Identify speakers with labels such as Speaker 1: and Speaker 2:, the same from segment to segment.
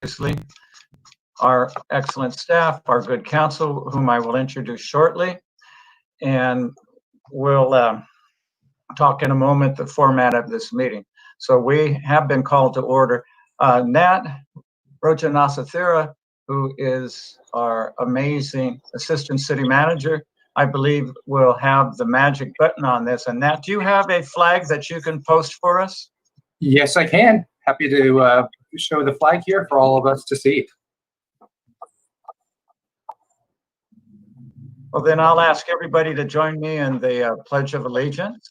Speaker 1: obviously, our excellent staff, our good counsel, whom I will introduce shortly, and we'll talk in a moment the format of this meeting. So we have been called to order. Nat Rojanasathira, who is our amazing assistant city manager, I believe will have the magic button on this. And Nat, do you have a flag that you can post for us?
Speaker 2: Yes, I can. Happy to show the flag here for all of us to see.
Speaker 1: Well, then I'll ask everybody to join me in the Pledge of Allegiance.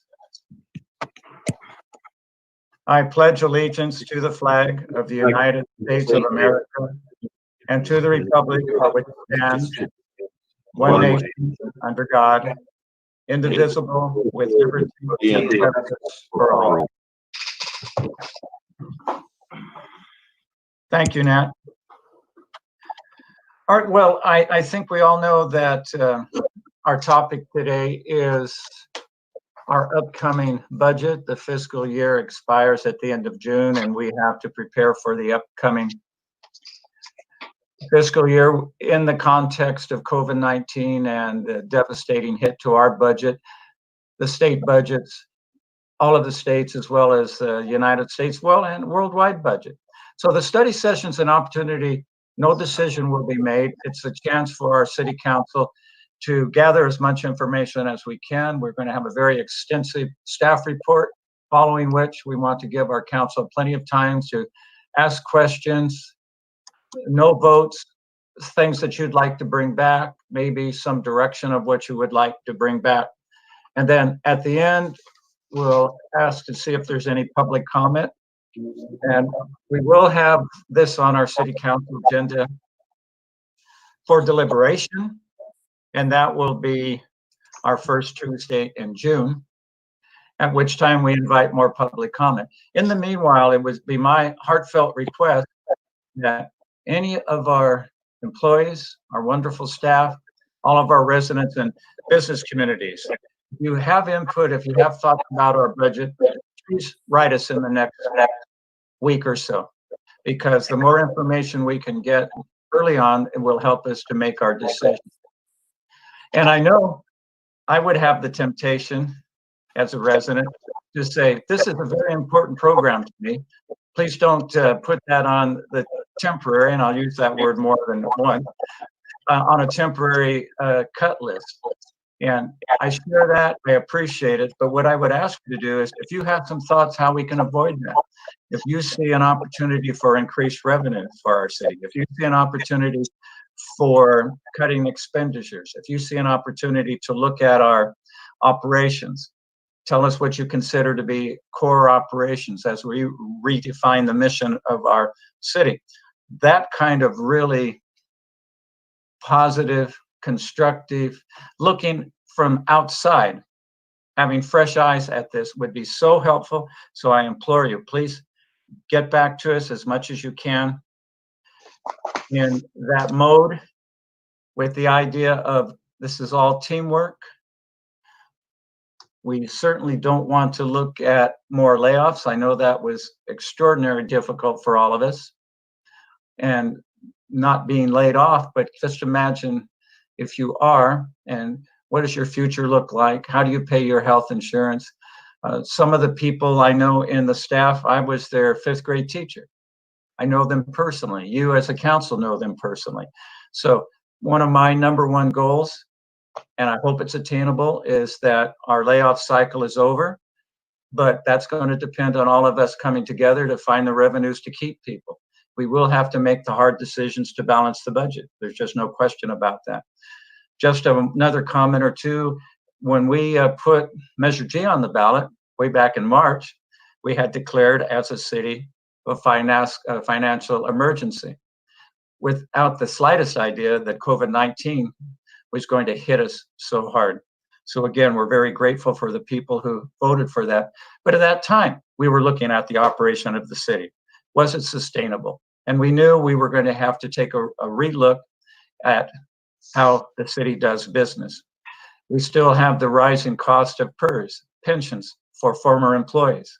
Speaker 1: I pledge allegiance to the flag of the United States of America and to the republic for which it stands, one nation, under God, indivisible, with liberty and justice for all. Thank you, Nat. All right, well, I think we all know that our topic today is our upcoming budget. The fiscal year expires at the end of June, and we have to prepare for the upcoming fiscal year in the context of COVID-19 and the devastating hit to our budget, the state budgets, all of the states, as well as the United States, well, and worldwide budget. So the study session's an opportunity. No decision will be made. It's a chance for our city council to gather as much information as we can. We're going to have a very extensive staff report, following which we want to give our council plenty of time to ask questions, no votes, things that you'd like to bring back, maybe some direction of what you would like to bring back. And then at the end, we'll ask to see if there's any public comment. And we will have this on our city council agenda for deliberation, and that will be our first Tuesday in June, at which time we invite more public comment. In the meanwhile, it would be my heartfelt request that any of our employees, our wonderful staff, all of our residents and business communities, if you have input, if you have thoughts about our budget, please write us in the next week or so, because the more information we can get early on, it will help us to make our decisions. And I know I would have the temptation as a resident to say, this is a very important program to me. Please don't put that on the temporary, and I'll use that word more than one, on a temporary cut list. And I share that, I appreciate it, but what I would ask you to do is, if you have some thoughts how we can avoid that, if you see an opportunity for increased revenue for our city, if you see an opportunity for cutting expenditures, if you see an opportunity to look at our operations, tell us what you consider to be core operations as we redefine the mission of our city. That kind of really positive, constructive, looking from outside, having fresh eyes at this would be so helpful. So I implore you, please get back to us as much as you can in that mode, with the idea of this is all teamwork. We certainly don't want to look at more layoffs. I know that was extraordinarily difficult for all of us, and not being laid off, but just imagine if you are, and what does your future look like? How do you pay your health insurance? Some of the people I know in the staff, I was their 5th grade teacher. I know them personally. You as a council know them personally. So one of my #1 goals, and I hope it's attainable, is that our layoff cycle is over, but that's going to depend on all of us coming together to find the revenues to keep people. We will have to make the hard decisions to balance the budget. There's just no question about that. Just another comment or two. When we put Measure G on the ballot way back in March, we had declared as a city a financial emergency, without the slightest idea that COVID-19 was going to hit us so hard. So again, we're very grateful for the people who voted for that. But at that time, we were looking at the operation of the city. Was it sustainable? And we knew we were going to have to take a relook at how the city does business. We still have the rising cost of PERS, pensions for former employees.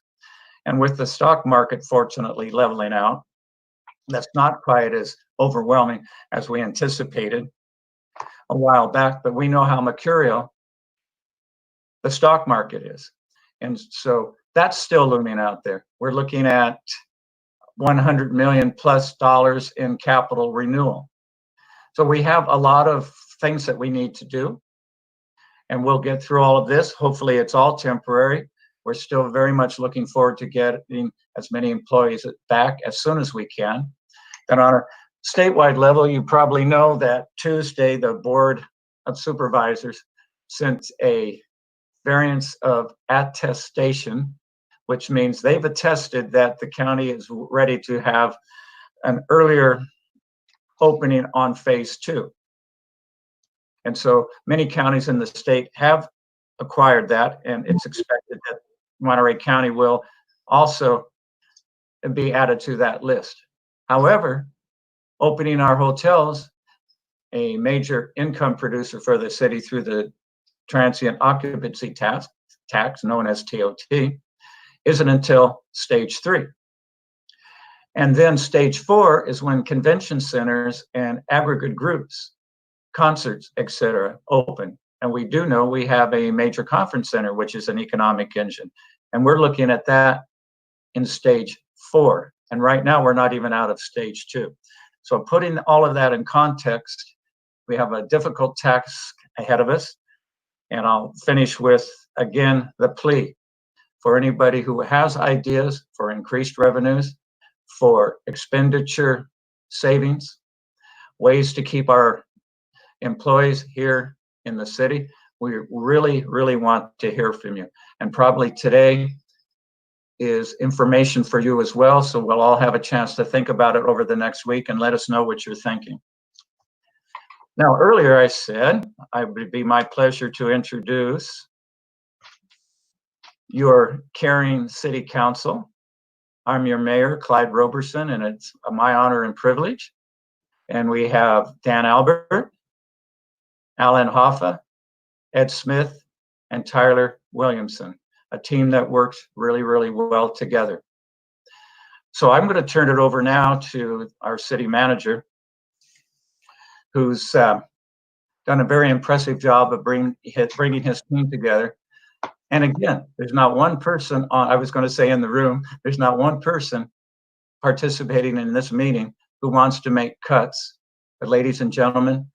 Speaker 1: And with the stock market fortunately leveling out, That's not quite as overwhelming as we anticipated a while back, but we know how mercurial the stock market is. And so that's still looming out there. We're looking at $100 million plus in capital renewal. So we have a lot of things that we need to do, and we'll get through all of this. Hopefully it's all temporary. We're still very much looking forward to getting as many employees back as soon as we can. And on a statewide level, you probably know that Tuesday, the Board of Supervisors sent a variance of attestation, which means they've attested that the county is ready to have an earlier opening on phase 2. And so many counties in the state have acquired that, and it's expected that Monterey County will also be added to that list. However, opening our hotels, a major income producer for the city through the transient occupancy tax known as TOT, isn't until stage 3. And then stage 4 is when convention centers and aggregate groups, concerts, etc., open. And we do know we have a major conference center, which is an economic engine. And we're looking at that in stage 4. And right now we're not even out of stage 2. So putting all of that in context, we have a difficult task ahead of us. And I'll finish with, again, the plea for anybody who has ideas for increased revenues, for expenditure savings, ways to keep our employees here in the city. We really, really want to hear from you. And probably today is information for you as well. So we'll all have a chance to think about it over the next week and let us know what you're thinking. Now, earlier I said it would be my pleasure to introduce your caring city council. I'm your mayor, Clyde Roberson, and it's my honor and privilege. And we have Dan Albert, Alan Hoffa, Ed Smith, and Tyler Williamson, a team that works really, really well together. So I'm going to turn it over now to our city manager, who's done a very impressive job of bringing his team together. And again, there's not one person I was going to say in the room, there's not one person participating in this meeting who wants to make cuts. But ladies and gentlemen,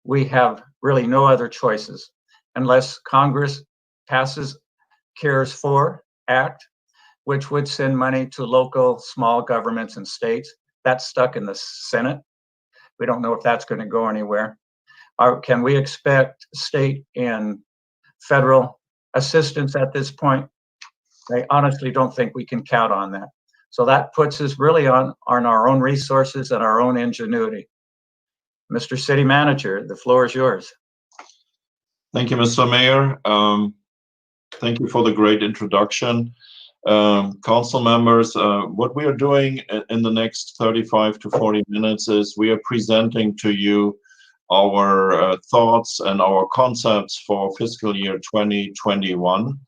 Speaker 1: we have really no other choices unless Congress passes CARES 4 Act, which would send money to local small governments and states. That's stuck in the Senate. We don't know if that's going to go anywhere. Can we expect state and federal assistance at this point? I honestly don't think we can count on that. So that puts us really on our own resources and our own ingenuity. Mr. City Manager, the floor is yours.
Speaker 3: Thank you, Mr. Mayor. Thank you for the great introduction. Council members, what we are doing in the next 35 to 40 minutes is we are presenting to you our thoughts and our concepts for fiscal year 2021.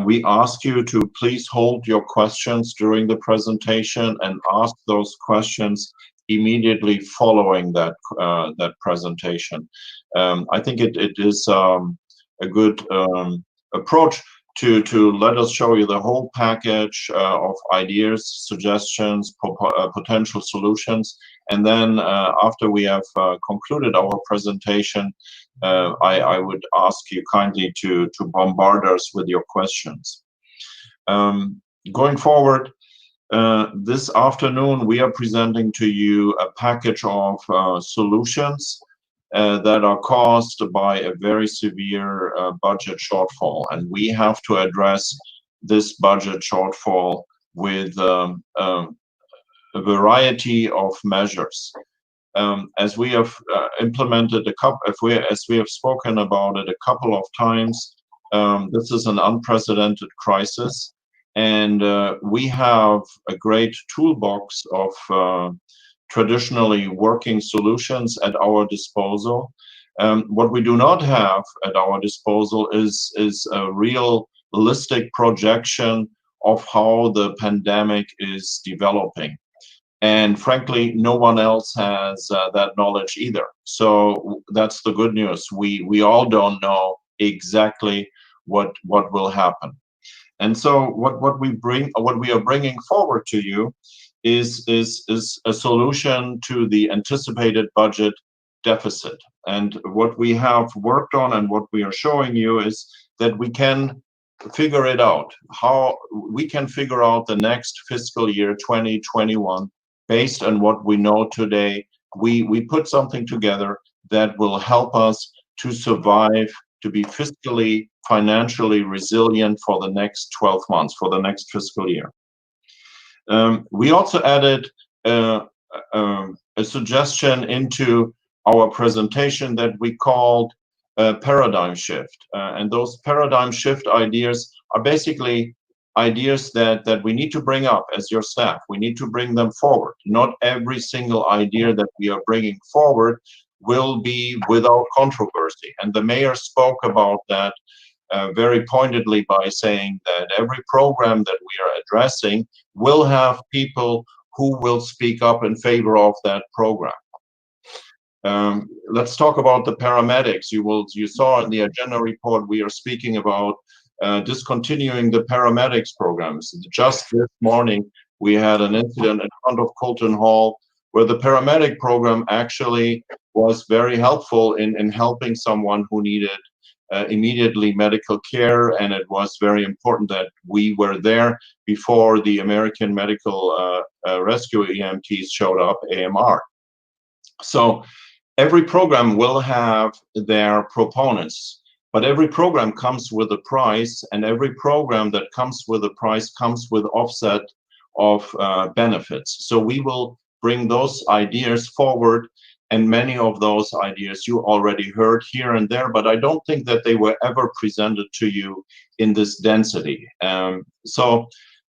Speaker 3: We ask you to please hold your questions during the presentation and ask those questions immediately following that presentation. I think it is a good approach to let us show you the whole package of ideas, suggestions, potential solutions, and then after we have concluded our presentation, I would ask you kindly to bombard us with your questions. Going forward, this afternoon we are presenting to you a package of solutions that are caused by a very severe budget shortfall, and we have to address this budget shortfall with a variety of measures. As we have implemented as we have spoken about it a couple of times, this is an unprecedented crisis, and we have a great toolbox of traditionally working solutions at our disposal. What we do not have at our disposal is a realistic projection of how the pandemic is developing. And frankly, no one else has that knowledge either. So that's the good news. We all don't know exactly what will happen. And so what we are bringing forward to you is a solution to the anticipated budget deficit. And what we have worked on and what we are showing you is that we can figure it out, how we can figure out the next fiscal year 2021 based on what we know today. We put something together that will help us to survive, to be fiscally, financially resilient for the next 12 months, for the next fiscal year. We also added a suggestion into our presentation that we called paradigm shift. And those paradigm shift ideas are basically ideas that we need to bring up as your staff. We need to bring them forward. Not every single idea that we are bringing forward will be without controversy. And the mayor spoke about that very pointedly by saying that every program that we are addressing will have people who will speak up in favor of that program. Let's talk about the paramedics. You saw in the agenda report we are speaking about discontinuing the paramedics programs. Just this morning we had an incident in front of Colton Hall where the paramedic program actually was very helpful in helping someone who needed immediately medical care, and it was very important that we were there before the American Medical Rescue EMTs showed up, AMR. So every program will have their proponents, but every program comes with a price, and every program that comes with a price comes with offset of benefits. So we will bring those ideas forward, and many of those ideas you already heard here and there, but I don't think that they were ever presented to you in this density. So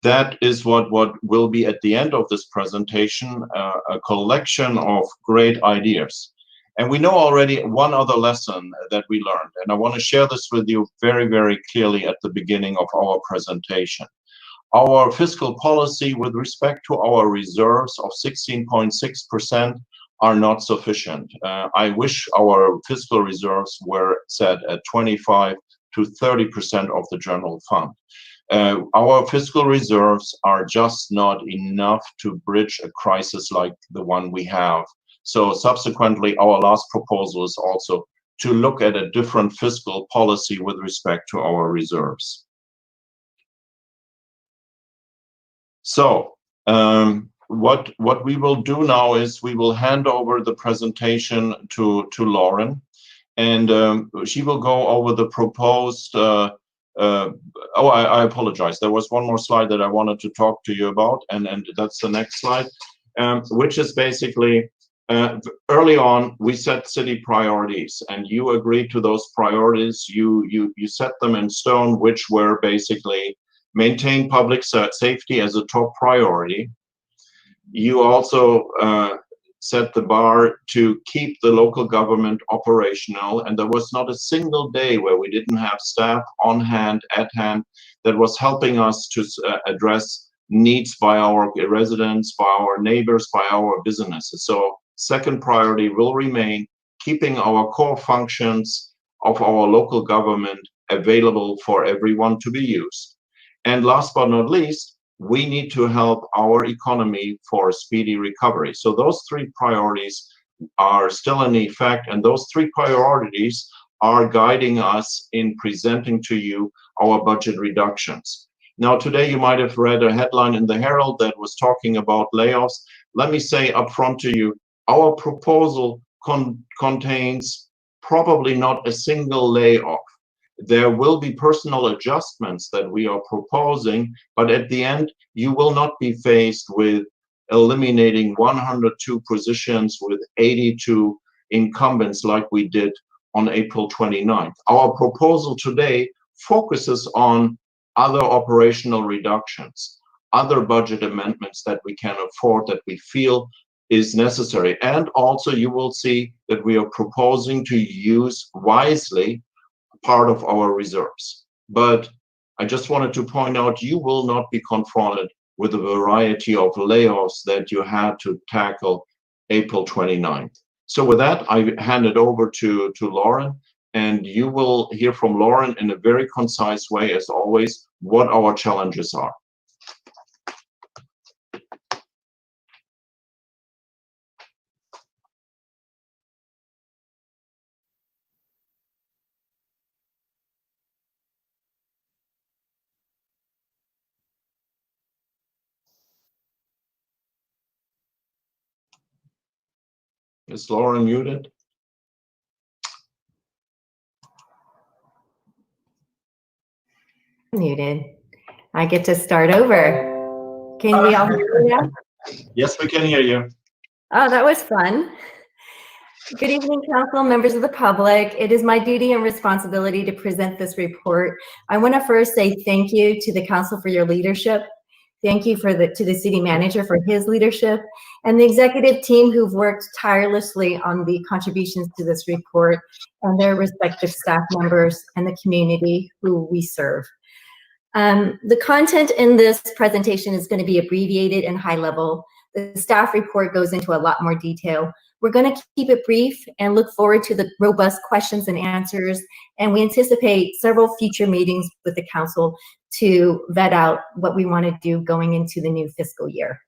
Speaker 3: that is what will be at the end of this presentation, a collection of great ideas. And we know already one other lesson that we learned, and I want to share this with you very, very clearly at the beginning of our presentation. Our fiscal policy with respect to our reserves of 16.6% are not sufficient. I wish our fiscal reserves were set at 25 to 30% of the general fund. Our fiscal reserves are just not enough to bridge a crisis like the one we have. So subsequently, our last proposal is also to look at a different fiscal policy with respect to our reserves. So what we will do now is we will hand over the presentation to Lauren, and she will go over the proposed. I apologize. There was one more slide that I wanted to talk to you about, and that's the next slide, which is basically early on we set city priorities, and you agreed to those priorities. You set them in stone, which were basically maintain public safety as a top priority. You also set the bar to keep the local government operational, and there was not a single day where we didn't have staff on hand, at hand, that was helping us to address needs by our residents, by our neighbors, by our businesses. So second priority will remain keeping our core functions of our local government available for everyone to be used. And last but not least, we need to help our economy for a speedy recovery. So those three priorities are still in effect, and those three priorities are guiding us in presenting to you our budget reductions. Now, today you might have read a headline in the Herald that was talking about layoffs. Let me say upfront to you, our proposal contains probably not a single layoff. There will be personal adjustments that we are proposing, but at the end, you will not be faced with eliminating 102 positions with 82 incumbents like we did on April 29th. Our proposal today focuses on other operational reductions, other budget amendments that we can afford, that we feel is necessary. And also you will see that we are proposing to use wisely part of our reserves. But I just wanted to point out, you will not be confronted with a variety of layoffs that you had to tackle April 29th. So with that, I hand it over to Lauren, and you will hear from Lauren in a very concise way, as always, what our challenges are. Is Lauren muted?
Speaker 4: Muted. I get to start over. Can we all hear me now?
Speaker 3: Yes, we can hear you.
Speaker 4: Oh, that was fun. Good evening, council, members of the public. It is my duty and responsibility to present this report. I want to first say thank you to the council for your leadership. Thank you to the city manager for his leadership, and the executive team who've worked tirelessly on the contributions to this report, and their respective staff members and the community who we serve. The content in this presentation is going to be abbreviated and high level. The staff report goes into a lot more detail. We're going to keep it brief and look forward to the robust questions and answers. And we anticipate several future meetings with the council to vet out what we want to do going into the new fiscal year.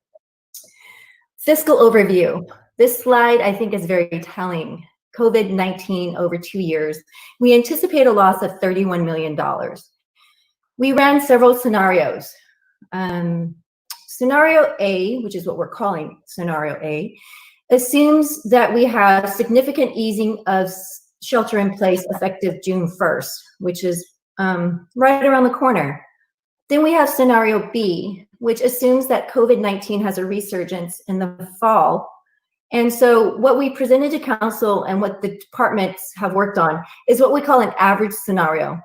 Speaker 4: Fiscal overview. This slide, I think, is very telling. COVID-19 over 2 years. We anticipate a loss of $31 million. We ran several scenarios. Scenario A, which is what we're calling Scenario A, assumes that we have significant easing of shelter in place effective June 1st, which is right around the corner. Then we have Scenario B, which assumes that COVID-19 has a resurgence in the fall. And so what we presented to council and what the departments have worked on is what we call an average scenario,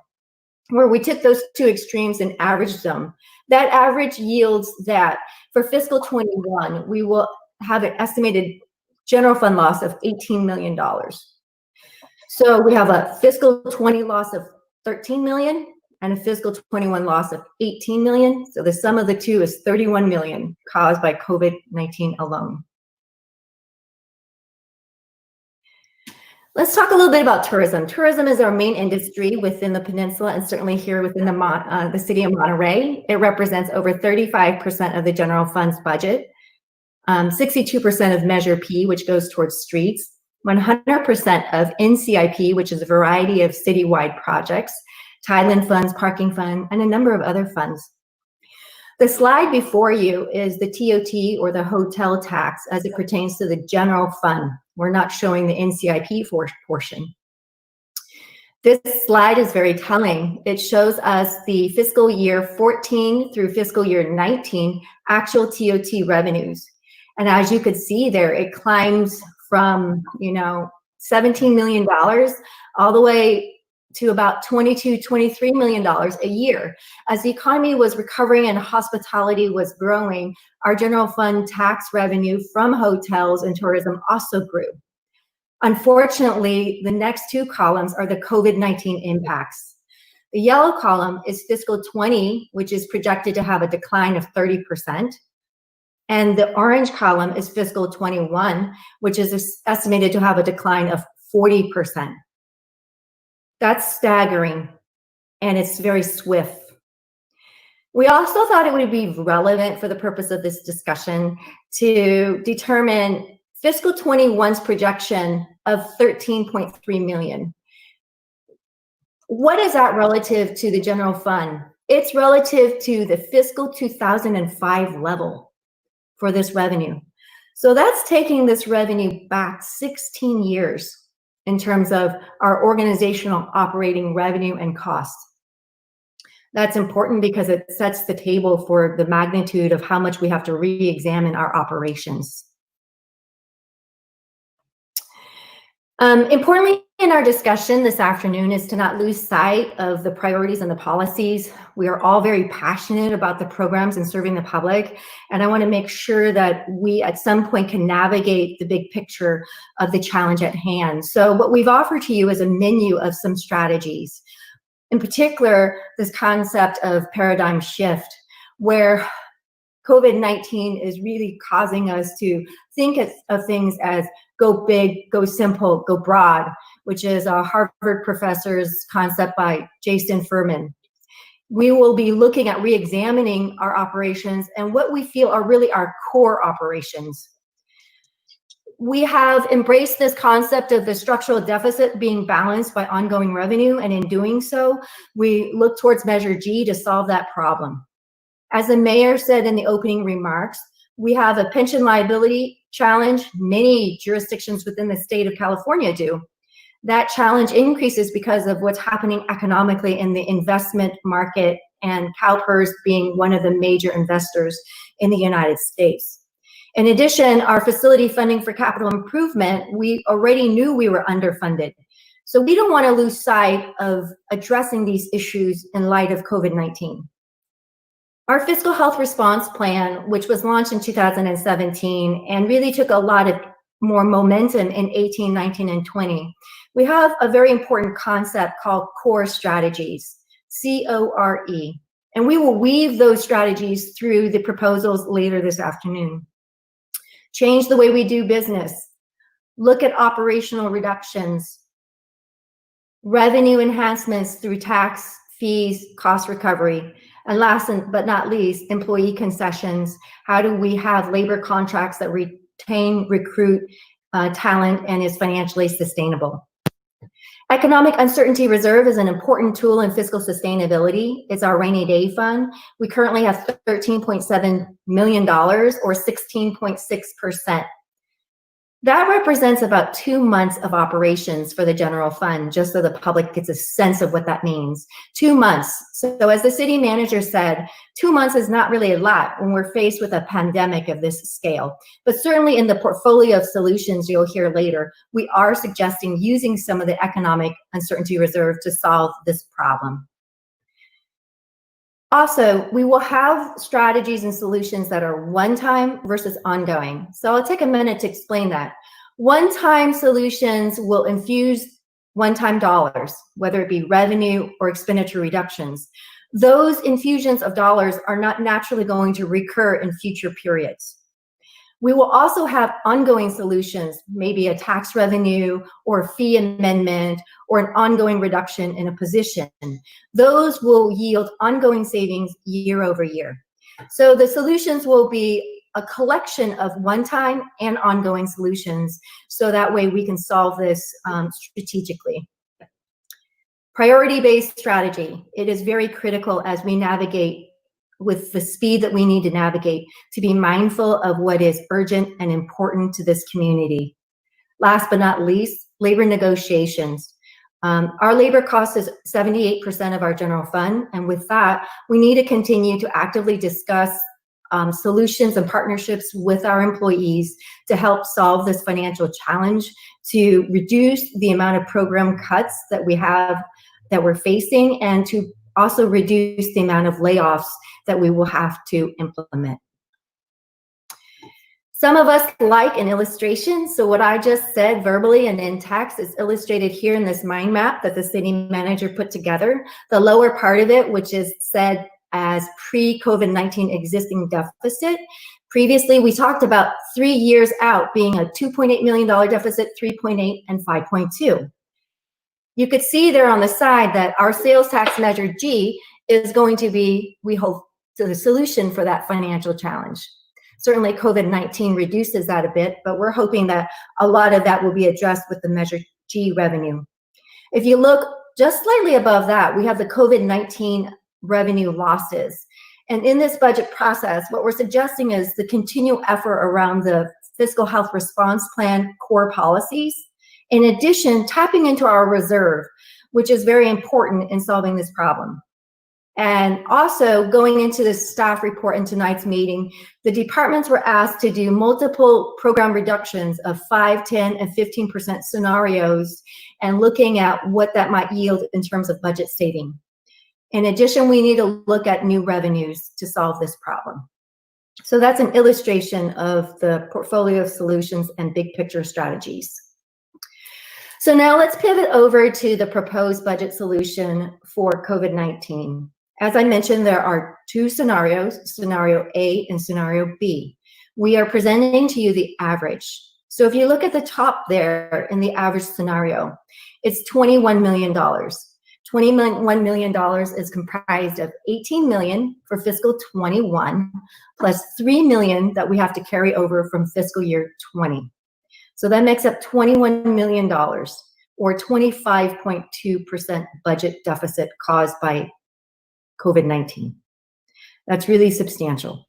Speaker 4: where we took those two extremes and averaged them. That average yields that for fiscal 21, we will have an estimated general fund loss of $18 million. So we have a fiscal 20 loss of 13 million and a fiscal 21 loss of 18 million. So the sum of the two is 31 million caused by COVID-19 alone. Let's talk a little bit about tourism. Tourism is our main industry within the peninsula and certainly here within the city of Monterey. It represents over 35% of the general fund's budget, 62% of Measure P, which goes towards streets, 100% of NCIP, which is a variety of citywide projects, Thailand funds, parking fund, and a number of other funds. The slide before you is the TOT, or the hotel tax, as it pertains to the general fund. We're not showing the NCIP portion. This slide is very telling. It shows us the fiscal year 14 through fiscal year 19 actual TOT revenues. And as you could see there, it climbs from, $17 million all the way to about $22, $23 million a year. As the economy was recovering and hospitality was growing, our general fund tax revenue from hotels and tourism also grew. Unfortunately, the next two columns are the COVID-19 impacts. The yellow column is fiscal 20, which is projected to have a decline of 30%. And the orange column is fiscal 21, which is estimated to have a decline of 40%. That's staggering, and it's very swift. We also thought it would be relevant for the purpose of this discussion to determine fiscal 21's projection of 13.3 million. What is that relative to the general fund? It's relative to the fiscal 2005 level for this revenue. So that's taking this revenue back 16 years in terms of our organizational operating revenue and costs. That's important because it sets the table for the magnitude of how much we have to re-examine our operations. Importantly, in our discussion this afternoon is to not lose sight of the priorities and the policies. We are all very passionate about the programs and serving the public, and I want to make sure that we at some point can navigate the big picture of the challenge at hand. So what we've offered to you is a menu of some strategies. In particular, this concept of paradigm shift, where COVID-19 is really causing us to think of things as go big, go simple, go broad, which is a Harvard professor's concept by Jason Furman. We will be looking at re-examining our operations and what we feel are really our core operations. We have embraced this concept of the structural deficit being balanced by ongoing revenue, and in doing so, we look towards Measure G to solve that problem. As the mayor said in the opening remarks, we have a pension liability challenge. Many jurisdictions within the state of California do. That challenge increases because of what's happening economically in the investment market, and CalPERS being one of the major investors in the United States. In addition, our facility funding for capital improvement, we already knew we were underfunded. So we don't want to lose sight of addressing these issues in light of COVID-19. Our fiscal health response plan, which was launched in 2017 and really took a lot of more momentum in 18, 19, and 20, we have a very important concept called core strategies, C-O-R-E, and we will weave those strategies through the proposals later this afternoon. Change the way we do business, look at operational reductions, revenue enhancements through tax, fees, cost recovery, and last but not least, employee concessions. How do we have labor contracts that retain, recruit talent and is financially sustainable? Economic Uncertainty Reserve is an important tool in fiscal sustainability. It's our rainy day fund. We currently have $13.7 million, or 16.6%. That represents about 2 months of operations for the general fund, just so the public gets a sense of what that means. 2 months. So as the city manager said, 2 months is not really a lot when we're faced with a pandemic of this scale. But certainly in the portfolio of solutions you'll hear later, we are suggesting using some of the Economic Uncertainty Reserve to solve this problem. Also, we will have strategies and solutions that are one-time versus ongoing. So I'll take a minute to explain that. One-time solutions will infuse one-time dollars, whether it be revenue or expenditure reductions. Those infusions of dollars are not naturally going to recur in future periods. We will also have ongoing solutions, maybe a tax revenue or a fee amendment or an ongoing reduction in a position. Those will yield ongoing savings year over year. So the solutions will be a collection of one-time and ongoing solutions, so that way we can solve this strategically. Priority-based strategy. It is very critical as we navigate with the speed that we need to navigate, to be mindful of what is urgent and important to this community. Last but not least, labor negotiations. Our labor cost is 78% of our general fund, and with that, we need to continue to actively discuss solutions and partnerships with our employees to help solve this financial challenge, to reduce the amount of program cuts that we have, that we're facing, and to also reduce the amount of layoffs that we will have to implement. Some of us like an illustration, so what I just said verbally and in text is illustrated here in this mind map that the city manager put together. The lower part of it, which is said as pre-COVID-19 existing deficit. Previously, we talked about 3 years out being a $2.8 million deficit, 3.8, and 5.2. You could see there on the side that our sales tax measure G is going to be, we hope, the solution for that financial challenge. Certainly COVID-19 reduces that a bit, but we're hoping that a lot of that will be addressed with the measure G revenue. If you look just slightly above that, we have the COVID-19 revenue losses. And in this budget process, what we're suggesting is the continual effort around the fiscal health response plan core policies. In addition, tapping into our reserve, which is very important in solving this problem. And also, going into the staff report in tonight's meeting, the departments were asked to do multiple program reductions of 5, 10, and 15% scenarios, and looking at what that might yield in terms of budget saving. In addition, we need to look at new revenues to solve this problem. So that's an illustration of the portfolio of solutions and big picture strategies. So now let's pivot over to the proposed budget solution for COVID-19. As I mentioned, there are two scenarios, scenario A and scenario B. We are presenting to you the average. So if you look at the top there in the average scenario, it's $21 million. $21 million is comprised of $18 million for fiscal 21 plus $3 million that we have to carry over from fiscal year 20. So that makes up $21 million or 25.2% budget deficit caused by COVID-19. That's really substantial.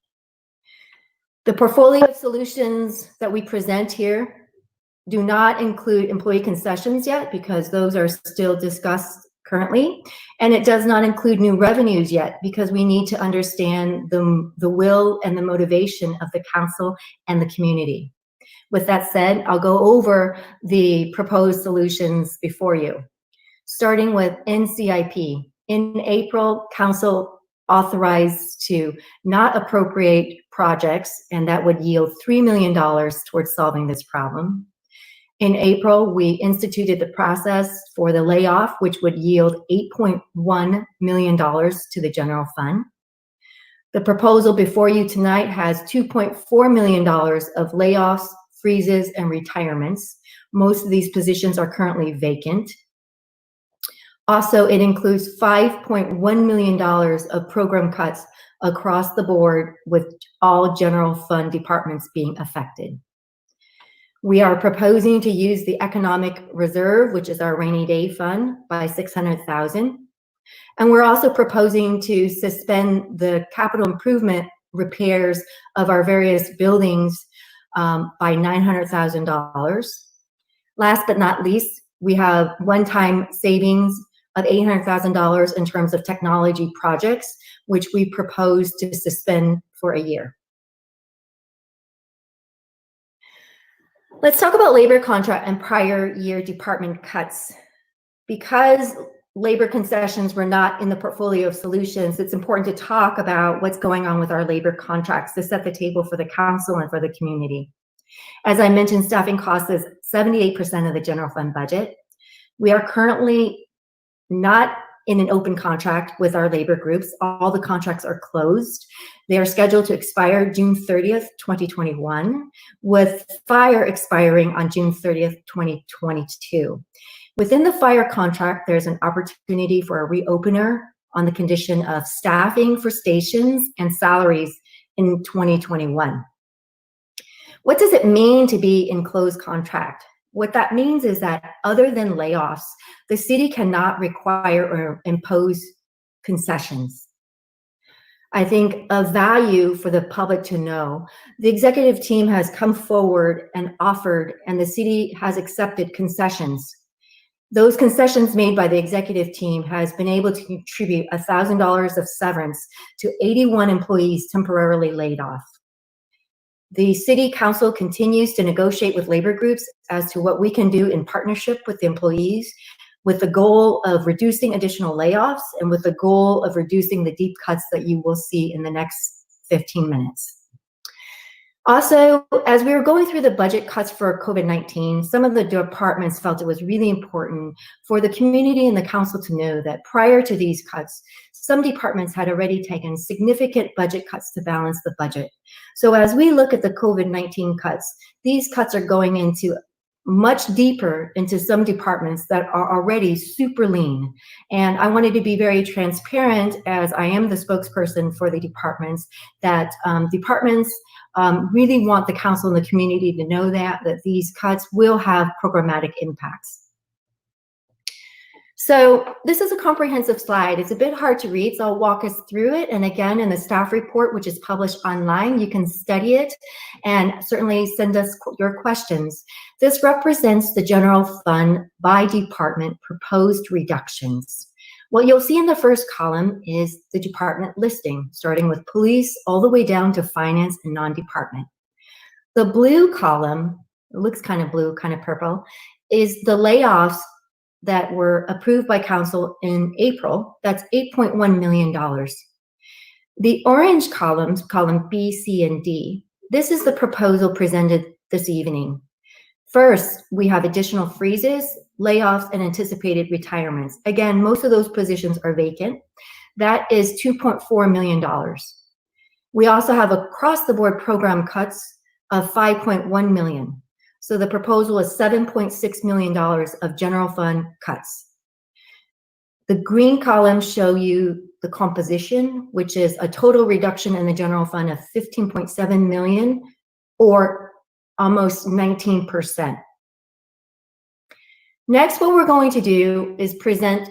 Speaker 4: The portfolio of solutions that we present here do not include employee concessions yet because those are still discussed currently, and it does not include new revenues yet because we need to understand the will and the motivation of the council and the community. With that said, I'll go over the proposed solutions before you. Starting with NCIP. In April, council authorized to not appropriate projects, and that would yield $3 million towards solving this problem. In April, we instituted the process for the layoff, which would yield $8.1 million to the general fund. The proposal before you tonight has $2.4 million of layoffs, freezes, and retirements. Most of these positions are currently vacant. Also, it includes $5.1 million of program cuts across the board, with all general fund departments being affected. We are proposing to use the economic reserve, which is our rainy day fund, by $600,000. And we're also proposing to suspend the capital improvement repairs of our various buildings by $900,000. Last but not least, we have one-time savings of $800,000 in terms of technology projects, which we propose to suspend for a year. Let's talk about labor contract and prior year department cuts. Because labor concessions were not in the portfolio of solutions, it's important to talk about what's going on with our labor contracts to set the table for the council and for the community. As I mentioned, staffing costs is 78% of the general fund budget. We are currently not in an open contract with our labor groups. All the contracts are closed. They are scheduled to expire June 30th, 2021, with fire expiring on June 30th, 2022. Within the fire contract, there's an opportunity for a reopener on the condition of staffing for stations and salaries in 2021. What does it mean to be in closed contract? What that means is that other than layoffs, the city cannot require or impose concessions. I think of value for the public to know, the executive team has come forward and offered, and the city has accepted concessions. Those concessions made by the executive team has been able to contribute $1,000 of severance to 81 employees temporarily laid off. The city council continues to negotiate with labor groups as to what we can do in partnership with the employees, with the goal of reducing additional layoffs and with the goal of reducing the deep cuts that you will see in the next 15 minutes. Also, as we were going through the budget cuts for COVID-19, some of the departments felt it was really important for the community and the council to know that prior to these cuts, some departments had already taken significant budget cuts to balance the budget. So as we look at the COVID-19 cuts, these cuts are going into much deeper into some departments that are already super lean. And I wanted to be very transparent, as I am the spokesperson for the departments, that departments really want the council and the community to know that these cuts will have programmatic impacts. So this is a comprehensive slide. It's a bit hard to read, so I'll walk us through it. And again, in the staff report, which is published online, you can study it and certainly send us your questions. This represents the general fund by department proposed reductions. What you'll see in the first column is the department listing, starting with police all the way down to finance and non-department. The blue column, it looks kind of blue, kind of purple, is the layoffs that were approved by council in April. That's $8.1 million. The orange columns, column B, C, and D, this is the proposal presented this evening. First, we have additional freezes, layoffs, and anticipated retirements. Again, most of those positions are vacant. That is $2.4 million. We also have across-the-board program cuts of $5.1 million. So the proposal is $7.6 million of general fund cuts. The green columns show you the composition, which is a total reduction in the general fund of $15.7 million, or almost 19%. Next, what we're going to do is present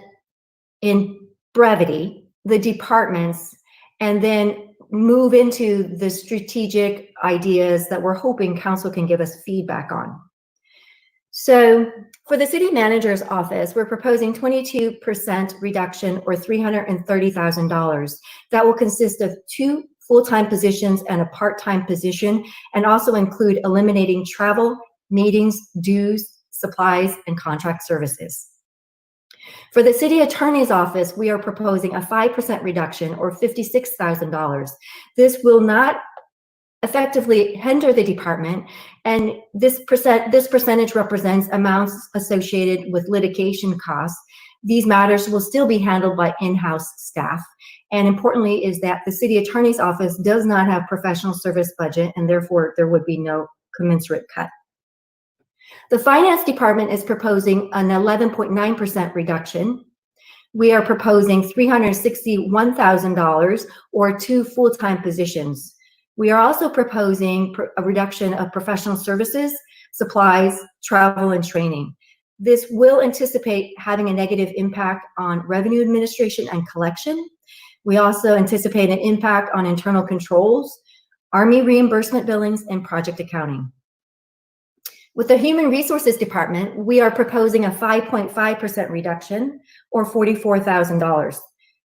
Speaker 4: in brevity the departments and then move into the strategic ideas that we're hoping council can give us feedback on. So for the city manager's office, we're proposing 22% reduction, or $330,000. That will consist of 2 full-time positions and a part-time position, and also include eliminating travel, meetings, dues, supplies, and contract services. For the city attorney's office, we are proposing a 5% reduction, or $56,000. This will not effectively hinder the department, and this percentage represents amounts associated with litigation costs. These matters will still be handled by in-house staff. And importantly is that the city attorney's office does not have professional service budget, and therefore there would be no commensurate cut. The finance department is proposing an 11.9% reduction. We are proposing $361,000, or 2 full-time positions. We are also proposing a reduction of professional services, supplies, travel, and training. This will anticipate having a negative impact on revenue administration and collection. We also anticipate an impact on internal controls, Army reimbursement billings, and project accounting. With the Human Resources Department, we are proposing a 5.5% reduction, or $44,000.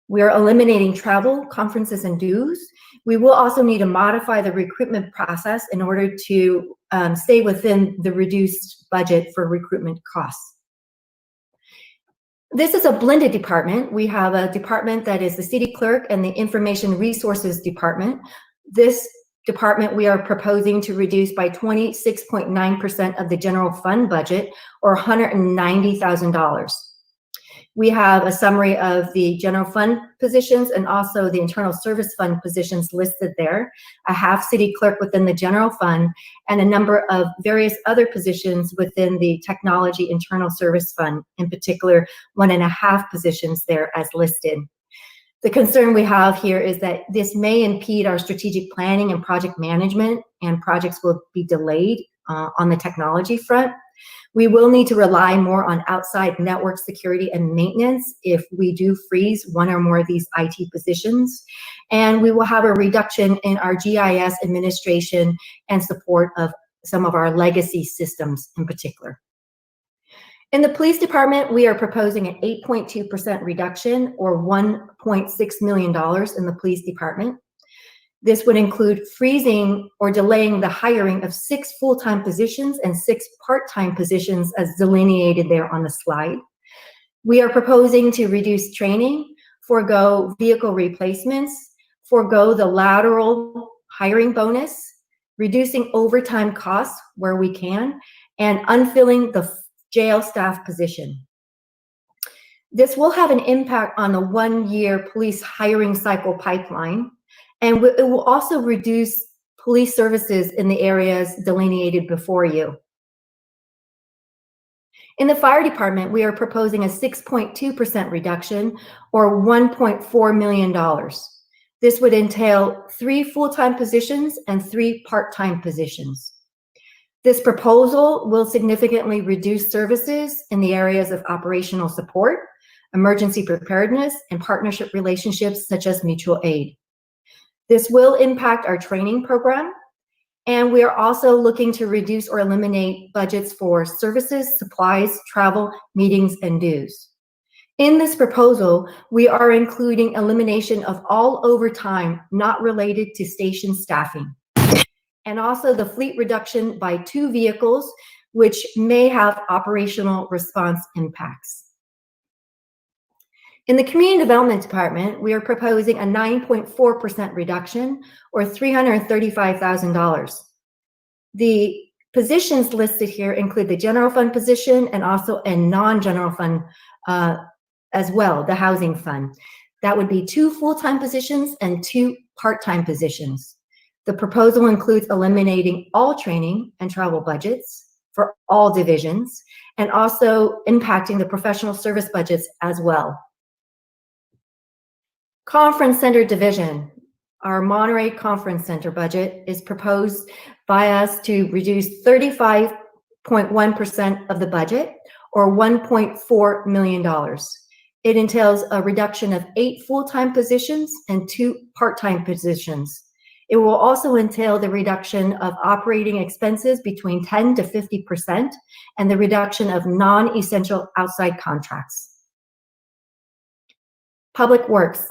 Speaker 4: We are eliminating travel, conferences, and dues. We will also need to modify the recruitment process in order to stay within the reduced budget for recruitment costs. This is a blended department. We have a department that is the city clerk and the Information Resources Department. This department we are proposing to reduce by 26.9% of the general fund budget, or $190,000. We have a summary of the general fund positions and also the internal service fund positions listed there, a half city clerk within the general fund, and a number of various other positions within the technology internal service fund, in particular 1.5 positions there as listed. The concern we have here is that this may impede our strategic planning and project management, and projects will be delayed on the technology front. We will need to rely more on outside network security and maintenance if we do freeze one or more of these IT positions. And we will have a reduction in our GIS administration and support of some of our legacy systems in particular. In the police department, we are proposing an 8.2% reduction, or $1.6 million in the police department. This would include freezing or delaying the hiring of 6 full-time positions and 6 part-time positions as delineated there on the slide. We are proposing to reduce training, forego vehicle replacements, forego the lateral hiring bonus, reducing overtime costs where we can, and unfilling the jail staff position. This will have an impact on the 1-year police hiring cycle pipeline, and it will also reduce police services in the areas delineated before you. In the fire department, we are proposing a 6.2% reduction, or $1.4 million. This would entail 3 full-time positions and 3 part-time positions. This proposal will significantly reduce services in the areas of operational support, emergency preparedness, and partnership relationships such as mutual aid. This will impact our training program, and we are also looking to reduce or eliminate budgets for services, supplies, travel, meetings, and dues. In this proposal, we are including elimination of all overtime not related to station staffing, and also the fleet reduction by 2 vehicles, which may have operational response impacts. In the Community Development Department, we are proposing a 9.4% reduction, or $335,000. The positions listed here include the general fund position and also a non-general fund as well, the housing fund. That would be 2 full-time positions and 2 part-time positions. The proposal includes eliminating all training and travel budgets for all divisions and also impacting the professional service budgets as well. Conference Center Division. Our Monterey Conference Center budget is proposed by us to reduce 35.1% of the budget, or $1.4 million. It entails a reduction of 8 full-time positions and 2 part-time positions. It will also entail the reduction of operating expenses between 10 to 50% and the reduction of non-essential outside contracts. Public Works.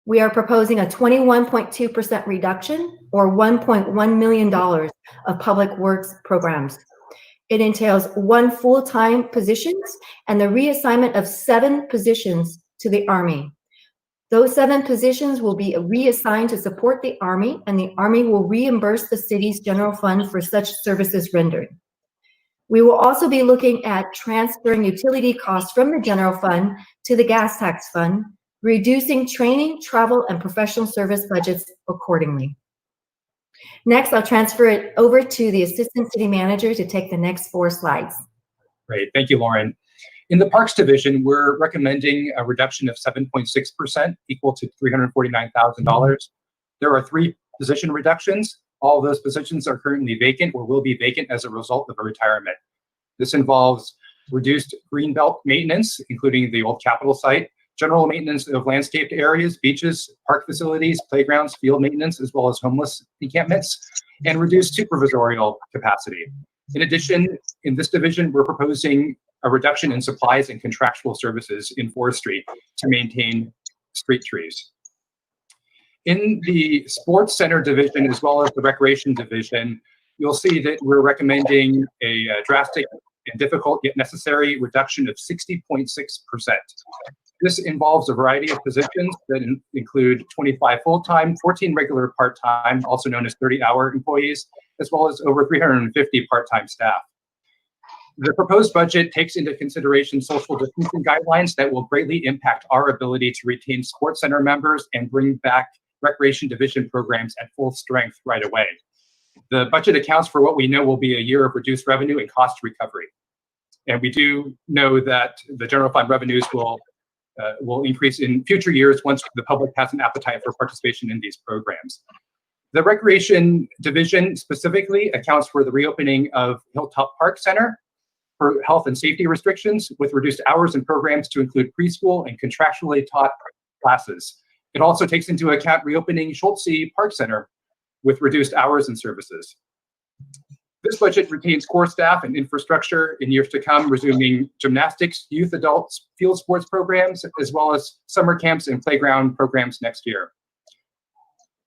Speaker 4: We are proposing a 21.2% reduction, or $1.1 million of public works programs. It entails 1 full-time positions and the reassignment of 7 positions to the Army. Those 7 positions will be reassigned to support the Army, and the Army will reimburse the city's general fund for such services rendered. We will also be looking at transferring utility costs from the general fund to the gas tax fund, reducing training, travel, and professional service budgets accordingly. Next, I'll transfer it over to the Assistant City Manager to take the next 4 slides.
Speaker 2: Great, thank you, Lauren. In the Parks Division, we're recommending a reduction of 7.6%, equal to $349,000. There are 3 position reductions. All of those positions are currently vacant or will be vacant as a result of a retirement. This involves reduced greenbelt maintenance, including the old Capitol site, general maintenance of landscaped areas, beaches, park facilities, playgrounds, field maintenance, as well as homeless encampments, and reduced supervisorial capacity. In addition, in this division, we're proposing a reduction in supplies and contractual services in forestry to maintain street trees. In the Sports Center Division, as well as the Recreation Division, you'll see that we're recommending a drastic and difficult yet necessary reduction of 60.6%. This involves a variety of positions that include 25 full-time, 14 regular part-time, also known as 30-hour employees, as well as over 350 part-time staff. The proposed budget takes into consideration social distancing guidelines that will greatly impact our ability to retain Sports Center members and bring back Recreation Division programs at full strength right away. The budget accounts for what we know will be a year of reduced revenue and cost recovery. And we do know that the general fund revenues will increase in future years once the public has an appetite for participation in these programs. The Recreation Division specifically accounts for the reopening of Hilltop Park Center for health and safety restrictions with reduced hours and programs to include preschool and contractually taught classes. It also takes into account reopening Schultze Park Center with reduced hours and services. This budget retains core staff and infrastructure in years to come, resuming gymnastics, youth, adults, field sports programs, as well as summer camps and playground programs next year.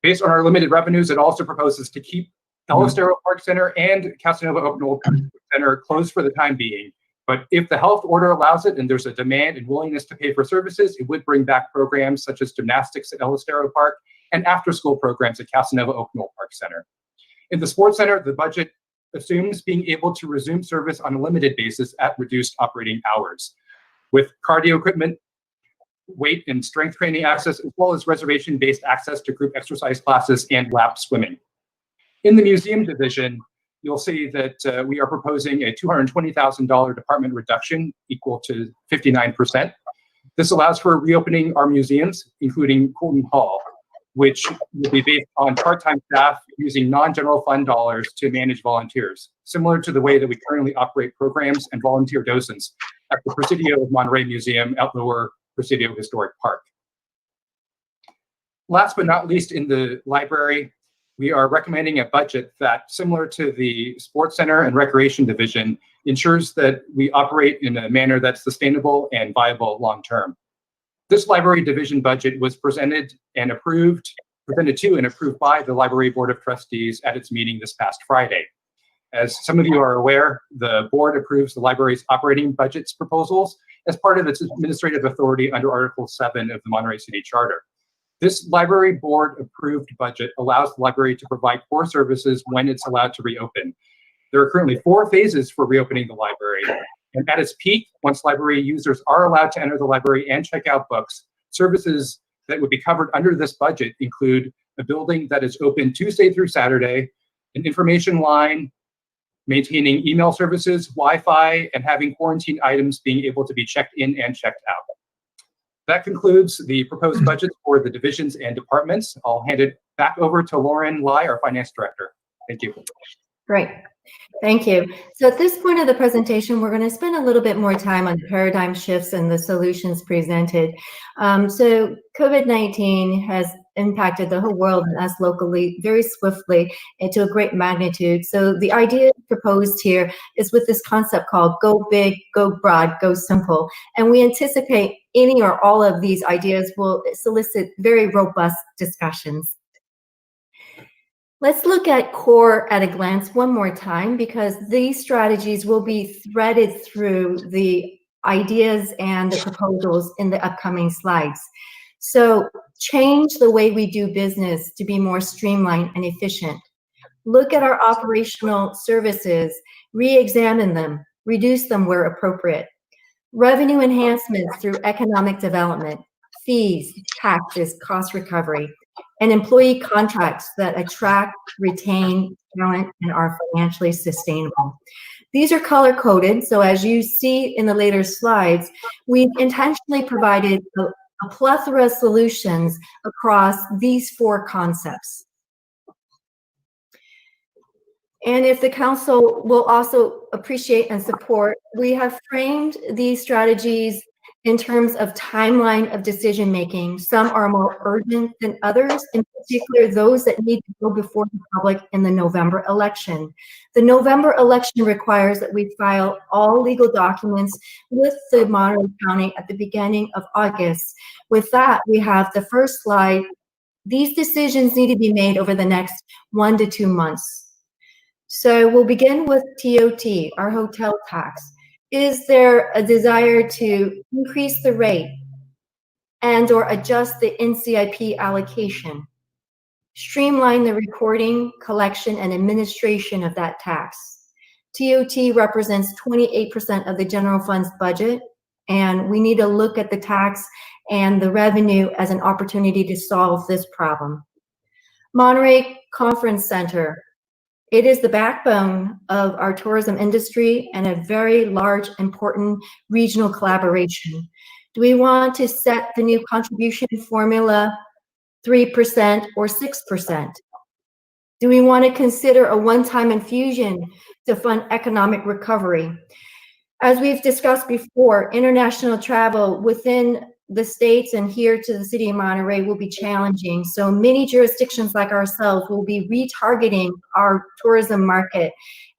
Speaker 2: Based on our limited revenues, it also proposes to keep El Estero Park Center and Casanova Oak Knoll Park Center closed for the time being. But if the health order allows it and there's a demand and willingness to pay for services, it would bring back programs such as gymnastics at El Estero Park and after-school programs at Casanova Oak Knoll Park Center. In the Sports Center, the budget assumes being able to resume service on a limited basis at reduced operating hours, with cardio equipment, weight and strength training access, as well as reservation-based access to group exercise classes and lap swimming. In the Museum Division, you'll see that we are proposing a $220,000 department reduction equal to 59%. This allows for reopening our museums, including Colton Hall, which will be based on part-time staff using non-general fund dollars to manage volunteers, similar to the way that we currently operate programs and volunteer docents at the Presidio of Monterey Museum at Lower Presidio Historic Park. Last but not least, in the library, we are recommending a budget that, similar to the Sports Center and Recreation Division, ensures that we operate in a manner that's sustainable and viable long-term. This library division budget was presented to and approved by the Library Board of Trustees at its meeting this past Friday. As some of you are aware, the board approves the library's operating budgets proposals as part of its administrative authority under Article 7 of the Monterey City Charter. This library board approved budget allows the library to provide core services when it's allowed to reopen. There are currently 4 phases for reopening the library. And at its peak, once library users are allowed to enter the library and check out books, services that would be covered under this budget include a building that is open Tuesday through Saturday, an information line, maintaining email services, Wi-Fi, and having quarantine items being able to be checked in and checked out. That concludes the proposed budget for the divisions and departments. I'll hand it back over to Lauren Lai, our finance director. Thank you.
Speaker 4: Great. Thank you. So at this point of the presentation, we're going to spend a little bit more time on paradigm shifts and the solutions presented. So COVID-19 has impacted the whole world and us locally very swiftly and to a great magnitude. So the idea proposed here is with this concept called go big, go broad, go simple. And we anticipate any or all of these ideas will solicit very robust discussions. Let's look at core at a glance one more time, because these strategies will be threaded through the ideas and the proposals in the upcoming slides. So change the way we do business to be more streamlined and efficient. Look at our operational services, re-examine them, reduce them where appropriate. Revenue enhancements through economic development, fees, taxes, cost recovery, and employee contracts that attract, retain talent, and are financially sustainable. These are color-coded, so as you see in the later slides, we've intentionally provided a plethora of solutions across these four concepts. And if the council will also appreciate and support, we have framed these strategies in terms of timeline of decision making. Some are more urgent than others, in particular those that need to go before the public in the November election. The November election requires that we file all legal documents with the Monterey County at the beginning of August. With that, we have the first slide. These decisions need to be made over the next 1 to 2 months. So we'll begin with TOT, our hotel tax. Is there a desire to increase the rate and or adjust the NCIP allocation? Streamline the recording, collection, and administration of that tax. TOT represents 28% of the general fund's budget, and we need to look at the tax and the revenue as an opportunity to solve this problem. Monterey Conference Center. It is the backbone of our tourism industry and a very large, important regional collaboration. Do we want to set the new contribution formula 3% or 6%? Do we want to consider a one-time infusion to fund economic recovery? As we've discussed before, international travel within the states and here to the city of Monterey will be challenging. So many jurisdictions like ourselves will be retargeting our tourism market.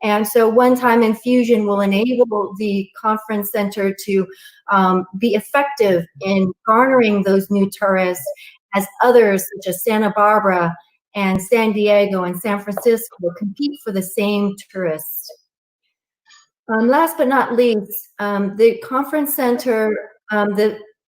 Speaker 4: And so one-time infusion will enable the conference center to be effective in garnering those new tourists as others such as Santa Barbara and San Diego and San Francisco compete for the same tourists. Last but not least, the conference center,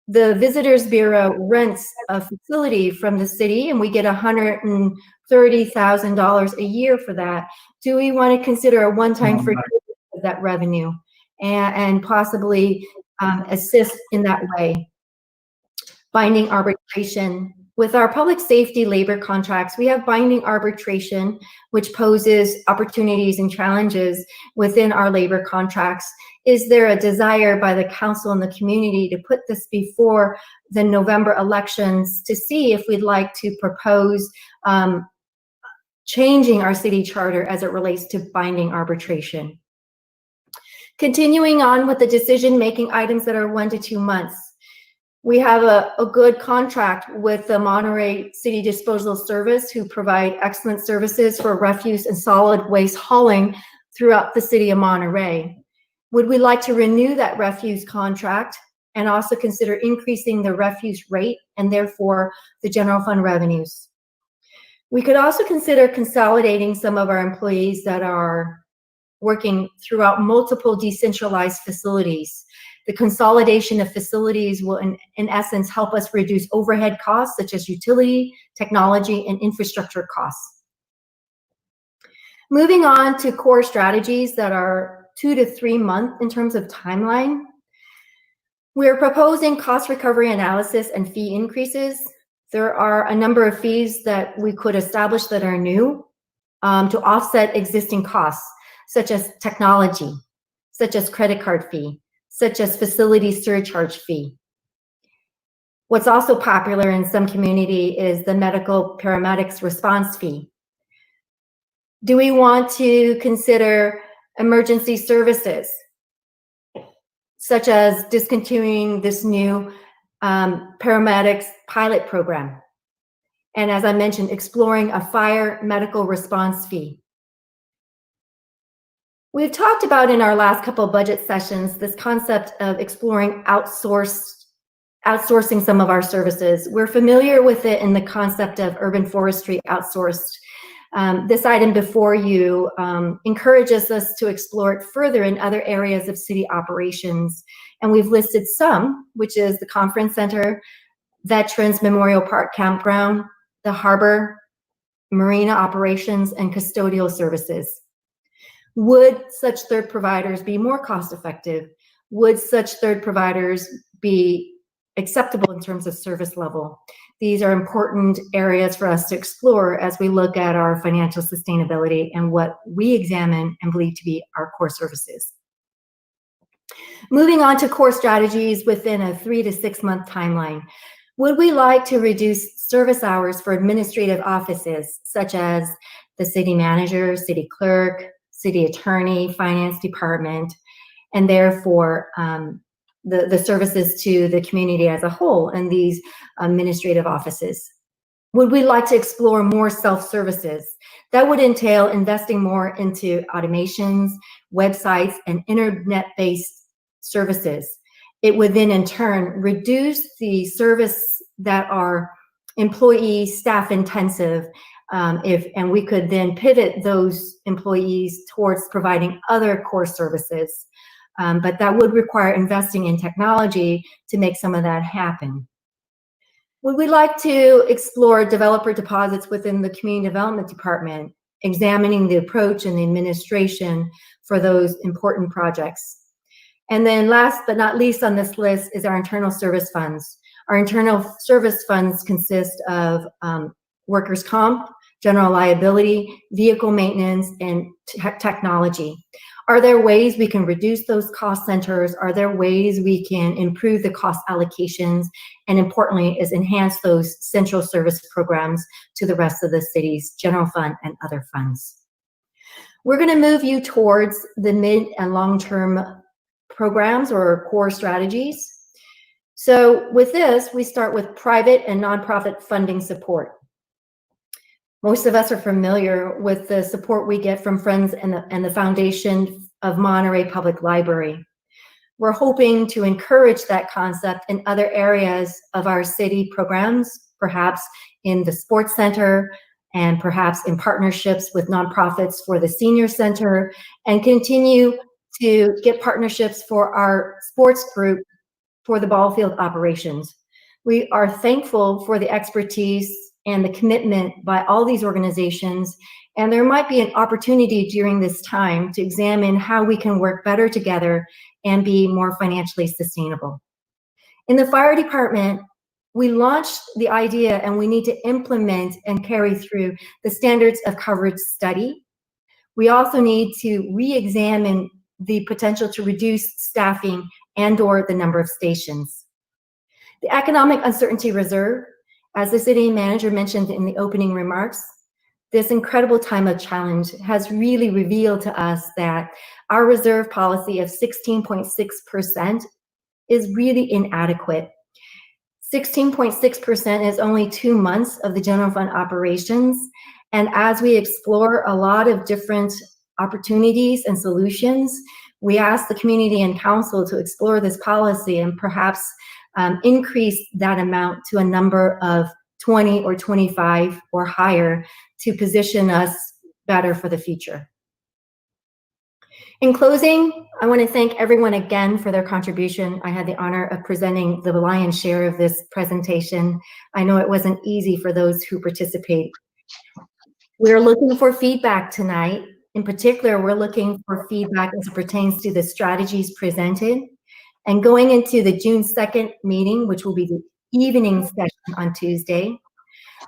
Speaker 4: the Visitors Bureau rents a facility from the city, and we get $130,000 a year for that. Do we want to consider a one-time forgiveness of that revenue and possibly assist in that way? Binding arbitration. With our public safety labor contracts, we have binding arbitration, which poses opportunities and challenges within our labor contracts. Is there a desire by the council and the community to put this before the November elections to see if we'd like to propose changing our city charter as it relates to binding arbitration? Continuing on with the decision-making items that are 1 to 2 months. We have a good contract with the Monterey City Disposal Service, who provide excellent services for refuse and solid waste hauling throughout the city of Monterey. Would we like to renew that refuse contract and also consider increasing the refuse rate and therefore the general fund revenues? We could also consider consolidating some of our employees that are working throughout multiple decentralized facilities. The consolidation of facilities will, in essence, help us reduce overhead costs such as utility, technology, and infrastructure costs. Moving on to core strategies that are 2 to 3 months in terms of timeline. We're proposing cost recovery analysis and fee increases. There are a number of fees that we could establish that are new to offset existing costs, such as technology, such as credit card fee, such as facility surcharge fee. What's also popular in some community is the medical paramedics response fee. Do we want to consider emergency services, such as discontinuing this new paramedics pilot program? And as I mentioned, exploring a fire medical response fee. We've talked about in our last couple of budget sessions this concept of exploring outsourcing some of our services. We're familiar with it in the concept of urban forestry outsourced. This item before you encourages us to explore it further in other areas of city operations. And we've listed some, which is the conference center, Veterans Memorial Park Campground, the harbor, marina operations, and custodial services. Would such third providers be more cost effective? Would such third providers be acceptable in terms of service level? These are important areas for us to explore as we look at our financial sustainability and what we examine and believe to be our core services. Moving on to core strategies within a 3 to 6 month timeline. Would we like to reduce service hours for administrative offices, such as the city manager, city clerk, city attorney, finance department, and therefore the services to the community as a whole in these administrative offices? Would we like to explore more self-services? That would entail investing more into automations, websites, and internet-based services. It would then in turn reduce the service that are employee staff intensive, and we could then pivot those employees towards providing other core services. But that would require investing in technology to make some of that happen. Would we like to explore developer deposits within the community development department, examining the approach and the administration for those important projects? And then last but not least on this list is our internal service funds. Our internal service funds consist of workers' comp, general liability, vehicle maintenance, and technology. Are there ways we can reduce those cost centers? Are there ways we can improve the cost allocations? And importantly, is enhance those central service programs to the rest of the city's general fund and other funds. We're going to move you towards the mid and long-term programs or core strategies. So with this, we start with private and nonprofit funding support. Most of us are familiar with the support we get from Friends and the Foundation of Monterey Public Library. We're hoping to encourage that concept in other areas of our city programs, perhaps in the sports center and perhaps in partnerships with nonprofits for the senior center, and continue to get partnerships for our sports group for the ball field operations. We are thankful for the expertise and the commitment by all these organizations, and there might be an opportunity during this time to examine how we can work better together and be more financially sustainable. In the fire department, we launched the idea and we need to implement and carry through the standards of coverage study. We also need to re-examine the potential to reduce staffing and/or the number of stations. The Economic Uncertainty Reserve, as the city manager mentioned in the opening remarks, this incredible time of challenge has really revealed to us that our reserve policy of 16.6% is really inadequate. 16.6% is only 2 months of the general fund operations. And as we explore a lot of different opportunities and solutions, we ask the community and council to explore this policy and perhaps increase that amount to a number of 20 or 25 or higher to position us better for the future. In closing, I want to thank everyone again for their contribution. I had the honor of presenting the lion's share of this presentation. I know it wasn't easy for those who participate. We're looking for feedback tonight. In particular, we're looking for feedback as it pertains to the strategies presented. And going into the June 2nd meeting, which will be evening session on Tuesday.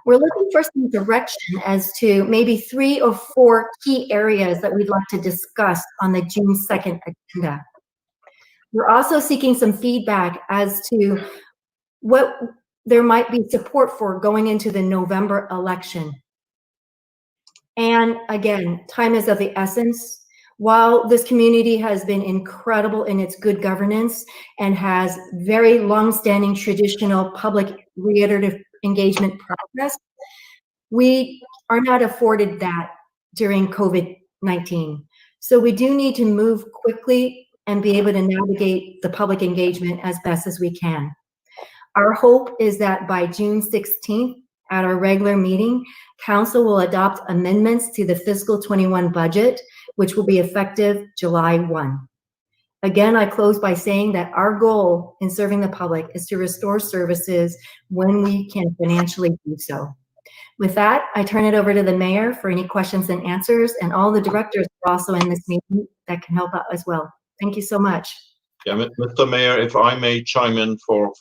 Speaker 4: We're looking for some direction as to maybe 3 or 4 key areas that we'd like to discuss on the June 2nd agenda. We're also seeking some feedback as to what there might be support for going into the November election. And again, time is of the essence. While this community has been incredible in its good governance and has very long-standing traditional public reiterative engagement process, we are not afforded that during COVID-19. So we do need to move quickly and be able to navigate the public engagement as best as we can. Our hope is that by June 16th, at our regular meeting, Council will adopt amendments to the fiscal 21 budget, which will be effective July 1. Again, I close by saying that our goal in serving the public is to restore services when we can financially do so. With that, I turn it over to the mayor for any questions and answers, and all the directors are also in this meeting that can help out as well. Thank you so much.
Speaker 3: Yeah, Mr. Mayor, if I may chime in for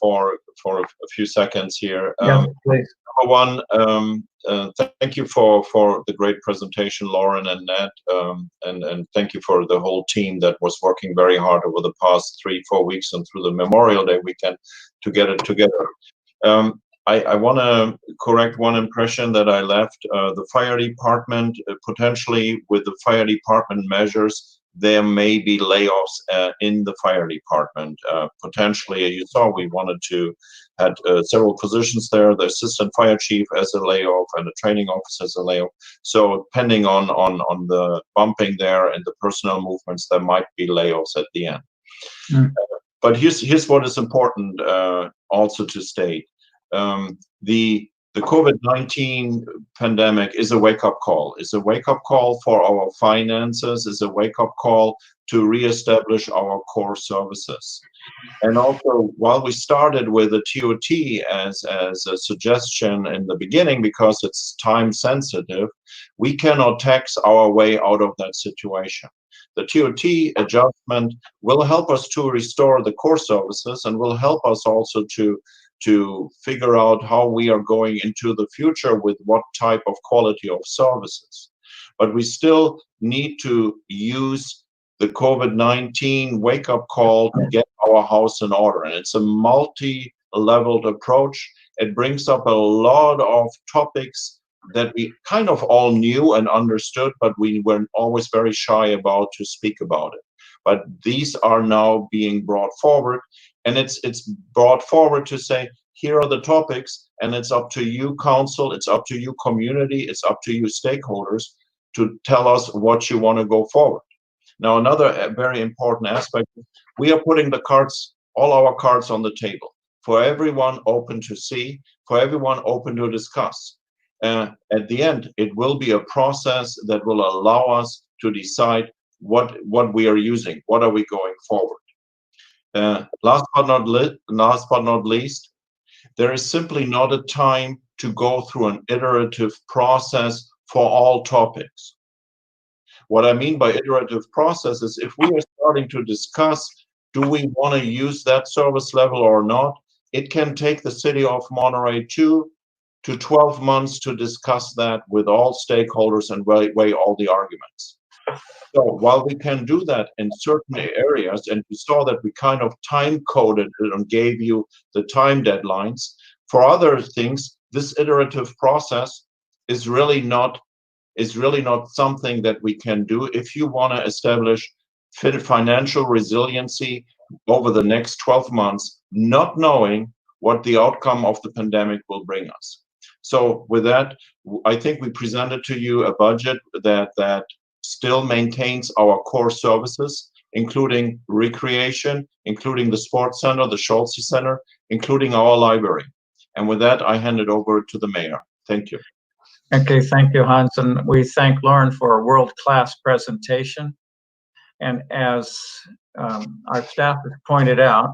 Speaker 3: a few seconds here.
Speaker 1: Yeah, please.
Speaker 3: Number one, thank you for the great presentation, Lauren and Ned, and thank you for the whole team that was working very hard over the past 3-4 weeks and through the Memorial Day weekend to get it together. I want to correct one impression that I left. The fire department, potentially with the fire department measures, there may be layoffs in the fire department. Potentially, you saw we wanted to had several positions there, the assistant fire chief as a layoff and the training officer as a layoff. So depending on the bumping there and the personnel movements, there might be layoffs at the end. But here's what is important also to state. The COVID-19 pandemic is a wake-up call. It's a wake-up call for our finances. It's a wake-up call to reestablish our core services. And also, while we started with the TOT as a suggestion in the beginning because it's time sensitive, we cannot tax our way out of that situation. The TOT adjustment will help us to restore the core services and will help us also to figure out how we are going into the future with what type of quality of services. But we still need to use the COVID-19 wake-up call to get our house in order. And it's a multi-leveled approach. It brings up a lot of topics that we kind of all knew and understood, but we were always very shy about to speak about it. But these are now being brought forward. And it's brought forward to say, here are the topics, and it's up to you, council, it's up to you, community, it's up to you, stakeholders, to tell us what you want to go forward. Now, another very important aspect, we are putting all our cards on the table, for everyone open to see, for everyone open to discuss. At the end, it will be a process that will allow us to decide what we are using, what are we going forward. Last but not least, there is simply not a time to go through an iterative process for all topics. What I mean by iterative process is if we are starting to discuss, do we want to use that service level or not? It can take the city of Monterey 2 to 12 months to discuss that with all stakeholders and weigh all the arguments. So while we can do that in certain areas, and we saw that we kind of time-coded it and gave you the time deadlines, for other things, this iterative process is really not something that we can do if you want to establish financial resiliency over the next 12 months, not knowing what the outcome of the pandemic will bring us. So with that, I think we presented to you a budget that still maintains our core services, including recreation, including the sports center, the Schulze Center, including our library. And with that, I hand it over to the mayor. Thank you.
Speaker 1: Okay, thank you, Hans. And we thank Lauren for a world-class presentation. And as our staff has pointed out,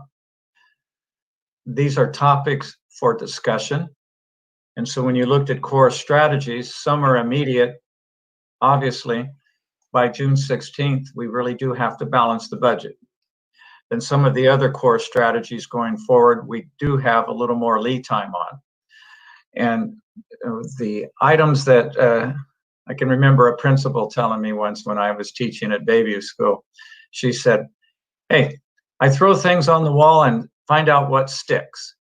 Speaker 1: these are topics for discussion. And so when you looked at core strategies, some are immediate. Obviously, by June 16th, we really do have to balance the budget. than some of the other core strategies going forward, we do have a little more lead time on. And the items that I can remember a principal telling me once when I was teaching at Bayview School, she said, "Hey, I throw things on the wall and find out what sticks."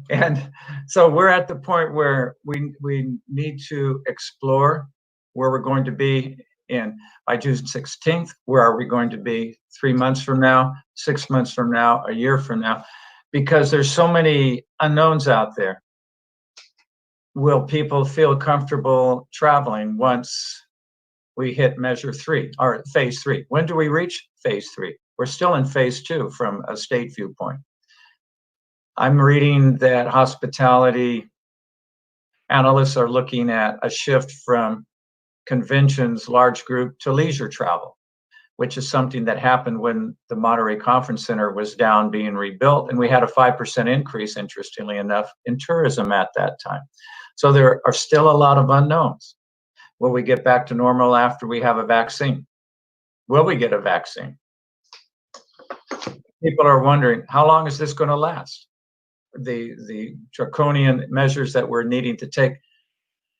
Speaker 1: And so we're at the point where we need to explore where we're going to be by June 16th. Where are we going to be 3 months from now, 6 months from now, a year from now? Because there's so many unknowns out there. Will people feel comfortable traveling once we hit measure 3 or phase 3? When do we reach phase 3? We're still in phase 2 from a state viewpoint. I'm reading that hospitality analysts are looking at a shift from conventions, large group, to leisure travel, which is something that happened when the Monterey Conference Center was down being rebuilt. And we had a 5% increase, interestingly enough, in tourism at that time. So there are still a lot of unknowns. Will we get back to normal after we have a vaccine? Will we get a vaccine? People are wondering, how long is this going to last? The draconian measures that we're needing to take,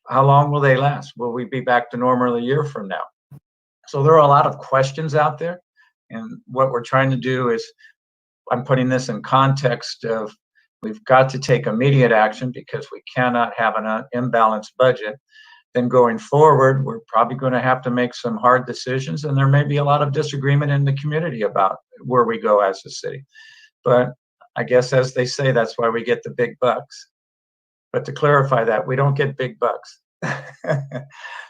Speaker 1: how long will they last? Will we be back to normal a year from now? So there are a lot of questions out there. And what we're trying to do is, I'm putting this in context of, we've got to take immediate action because we cannot have an imbalanced budget. Then going forward, we're probably going to have to make some hard decisions, and there may be a lot of disagreement in the community about where we go as a city. But I guess, as they say, that's why we get the big bucks. But to clarify that, we don't get big bucks.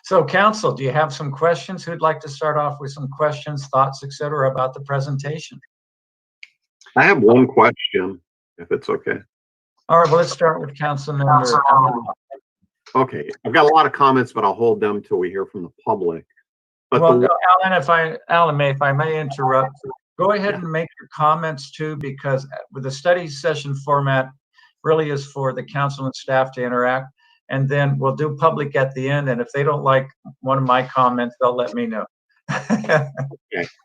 Speaker 1: So, council, do you have some questions? Who'd like to start off with some questions, thoughts, etc., about the presentation?
Speaker 5: I have one question, if it's okay.
Speaker 1: All right, well, let's start with council member.
Speaker 5: Okay, I've got a lot of comments, but I'll hold them till we hear from the public. But
Speaker 1: well, Alan, if I may interrupt, go ahead and make your comments too, because with the study session format really is for the council and staff to interact, and then we'll do public at the end. And if they don't like one of my comments, they'll let me know.
Speaker 5: Okay,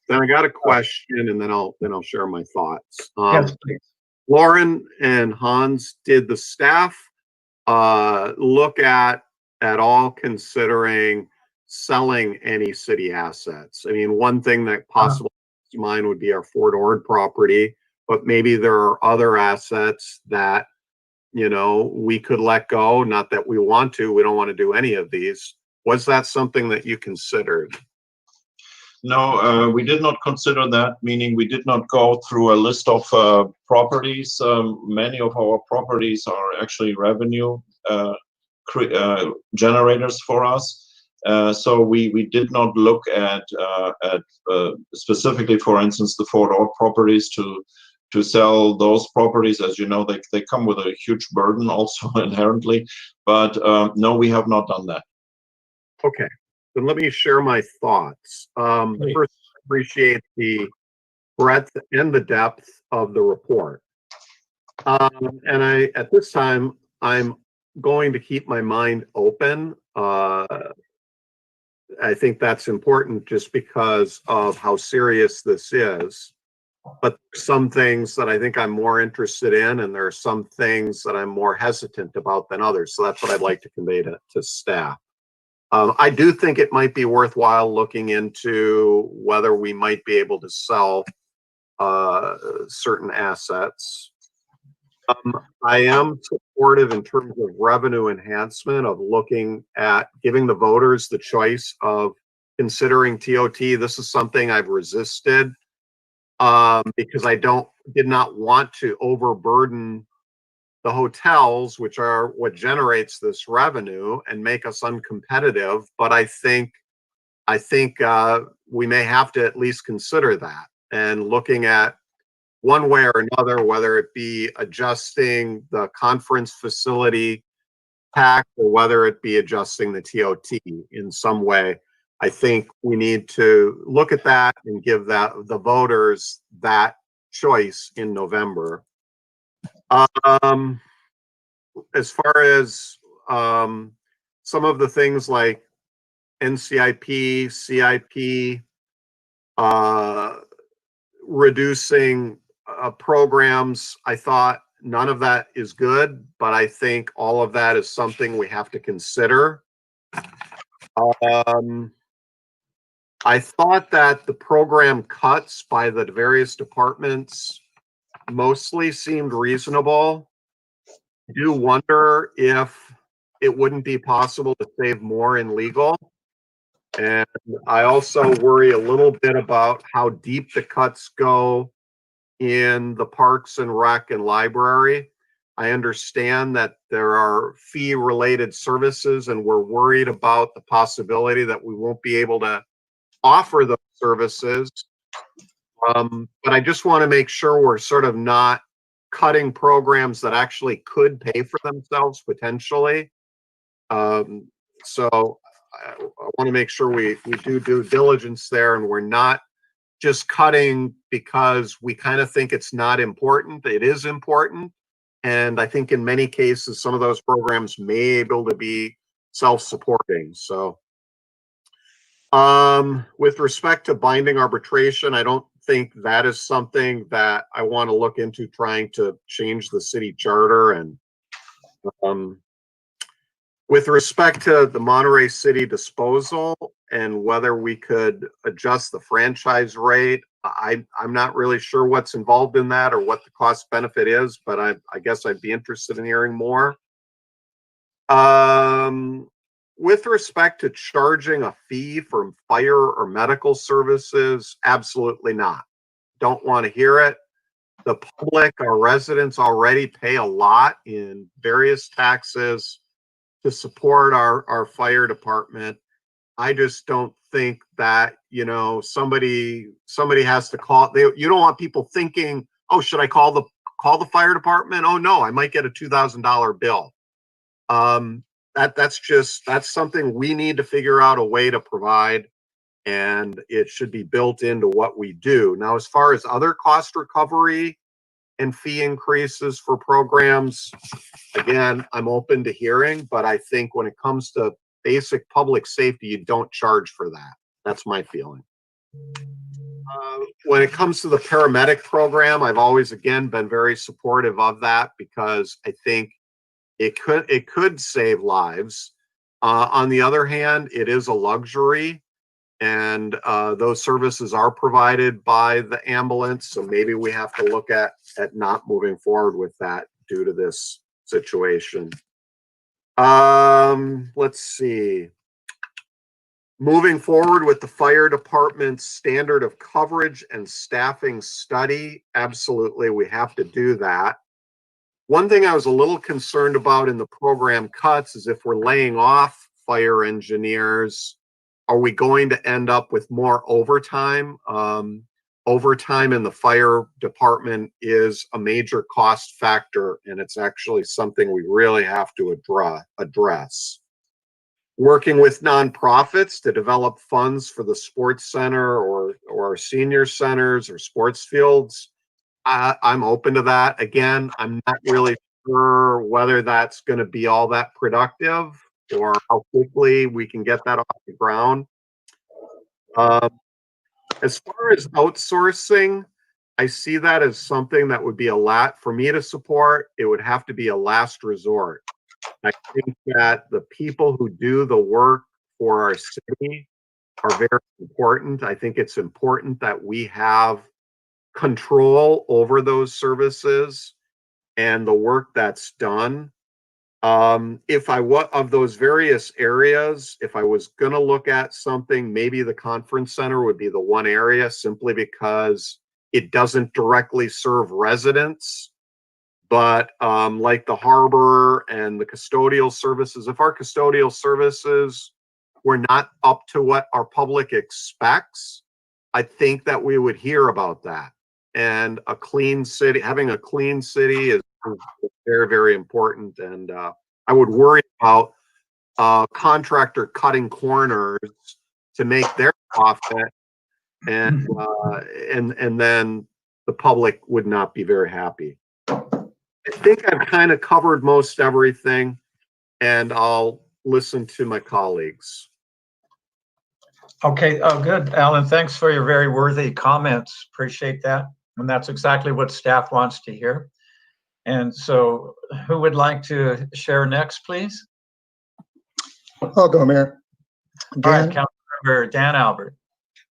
Speaker 5: then I got a question, and then I'll share my thoughts.
Speaker 1: Yes, please.
Speaker 5: Lauren and Hans, did the staff look at all considering selling any city assets? I mean, one thing that possibly comes to mind would be our Fort Ord property, but maybe there are other assets that, you know, we could let go. Not that we want to, we don't want to do any of these. Was that something that you considered?
Speaker 3: No, we did not consider that, meaning we did not go through a list of properties. Many of our properties are actually revenue generators for us. So we did not look at specifically, for instance, the Fort Ord properties to sell those properties. As you know, they come with a huge burden also inherently. But no, we have not done that.
Speaker 5: Okay. Then let me share my thoughts. First, appreciate the breadth and the depth of the report. And at this time, I'm going to keep my mind open. I think that's important just because of how serious this is. But some things that I think I'm more interested in, and there are some things that I'm more hesitant about than others. So that's what I'd like to convey to staff. I do think it might be worthwhile looking into whether we might be able to sell certain assets. I am supportive in terms of revenue enhancement, of looking at giving the voters the choice of considering TOT. This is something I've resisted because I did not want to overburden the hotels, which are what generates this revenue, and make us uncompetitive. But I think we may have to at least consider that, and looking at one way or another, whether it be adjusting the conference facility tax or whether it be adjusting the TOT in some way. I think we need to look at that and give the voters that choice in November. As far as some of the things like NCIP, CIP, reducing programs, I thought none of that is good, but I think all of that is something we have to consider. I thought that the program cuts by the various departments mostly seemed reasonable. I do wonder if it wouldn't be possible to save more in legal. And I also worry a little bit about how deep the cuts go in the parks and rec and library. I understand that there are fee-related services, and we're worried about the possibility that we won't be able to offer those services. But I just want to make sure we're sort of not cutting programs that actually could pay for themselves potentially. So I want to make sure we do due diligence there, and we're not just cutting because we kind of think it's not important. It is important. And I think in many cases, some of those programs may be able to be self-supporting. So with respect to binding arbitration, I don't think that is something that I want to look into trying to change the city charter. And with respect to the Monterey City disposal and whether we could adjust the franchise rate, I'm not really sure what's involved in that or what the cost benefit is, but I guess I'd be interested in hearing more. With respect to charging a fee for fire or medical services, absolutely not. Don't want to hear it. The public, our residents already pay a lot in various taxes to support our fire department. I just don't think that, you know, somebody has to call. You don't want people thinking, oh, should I call the fire department? Oh no, I might get a $2,000 bill. That's something we need to figure out a way to provide, and it should be built into what we do. Now, as far as other cost recovery and fee increases for programs, again, I'm open to hearing, but I think when it comes to basic public safety, you don't charge for that. That's my feeling. When it comes to the paramedic program, I've always, again, been very supportive of that because I think it could save lives. On the other hand, it is a luxury, and those services are provided by the ambulance. So maybe we have to look at not moving forward with that due to this situation. Let's see. Moving forward with the fire department's standard of coverage and staffing study, absolutely, we have to do that. One thing I was a little concerned about in the program cuts is if we're laying off fire engineers, are we going to end up with more overtime? Overtime in the fire department is a major cost factor, and it's actually something we really have to address. Working with nonprofits to develop funds for the sports center or senior centers or sports fields, I'm open to that. Again, I'm not really sure whether that's going to be all that productive or how quickly we can get that off the ground. As far as outsourcing, I see that as something that would be a lot for me to support. It would have to be a last resort. I think that the people who do the work for our city are very important. I think it's important that we have control over those services and the work that's done. Of those various areas, if I was going to look at something, maybe the conference center would be the one area, simply because it doesn't directly serve residents. But like the harbor and the custodial services, if our custodial services were not up to what our public expects, I think that we would hear about that. And a clean city, having a clean city is very, very important. And I would worry about a contractor cutting corners to make their profit, and then the public would not be very happy. I think I've kind of covered most everything, and I'll listen to my colleagues.
Speaker 1: Okay, oh, good, Alan. Thanks for your very worthy comments. Appreciate that. And that's exactly what staff wants to hear. And so who would like to share next, please?
Speaker 6: I'll go, Mayor.
Speaker 1: All right,
Speaker 6: Dan.
Speaker 1: Councilmember Dan Albert.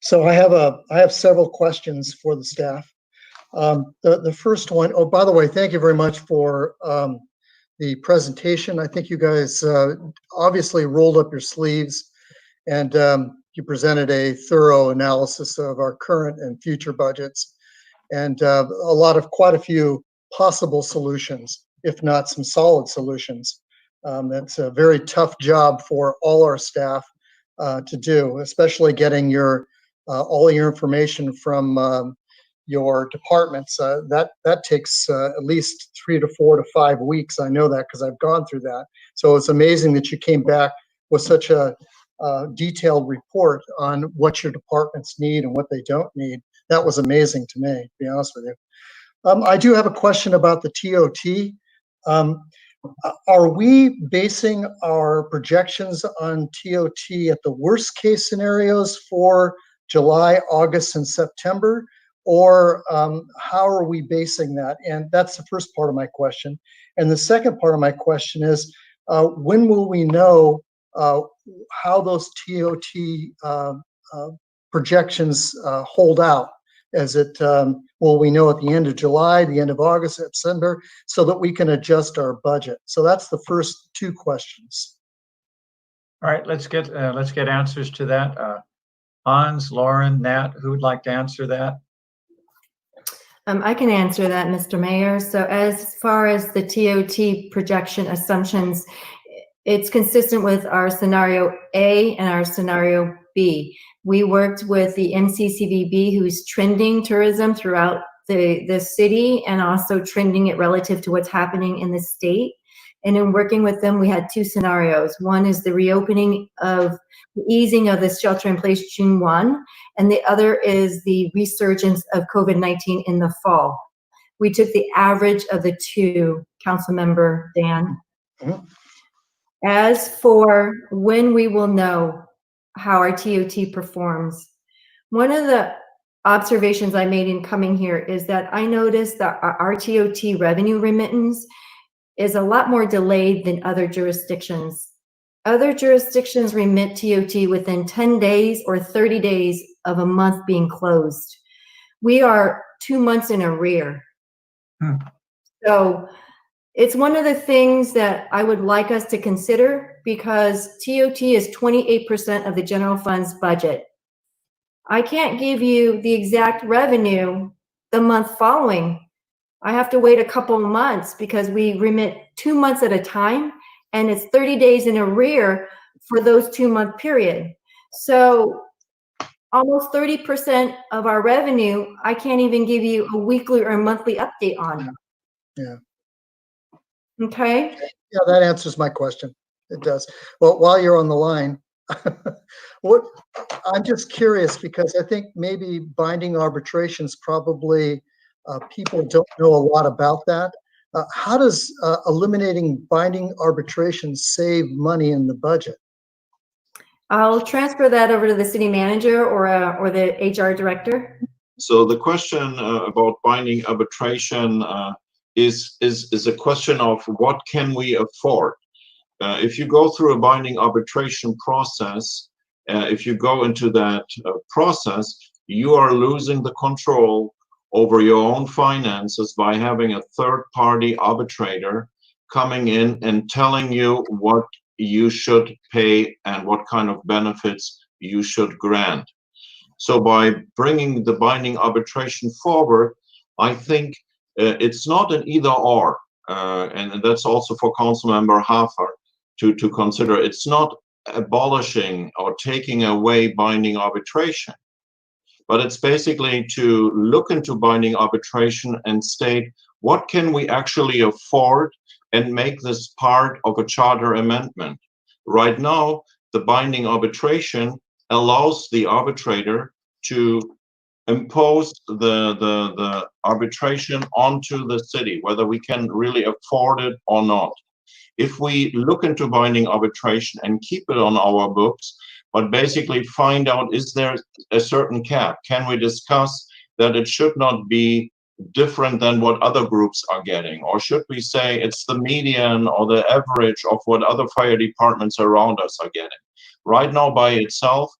Speaker 6: So I have several questions for the staff. The first one, oh, by the way, thank you very much for the presentation. I think you guys obviously rolled up your sleeves and you presented a thorough analysis of our current and future budgets and quite a few possible solutions, if not some solid solutions. That's a very tough job for all our staff to do, especially getting all your information from your departments. That takes at least 3 to 4 to 5 weeks. I know that because I've gone through that. So it's amazing that you came back with such a detailed report on what your departments need and what they don't need. That was amazing to me, to be honest with you. I do have a question about the TOT. Are we basing our projections on TOT at the worst case scenarios for July, August, and September? Or how are we basing that? And that's the first part of my question. And the second part of my question is, when will we know how those TOT projections hold out? Will we know at the end of July, the end of August, September, so that we can adjust our budget? So that's the first two questions.
Speaker 1: All right, let's get answers to that. Hans, Lauren, Nat, who would like to answer that?
Speaker 4: I can answer that, Mr. Mayor. So as far as the TOT projection assumptions, it's consistent with our scenario A and our scenario B. We worked with the MCCVB, who's trending tourism throughout the city and also trending it relative to what's happening in the state. And in working with them, we had two scenarios. One is the reopening of the easing of the shelter in place June 1, and the other is the resurgence of COVID-19 in the fall. We took the average of the two, Councilmember Dan.
Speaker 6: Mm-hmm.
Speaker 4: As for when we will know how our TOT performs, one of the observations I made in coming here is that I noticed that our TOT revenue remittance is a lot more delayed than other jurisdictions. Other jurisdictions remit TOT within 10 days or 30 days of a month being closed. We are 2 months in arrear. So it's one of the things that I would like us to consider, because TOT is 28% of the general fund's budget. I can't give you the exact revenue the month following. I have to wait a couple of months because we remit 2 months at a time, and it's 30 days in arrear for those 2 month period. So almost 30% of our revenue, I can't even give you a weekly or monthly update on.
Speaker 6: Yeah.
Speaker 4: Okay.
Speaker 6: Yeah, that answers my question. It does. Well, while you're on the line, I'm just curious, because I think maybe binding arbitrations probably people don't know a lot about that. How does eliminating binding arbitrations save money in the budget?
Speaker 4: I'll transfer that over to the city manager or the HR director.
Speaker 3: So the question about binding arbitration is a question of what can we afford. If you go through a binding arbitration process, if you go into that process, you are losing the control over your own finances by having a third-party arbitrator coming in and telling you what you should pay and what kind of benefits you should grant. So by bringing the binding arbitration forward, I think it's not an either or, and that's also for Councilmember Hafer to consider. It's not abolishing or taking away binding arbitration, but it's basically to look into binding arbitration and state what can we actually afford and make this part of a charter amendment. Right now, the binding arbitration allows the arbitrator to impose the arbitration onto the city, whether we can really afford it or not. if we look into binding arbitration and keep it on our books, but basically find out, is there a certain cap? Can we discuss that it should not be different than what other groups are getting? Or should we say it's the median or the average of what other fire departments around us are getting? Right now, by itself,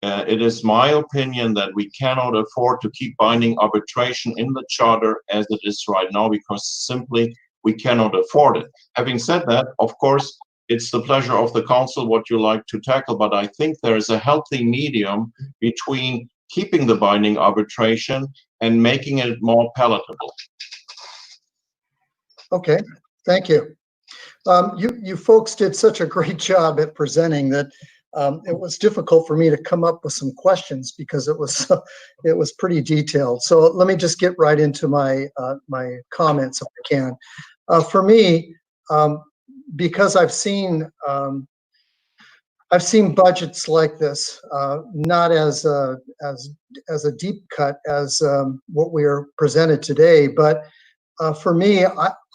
Speaker 3: it is my opinion that we cannot afford to keep binding arbitration in the charter as it is right now, because simply we cannot afford it. Having said that, of course, it's the pleasure of the council what you like to tackle, but I think there is a healthy medium between keeping the binding arbitration and making it more palatable.
Speaker 6: Okay, thank you. You folks did such a great job at presenting that it was difficult for me to come up with some questions because it was pretty detailed. So let me just get right into my my comments if I can. For me, because I've seen budgets like this, not as a deep cut as what we are presented today, but for me,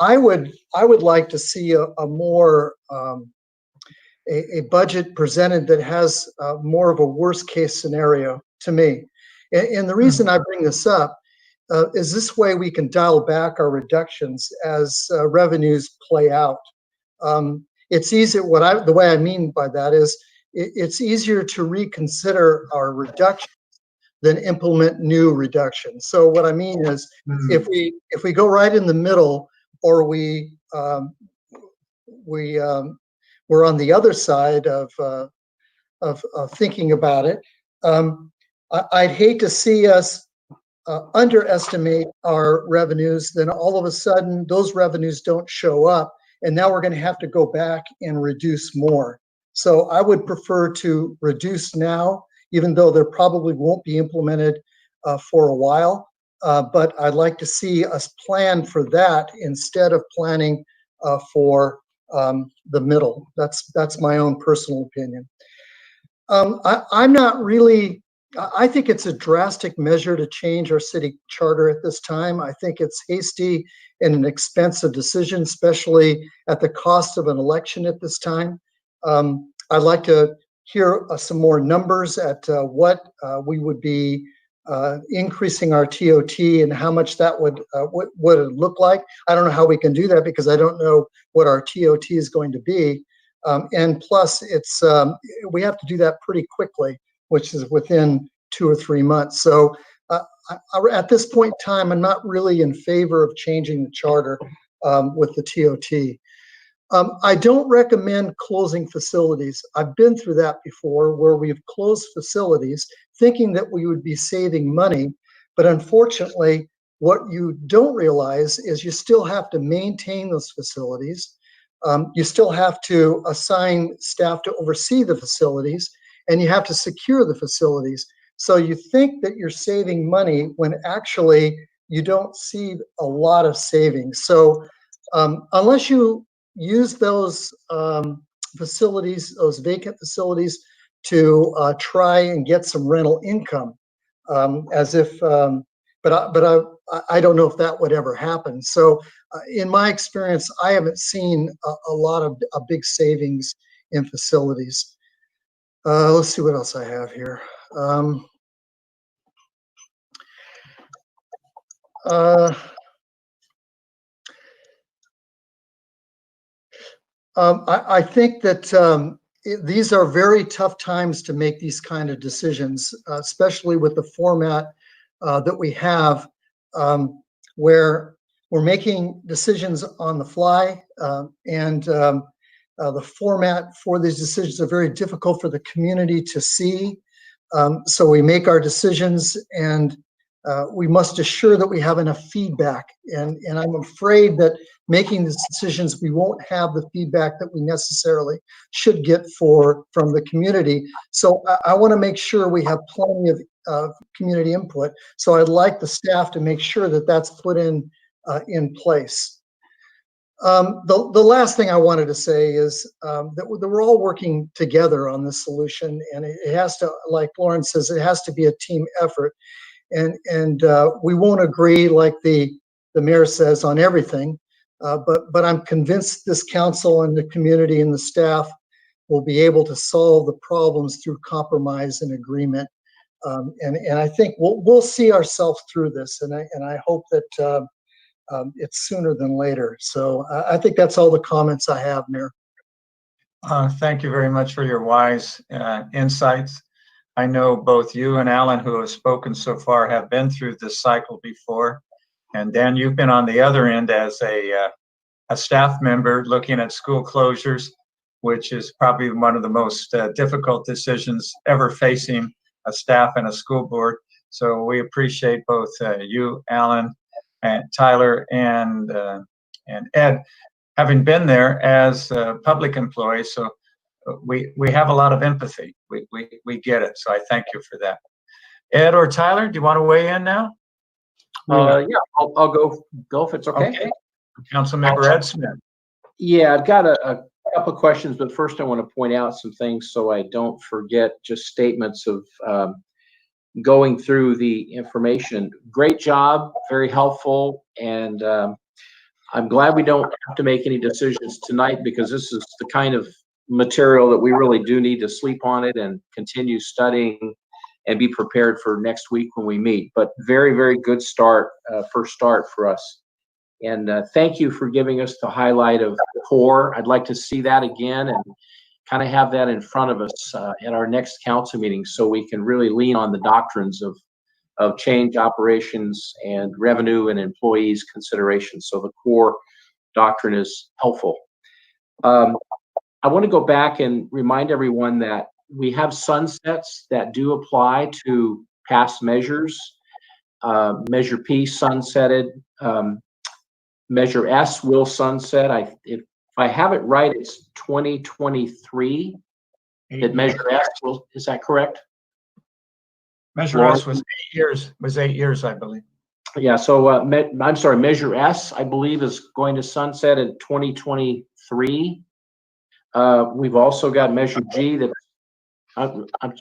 Speaker 6: I would like to see a more a budget presented that has more of a worst case scenario to me. And the reason I bring this up is this way we can dial back our reductions as revenues play out. It's easy. The way I mean by that is it's easier to reconsider our reductions than implement new reductions. So what I mean is, if we go right in the middle, or we're on the other side of thinking about it, I'd hate to see us underestimate our revenues. Then all of a sudden, those revenues don't show up, and now we're going to have to go back and reduce more. So I would prefer to reduce now, even though there probably won't be implemented for a while. But I'd like to see us plan for that instead of planning for the middle. That's my own personal opinion. I'm not really, I think it's a drastic measure to change our city charter at this time. I think it's hasty and an expensive decision, especially at the cost of an election at this time. I'd like to hear some more numbers at what we would be increasing our TOT and how much that would what it look like. I don't know how we can do that because I don't know what our TOT is going to be. And plus, it's we have to do that pretty quickly, which is within 2 or 3 months. So at this point in time, I'm not really in favor of changing the charter with the TOT. I don't recommend closing facilities. I've been through that before, where we've closed facilities thinking that we would be saving money. But unfortunately, what you don't realize is you still have to maintain those facilities. You still have to assign staff to oversee the facilities, and you have to secure the facilities. So you think that you're saving money when actually you don't see a lot of savings. So unless you use those facilities, those vacant facilities, to try and get some rental income, as if, but I don't know if that would ever happen. So in my experience, I haven't seen a lot of big savings in facilities. Let's see what else I have here. I think that these are very tough times to make these kind of decisions, especially with the format that we have, where we're making decisions on the fly, and the format for these decisions are very difficult for the community to see. So we make our decisions, and we must assure that we have enough feedback. And I'm afraid that making these decisions, we won't have the feedback that we necessarily should get from the community. So I want to make sure we have plenty of community input. So I'd like the staff to make sure that that's put in place. The last thing I wanted to say is that we're all working together on this solution, and it has to, like Lauren says, it has to be a team effort. And we won't agree, like the mayor says, on everything, But I'm convinced this council and the community and the staff will be able to solve the problems through compromise and agreement. And I think we'll see ourselves through this, and I hope that it's sooner than later. So I think that's all the comments I have, Mayor.
Speaker 1: Thank you very much for your wise insights. I know both you and Alan, who have spoken so far, have been through this cycle before. And Dan, you've been on the other end as a staff member looking at school closures, which is probably one of the most difficult decisions ever facing a staff and a school board. So we appreciate both you, Alan, and Tyler, and Ed, having been there as public employees. So we have a lot of empathy. We get it. So I thank you for that. Ed or Tyler, do you want to weigh in now?
Speaker 7: Yeah, I'll go if it's okay.
Speaker 1: Okay. Councilmember Ed Smith.
Speaker 7: Yeah, I've got a couple of questions, but first I want to point out some things so I don't forget just statements of going through the information. Great job, very helpful, and I'm glad we don't have to make any decisions tonight, because this is the kind of material that we really do need to sleep on it and continue studying and be prepared for next week when we meet. But very, very good start, first start for us. And thank you for giving us the highlight of core. I'd like to see that again and kind of have that in front of us at our next council meeting, so we can really lean on the doctrines of change, operations, and revenue and employees considerations. So the core doctrine is helpful. I want to go back and remind everyone that we have sunsets that do apply to past measures. Measure P sunsetted. Measure S will sunset. If I have it right, it's 2023 that Measure S will, is that correct?
Speaker 1: Measure S was 8 years, 8 years, I believe.
Speaker 7: Yeah, so I'm sorry, Measure S, I believe, is going to sunset in 2023. We've also got Measure G that,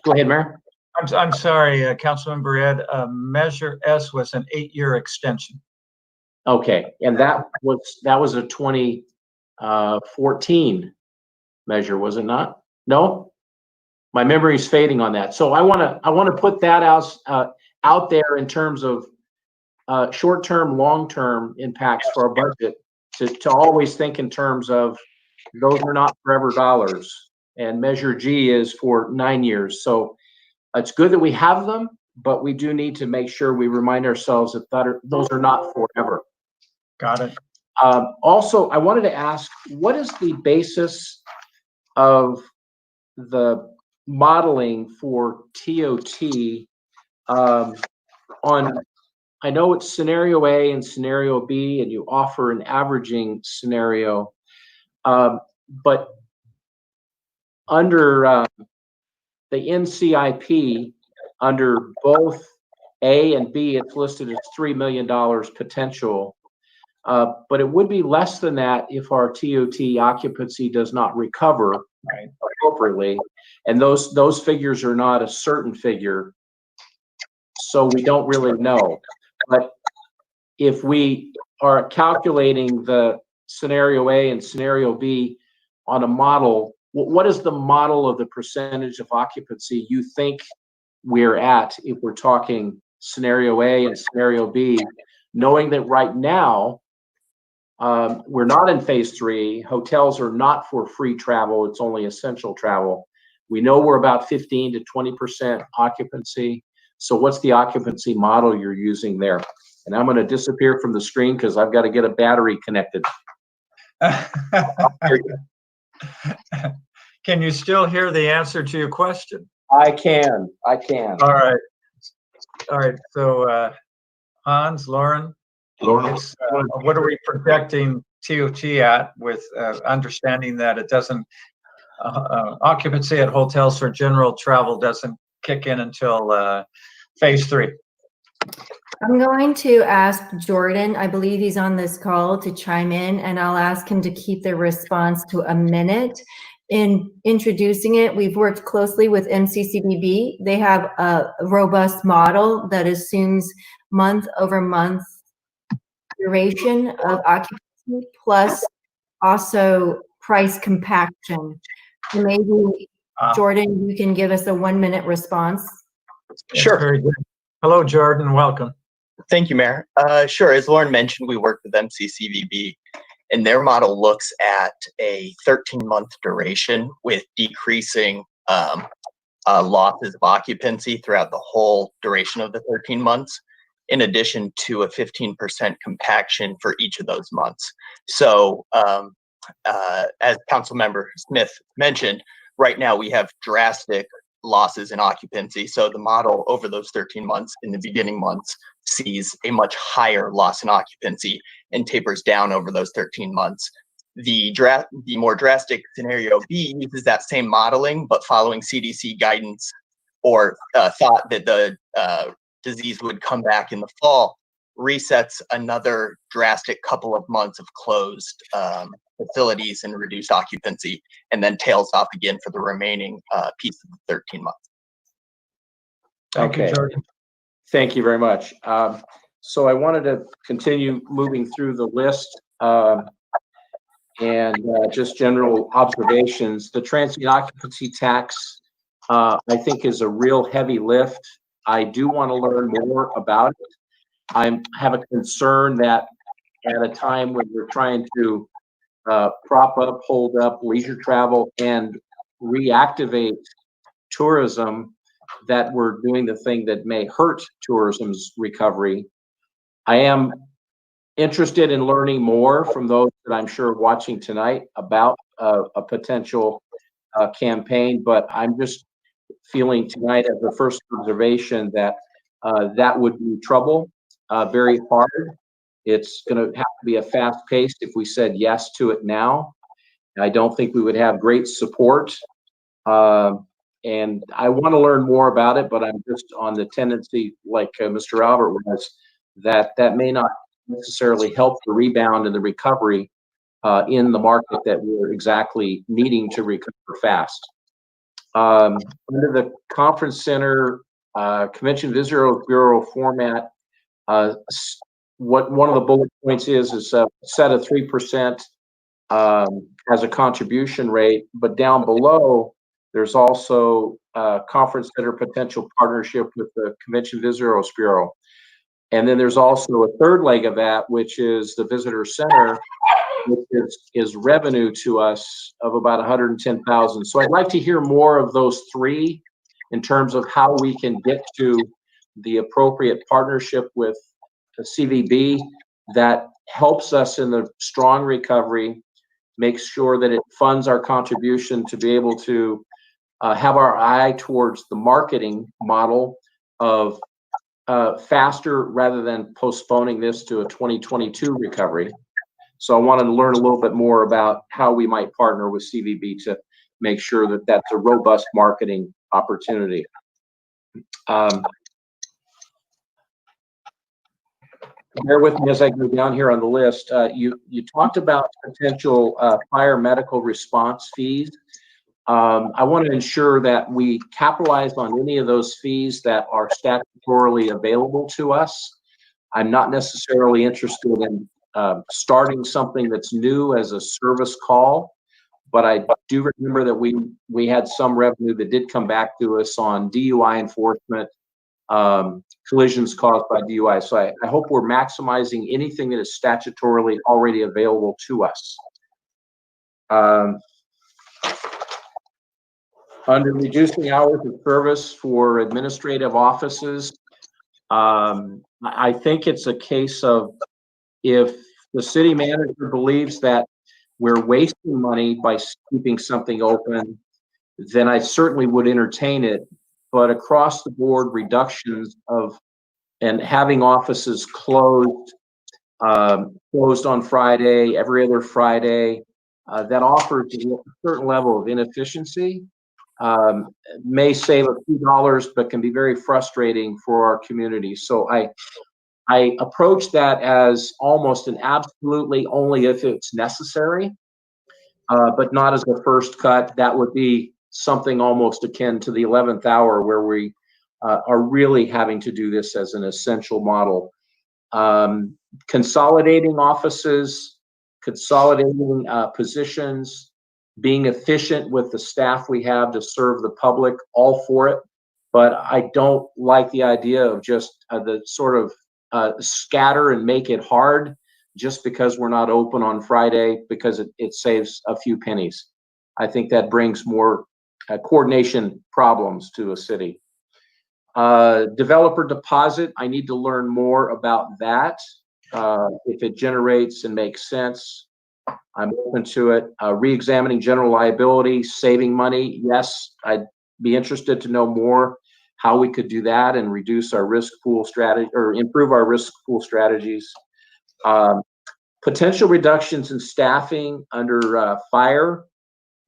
Speaker 7: go ahead, Mayor.
Speaker 1: I'm sorry, Councilmember Ed, Measure S was an 8-year extension.
Speaker 7: Okay, and that was a 2014 measure, was it not? No, my memory is fading on that. So I want to put that out there in terms of short-term, long-term impacts for our budget, to always think in terms of those are not forever dollars, and Measure G is for 9 years. So it's good that we have them, but we do need to make sure we remind ourselves that those are not forever.
Speaker 1: Got it.
Speaker 7: Also, I wanted to ask, what is the basis of the modeling for TOT on, I know it's scenario A and scenario B, and you offer an averaging scenario, but under the NCIP, under both A and B, it's listed as $3 million potential. But it would be less than that if our TOT occupancy does not recover appropriately. And those figures are not a certain figure, so we don't really know. But if we are calculating the scenario A and scenario B on a model, what is the model of the percentage of occupancy you think we're at if we're talking scenario A and scenario B, knowing that right now, we're not in phase 3. Hotels are not for free travel. It's only essential travel. We know we're about 15 to 20% occupancy. So what's the occupancy model you're using there? And I'm going to disappear from the screen because I've got to get a battery connected.
Speaker 1: Can you still hear the answer to your question?
Speaker 7: I can.
Speaker 1: All right. So Hans, Lauren, what are we projecting TOT at, with understanding that it doesn't, occupancy at hotels for general travel doesn't kick in until phase 3?
Speaker 4: I'm going to ask Jordan, I believe he's on this call, to chime in, and I'll ask him to keep the response to a minute. In introducing it, we've worked closely with MCCBB. They have a robust model that assumes month-over-month duration of occupancy plus also price compaction. So maybe, Jordan, you can give us a 1-minute response.
Speaker 8: Sure.
Speaker 1: Very good. Hello, Jordan. Welcome.
Speaker 8: Thank you, Mayor. Sure. As Lauren mentioned, we work with MCCVB, and their model looks at a 13-month duration with decreasing losses of occupancy throughout the whole duration of the 13 months, in addition to a 15% compaction for each of those months. So as Councilmember Smith mentioned, right now we have drastic losses in occupancy. So the model over those 13 months in the beginning months sees a much higher loss in occupancy and tapers down over those 13 months. The more drastic scenario B uses that same modeling, but following CDC guidance or thought that the disease would come back in the fall, resets another drastic couple of months of closed facilities and reduced occupancy, and then tails off again for the remaining piece of the 13 months.
Speaker 1: Thank you, Jordan.
Speaker 7: Thank you very much. So I wanted to continue moving through the list and just general observations. The transient occupancy tax, I think, is a real heavy lift. I do want to learn more about it. I have a concern that at a time when we're trying to prop up, hold up leisure travel and reactivate tourism, that we're doing the thing that may hurt tourism's recovery. I am interested in learning more from those that I'm sure watching tonight about a potential campaign, but I'm just feeling tonight as the first observation that that would be trouble, very hard. It's going to have to be a fast pace if we said yes to it now. I don't think we would have great support. And I want to learn more about it, but I'm just on the tendency, like Mr. Albert was, that may not necessarily help the rebound and the recovery in the market that we're exactly needing to recover fast. Under the conference center convention visitor bureau format, what one of the bullet points is set a 3% as a contribution rate, but down below there's also conference center potential partnership with the convention visitor bureau. And then there's also a third leg of that, which is the visitor center, which is revenue to us of about 110,000. So I'd like to hear more of those three in terms of how we can get to the appropriate partnership with the CVB that helps us in the strong recovery, makes sure that it funds our contribution to be able to have our eye towards the marketing model of faster rather than postponing this to a 2022 recovery. So I wanted to learn a little bit more about how we might partner with CVB to make sure that that's a robust marketing opportunity. Bear with me as I go down here on the list. You talked about potential fire medical response fees. I want to ensure that we capitalize on any of those fees that are statutorily available to us. I'm not necessarily interested in starting something that's new as a service call, but I do remember that we had some revenue that did come back to us on DUI enforcement, collisions caused by DUI. So I hope we're maximizing anything that is statutorily already available to us. Under reducing hours of service for administrative offices, I think it's a case of if the city manager believes that we're wasting money by keeping something open, then I certainly would entertain it. But across the board reductions of and having offices closed on Friday, every other Friday, that offers a certain level of inefficiency. May save a few dollars, but can be very frustrating for our community. So I approach that as almost an absolutely only if it's necessary, but not as the first cut. That would be something almost akin to the 11th hour where we are really having to do this as an essential model. Consolidating offices, consolidating positions, being efficient with the staff we have to serve the public, all for it. But I don't like the idea of just the sort of scatter and make it hard just because we're not open on Friday because it saves a few pennies. I think that brings more coordination problems to a city. Developer deposit, I need to learn more about that. If it generates and makes sense, I'm open to it. Re-examining general liability, saving money, yes, I'd be interested to know more how we could do that and reduce our risk pool strategy or improve our risk pool strategies. Potential reductions in staffing under fire.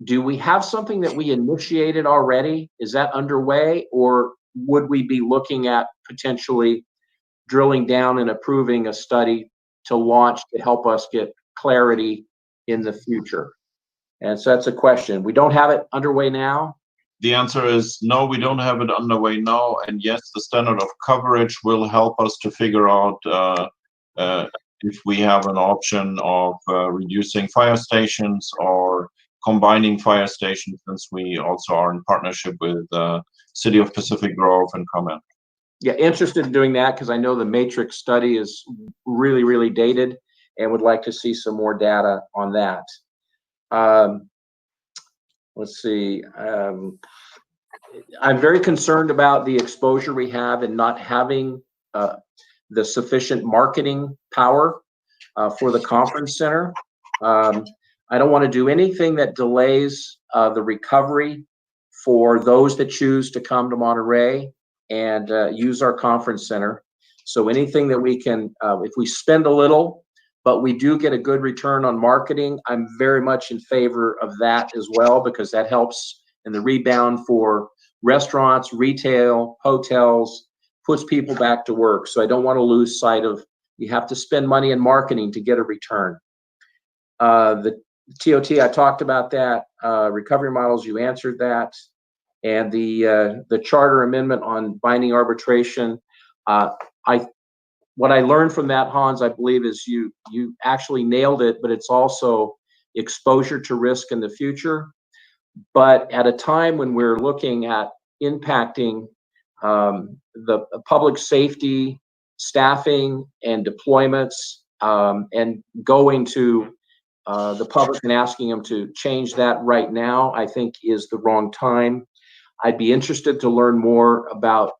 Speaker 7: Do we have something that we initiated already? Is that underway, or would we be looking at potentially drilling down and approving a study to launch to help us get clarity in the future? And so that's a question. We don't have it underway now.
Speaker 3: The answer is no, we don't have it underway now. And yes, the standard of coverage will help us to figure out if we have an option of reducing fire stations or combining fire stations, since we also are in partnership with City of Pacific Grove and ComEd.
Speaker 7: Yeah, interested in doing that because I know the Matrix study is really, really dated and would like to see some more data on that. Let's see. I'm very concerned about the exposure we have and not having the sufficient marketing power for the conference center. I don't want to do anything that delays the recovery for those that choose to come to Monterey and use our conference center. So anything that we can, if we spend a little, but we do get a good return on marketing, I'm very much in favor of that as well, because that helps in the rebound for restaurants, retail, hotels, puts people back to work. So I don't want to lose sight of, you have to spend money in marketing to get a return. The TOT, I talked about that. Recovery models, you answered that. And the charter amendment on binding arbitration, what I learned from that, Hans, I believe, is you actually nailed it, but it's also exposure to risk in the future. But at a time when we're looking at impacting the public safety, staffing, and deployments, and going to the public and asking them to change that right now, I think is the wrong time. I'd be interested to learn more about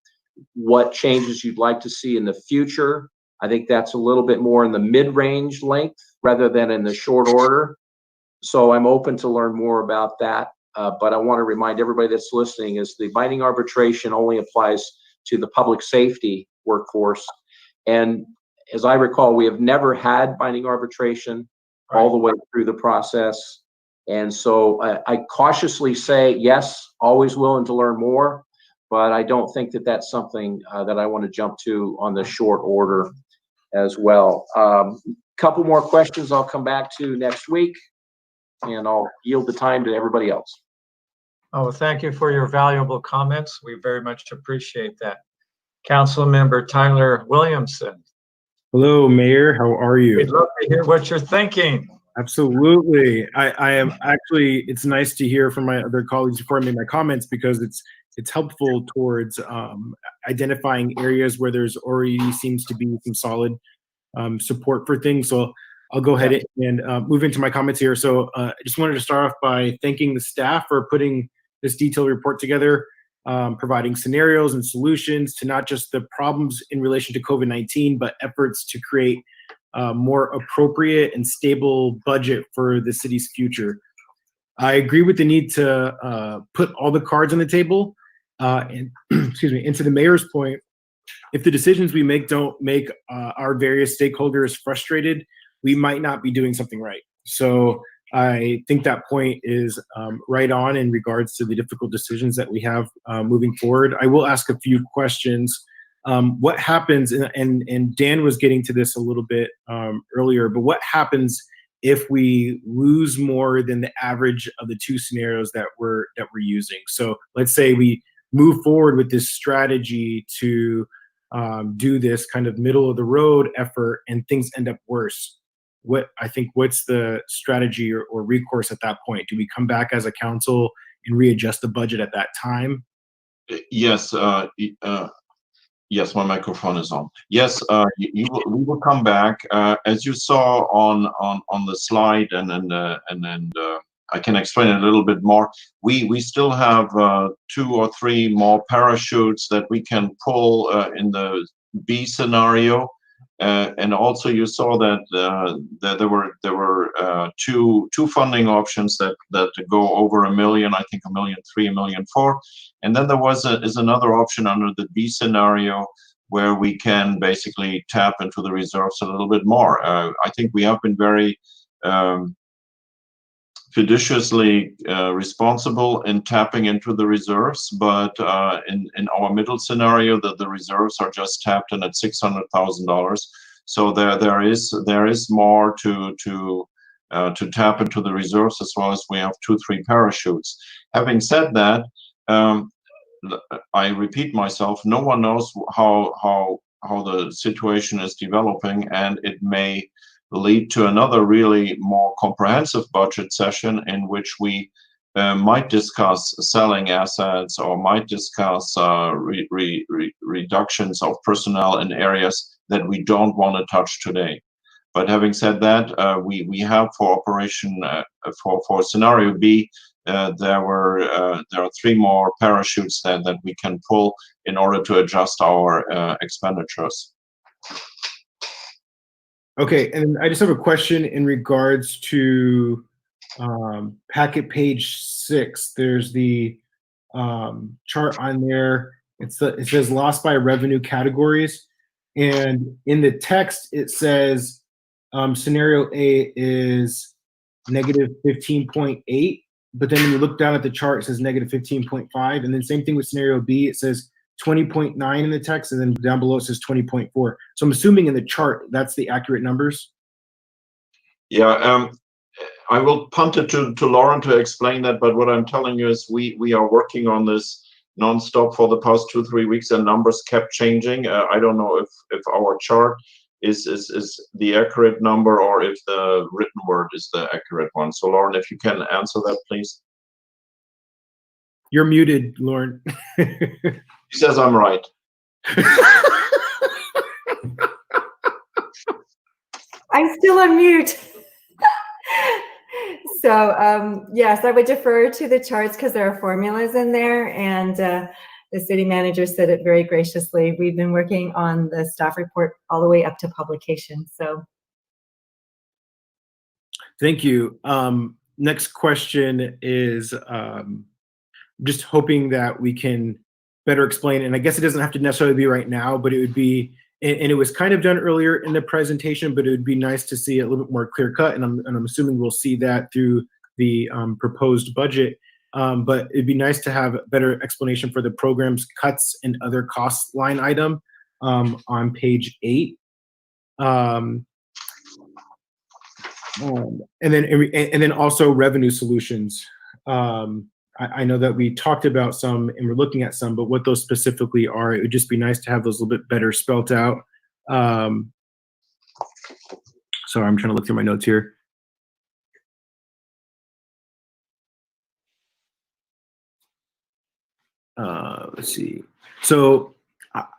Speaker 7: what changes you'd like to see in the future. I think that's a little bit more in the mid-range length rather than in the short order. So I'm open to learn more about that. But I want to remind everybody that's listening is the binding arbitration only applies to the public safety workforce. And as I recall, we have never had binding arbitration all the way through the process. And so I cautiously say, yes, always willing to learn more, but I don't think that that's something that I want to jump to on the short order as well. Couple more questions I'll come back to next week, and I'll yield the time to everybody else.
Speaker 1: Oh, thank you for your valuable comments. We very much appreciate that. Councilmember Tyler Williamson.
Speaker 9: Hello, Mayor. How are you?
Speaker 1: We'd love to hear what you're thinking.
Speaker 9: Absolutely. I am actually, it's nice to hear from my other colleagues before I make my comments, because it's helpful towards identifying areas where there's already seems to be some solid support for things. So I'll go ahead and move into my comments here. So I just wanted to start off by thanking the staff for putting this detailed report together, providing scenarios and solutions to not just the problems in relation to COVID-19, but efforts to create a more appropriate and stable budget for the city's future. I agree with the need to put all the cards on the table. And excuse me, and to the mayor's point, if the decisions we make don't make our various stakeholders frustrated, we might not be doing something right. So I think that point is right on in regards to the difficult decisions that we have moving forward. I will ask a few questions. What happens, and Dan was getting to this a little bit earlier, but what happens if we lose more than the average of the two scenarios that we're using? So let's say we move forward with this strategy to do this kind of middle of the road effort and things end up worse. what's the strategy or recourse at that point? Do we come back as a council and readjust the budget at that time?
Speaker 3: Yes, yes, my microphone is on. Yes, we will come back. As you saw on the slide, and then I can explain it a little bit more. We still have 2 or 3 more parachutes that we can pull in the B scenario. And also you saw that there were two funding options that go over $1 million, I think $1.3 million, $1.4 million. And then there is another option under the B scenario where we can basically tap into the reserves a little bit more. I think we have been very fiduciously responsible in tapping into the reserves, but in our middle scenario, the reserves are just tapped in at $600,000. So there is more to tap into the reserves, as well as we have 2-3 parachutes. Having said that, I repeat myself, no one knows how the situation is developing, and it may lead to another really more comprehensive budget session in which we might discuss selling assets, or might discuss reductions of personnel in areas that we don't want to touch today. But having said that, we have for operation for scenario B, there are 3 more parachutes that we can pull in order to adjust our expenditures.
Speaker 9: Okay, and I just have a question in regards to packet page 6. There's the chart on there. It says loss by revenue categories, and in the text it says scenario A is negative 15.8, but then when you look down at the chart, it says negative 15.5, and then same thing with scenario B. It says 20.9 in the text, and then down below it says 20.4. So I'm assuming in the chart that's the accurate numbers.
Speaker 3: Yeah, I will punt it to Lauren to explain that, but what I'm telling you is we are working on this nonstop for the past 2-3 weeks, and numbers kept changing. I don't know if our chart is the accurate number, or if the written word is the accurate one. So Lauren, if you can answer that, please.
Speaker 9: You're muted, Lauren.
Speaker 3: He says I'm right.
Speaker 4: I'm still on mute. So yes, I would defer to the charts because there are formulas in there, and the city manager said it very graciously. We've been working on the staff report all the way up to publication. So
Speaker 9: thank you. Next question is just hoping that we can better explain, and I guess it doesn't have to necessarily be right now, but it would be, and it was kind of done earlier in the presentation, but it would be nice to see it a little bit more clear cut, and I'm assuming we'll see that through the proposed budget. But it'd be nice to have better explanation for the program's cuts and other cost line item on page 8. And then also revenue solutions. I know that we talked about some and we're looking at some, but what those specifically are, it would just be nice to have those a little bit better spelt out. Sorry, I'm trying to look through my notes here. Let's see. So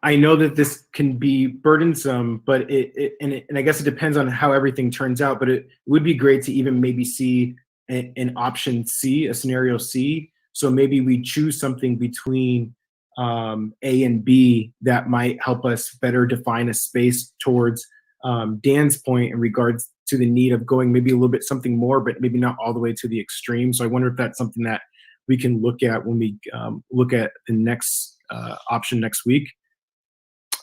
Speaker 9: I know that this can be burdensome, but and I guess it depends on how everything turns out, but it would be great to even maybe see an option C, a scenario C. So maybe we choose something between A and B that might help us better define a space towards Dan's point in regards to the need of going maybe a little bit something more, but maybe not all the way to the extreme. So I wonder if that's something that we can look at when we look at the next option next week.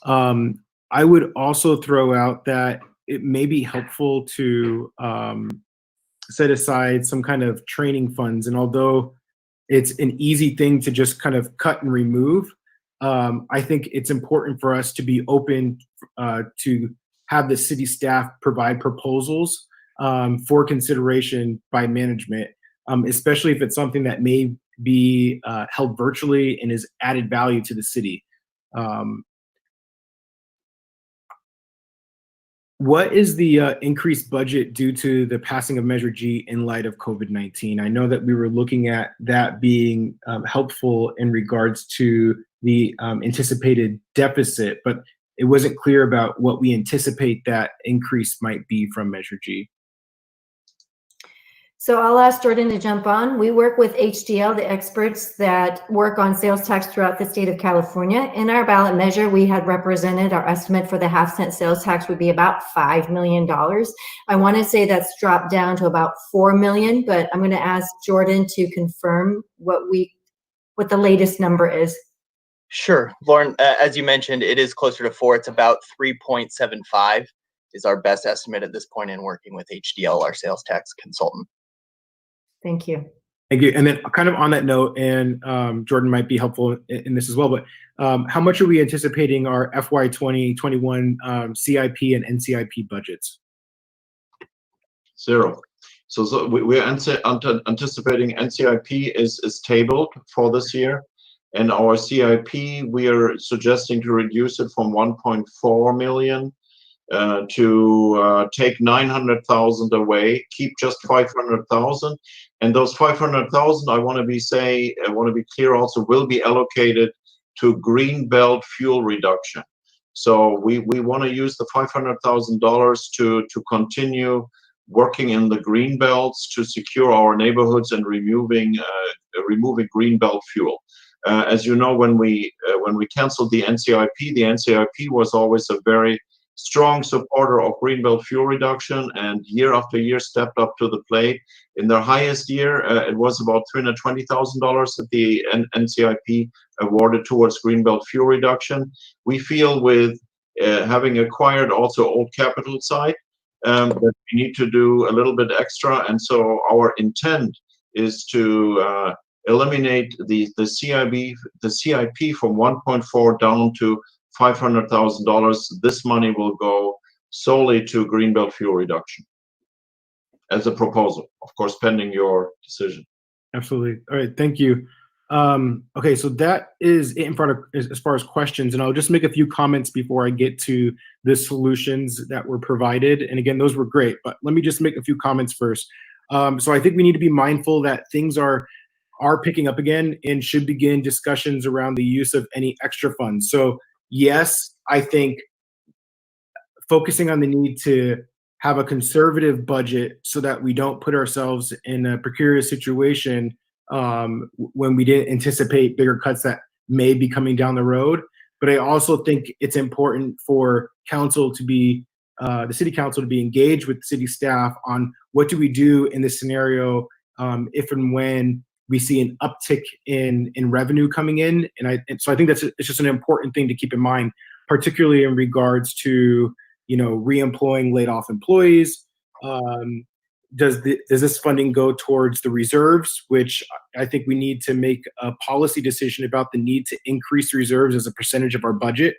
Speaker 9: I would also throw out that it may be helpful to set aside some kind of training funds. And although it's an easy thing to just kind of cut and remove, I think it's important for us to be open to have the city staff provide proposals for consideration by management, especially if it's something that may be held virtually and is added value to the city. What is the increased budget due to the passing of Measure G in light of COVID-19? I know that we were looking at that being helpful in regards to the anticipated deficit, but it wasn't clear about what we anticipate that increase might be from Measure G.
Speaker 4: So I'll ask Jordan to jump on. We work with HDL, the experts that work on sales tax throughout the state of California. In our ballot measure, we had represented our estimate for the half-cent sales tax would be about $5 million. I want to say that's dropped down to about $4 million, but I'm going to ask Jordan to confirm what the latest number is.
Speaker 8: Sure, Lauren, as you mentioned, it is closer to 4. It's about 3.75 is our best estimate at this point in working with HDL, our sales tax consultant.
Speaker 4: Thank you.
Speaker 9: Thank you. And then kind of on that note, and Jordan might be helpful in this as well, but how much are we anticipating our FY 2021 CIP and NCIP budgets?
Speaker 3: 0. So we're anticipating NCIP is tabled for this year. And our CIP, we are suggesting to reduce it from 1.4 million to take 900,000 away, keep just 500,000, and those 500,000, I want to be clear, also will be allocated to green belt fuel reduction. So we want to use the $500,000 to continue working in the green belts to secure our neighborhoods and removing green belt fuel. As you know, when we canceled the NCIP was always a very strong supporter of greenbelt fuel reduction, and year after year stepped up to the plate. In their highest year, it was about $320,000 that the NCIP awarded towards greenbelt fuel reduction. We feel with having acquired also Old Capitol site that we need to do a little bit extra, and so our intent is to eliminate the CIP from 1.4 down to $500,000. This money will go solely to greenbelt fuel reduction as a proposal, of course, pending your decision.
Speaker 9: Absolutely. All right. Thank you. Okay, so that is it in front of as far as questions, and I'll just make a few comments before I get to the solutions that were provided. And again, those were great, but let me just make a few comments first. So I think we need to be mindful that things are picking up again and should begin discussions around the use of any extra funds. So yes, I think focusing on the need to have a conservative budget so that we don't put ourselves in a precarious situation when we didn't anticipate bigger cuts that may be coming down the road. But I also think it's important for council to be, the city council to be engaged with city staff on what do we do in this scenario if and when we see an uptick in revenue coming in. And so I think it's just an important thing to keep in mind, particularly in regards to, reemploying laid off employees. Does this funding go towards the reserves, which I think we need to make a policy decision about the need to increase reserves as a percentage of our budget,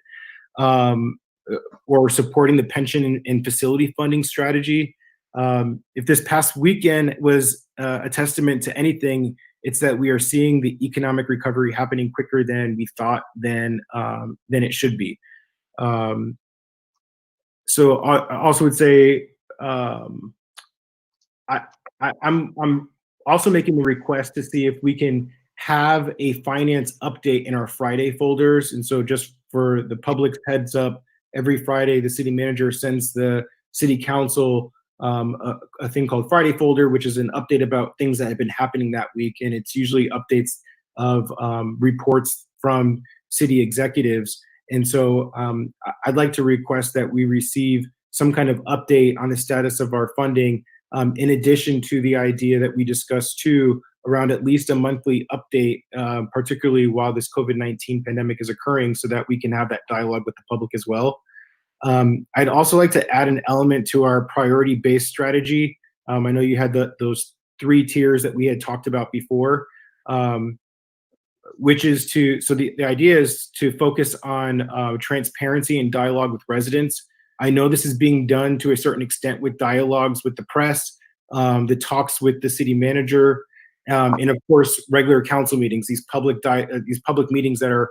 Speaker 9: or supporting the pension and facility funding strategy. If this past weekend was a testament to anything, it's that we are seeing the economic recovery happening quicker than we thought than it should be. So I also would say I'm also making the request to see if we can have a finance update in our Friday folders. And so just for the public's heads up, every Friday the city manager sends the city council a thing called Friday folder, which is an update about things that have been happening that week. And it's usually updates of reports from city executives. And so I'd like to request that we receive some kind of update on the status of our funding, in addition to the idea that we discussed too, around at least a monthly update, particularly while this COVID-19 pandemic is occurring, so that we can have that dialogue with the public as well. I'd also like to add an element to our priority-based strategy. I know you had those 3 tiers that we had talked about before, which is the idea is to focus on transparency and dialogue with residents. I know this is being done to a certain extent with dialogues with the press, the talks with the city manager, and of course regular council meetings. These public meetings that are,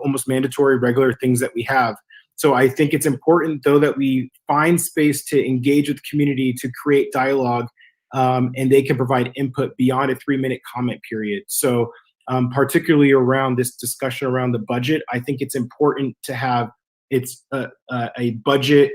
Speaker 9: almost mandatory, regular things that we have. So I think it's important, though, that we find space to engage with the community, to create dialogue, and they can provide input beyond a 3-minute comment period. So particularly around this discussion around the budget, I think it's important to have a budget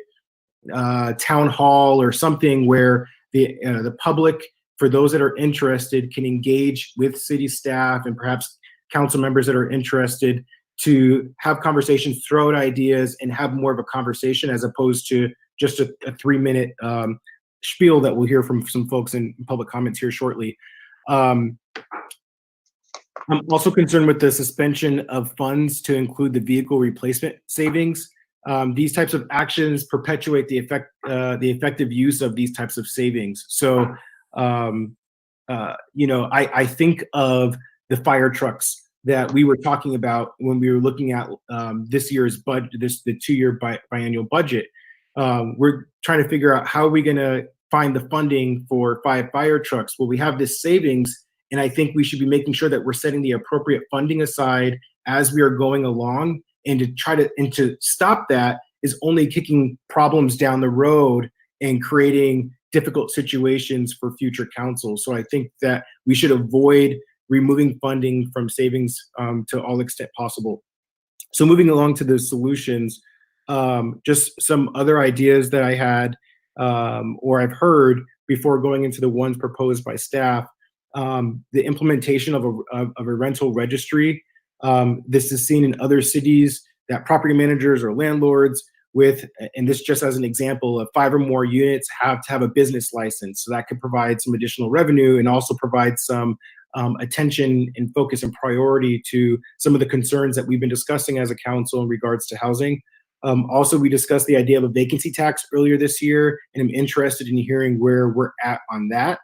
Speaker 9: town hall or something where the public, for those that are interested, can engage with city staff and perhaps council members that are interested to have conversations, throw out ideas, and have more of a conversation as opposed to just a 3-minute spiel that we'll hear from some folks in public comments here shortly. I'm also concerned with the suspension of funds to include the vehicle replacement savings. These types of actions perpetuate the effective use of these types of savings. So, I think of the fire trucks that we were talking about when we were looking at this year's budget, the 2-year biannual budget. We're trying to figure out how are we going to find the funding for 5 fire trucks. Well, we have this savings, and I think we should be making sure that we're setting the appropriate funding aside as we are going along. And to stop that is only kicking problems down the road and creating difficult situations for future council. So I think that we should avoid removing funding from savings to all extent possible. So moving along to the solutions, just some other ideas that I had or I've heard before going into the ones proposed by staff. The implementation of a rental registry. This is seen in other cities that property managers or landlords with, and this just as an example, of 5 or more units have to have a business license. So that could provide some additional revenue and also provide some attention and focus and priority to some of the concerns that we've been discussing as a council in regards to housing. Also, we discussed the idea of a vacancy tax earlier this year, and I'm interested in hearing where we're at on that.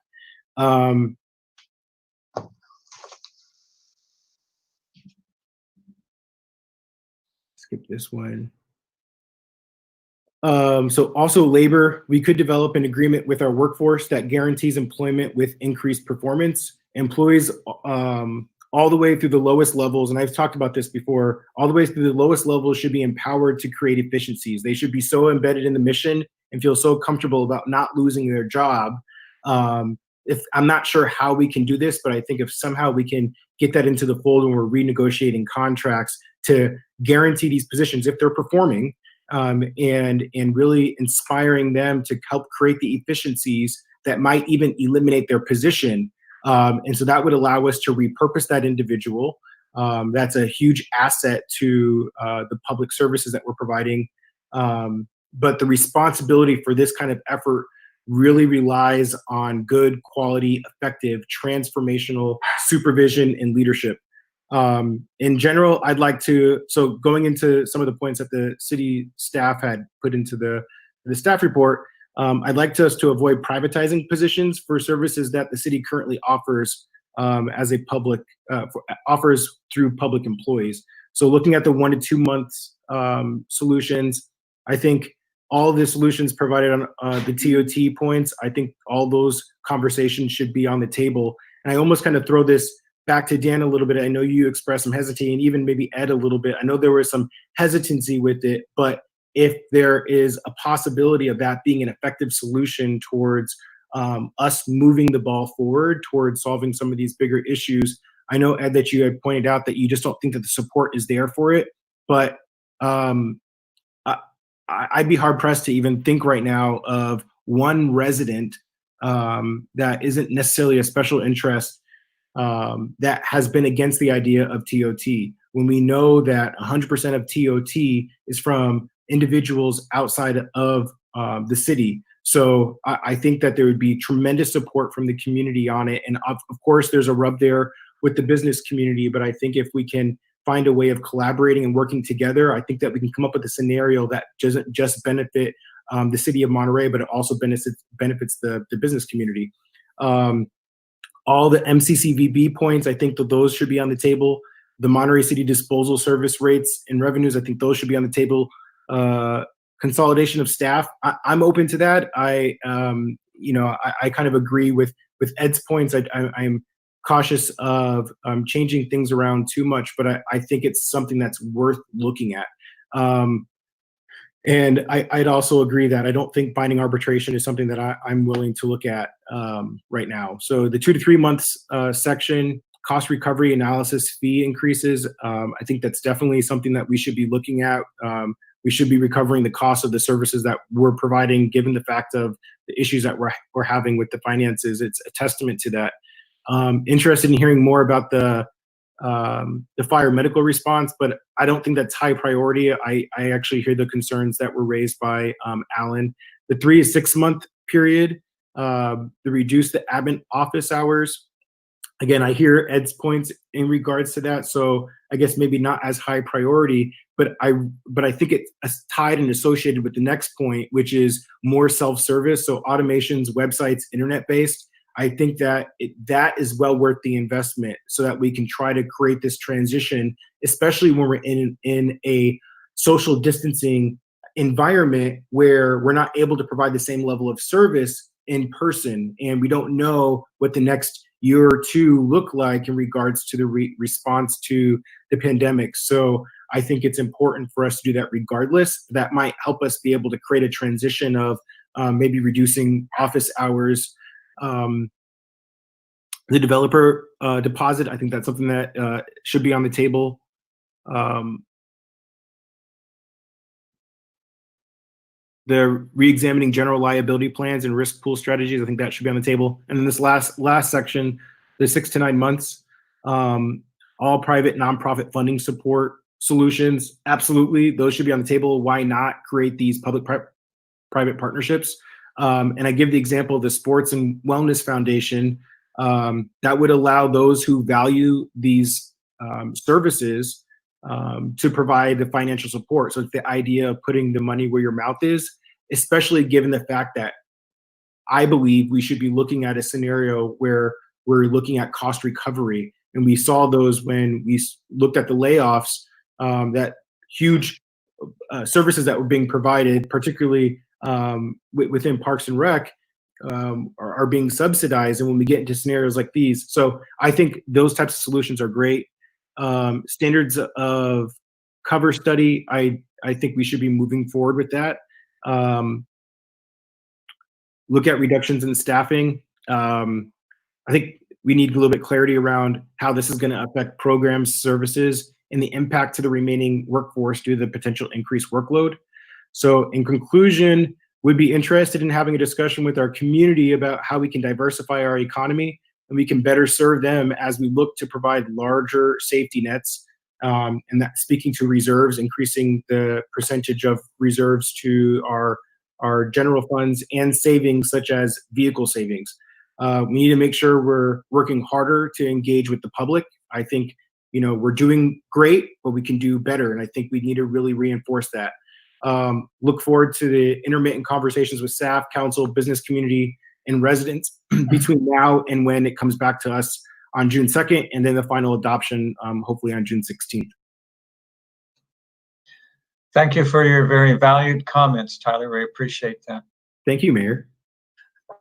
Speaker 9: Skip this one. So also labor, we could develop an agreement with our workforce that guarantees employment with increased performance. Employees all the way through the lowest levels, and I've talked about this before, all the way through the lowest levels should be empowered to create efficiencies. They should be so embedded in the mission and feel so comfortable about not losing their job. If I'm not sure how we can do this, but I think if somehow we can get that into the fold when we're renegotiating contracts to guarantee these positions if they're performing, and really inspiring them to help create the efficiencies that might even eliminate their position. And so that would allow us to repurpose that individual. That's a huge asset to the public services that we're providing. But the responsibility for this kind of effort really relies on good, quality, effective, transformational supervision and leadership. In general, I'd like to, so going into some of the points that the city staff had put into the staff report, I'd like us to avoid privatizing positions for services that the city currently offers as a public, offers through public employees. So looking at the 1 to 2 months solutions, I think all the solutions provided on the TOT points, I think all those conversations should be on the table. And I almost kind of throw this back to Dan a little bit. I know you expressed some hesitancy, and even maybe Ed a little bit. I know there was some hesitancy with it, but if there is a possibility of that being an effective solution towards us moving the ball forward towards solving some of these bigger issues, I know, Ed, that you had pointed out that you just don't think that the support is there for it, but I'd be hard pressed to even think right now of one resident that isn't necessarily a special interest that has been against the idea of TOT, when we know that 100% of TOT is from individuals outside of the city. So I think that there would be tremendous support from the community on it. And of course, there's a rub there with the business community, but I think if we can find a way of collaborating and working together, I think that we can come up with a scenario that doesn't just benefit the city of Monterey, but it also benefits the business community. All the MCCVB points, I think that those should be on the table. The Monterey City disposal service rates and revenues, I think those should be on the table. Consolidation of staff, I'm open to that. I kind of agree with Ed's points. I'm cautious of changing things around too much, but I think it's something that's worth looking at. And I'd also agree that I don't think binding arbitration is something that I'm willing to look at right now. So the 2 to 3 months section, cost recovery analysis fee increases, I think that's definitely something that we should be looking at. We should be recovering the cost of the services that we're providing, given the fact of the issues that we're having with the finances. It's a testament to that. Interested in hearing more about the fire medical response, but I don't think that's high priority. I actually hear the concerns that were raised by Alan. The 3 to 6 month period, the reduce the admin office hours. Again, I hear Ed's points in regards to that. So I guess maybe not as high priority, but I think it's tied and associated with the next point, which is more self-service. So automations, websites, internet-based. I think that that is well worth the investment so that we can try to create this transition, especially when we're in a social distancing environment where we're not able to provide the same level of service in person, and we don't know what the next year or two look like in regards to the response to the pandemic. So I think it's important for us to do that regardless. That might help us be able to create a transition of maybe reducing office hours. The developer deposit, I think that's something that should be on the table. The re-examining general liability plans and risk pool strategies, I think that should be on the table. And then this last section, the 6 to 9 months, all private nonprofit funding support solutions, absolutely, those should be on the table. Why not create these public-private partnerships? And I give the example of the Sports and Wellness Foundation that would allow those who value these services to provide the financial support. So it's the idea of putting the money where your mouth is, especially given the fact that I believe we should be looking at a scenario where we're looking at cost recovery. And we saw those when we looked at the layoffs, that huge services that were being provided, particularly within Parks and Rec, are being subsidized. And when we get into scenarios like these, so I think those types of solutions are great. Standards of cover study, I think we should be moving forward with that. Look at reductions in staffing. I think we need a little bit clarity around how this is going to affect programs, services, and the impact to the remaining workforce due to the potential increased workload. So in conclusion, we'd be interested in having a discussion with our community about how we can diversify our economy and we can better serve them as we look to provide larger safety nets. And that speaking to reserves, increasing the percentage of reserves to our general funds and savings such as vehicle savings. We need to make sure we're working harder to engage with the public. I think, we're doing great, but we can do better. And I think we need to really reinforce that. Look forward to the intermittent conversations with staff, council, business community, and residents between now and when it comes back to us on June 2nd, and then the final adoption, hopefully on June 16th.
Speaker 1: Thank you for your very valued comments, Tyler. We appreciate that.
Speaker 9: Thank you, Mayor.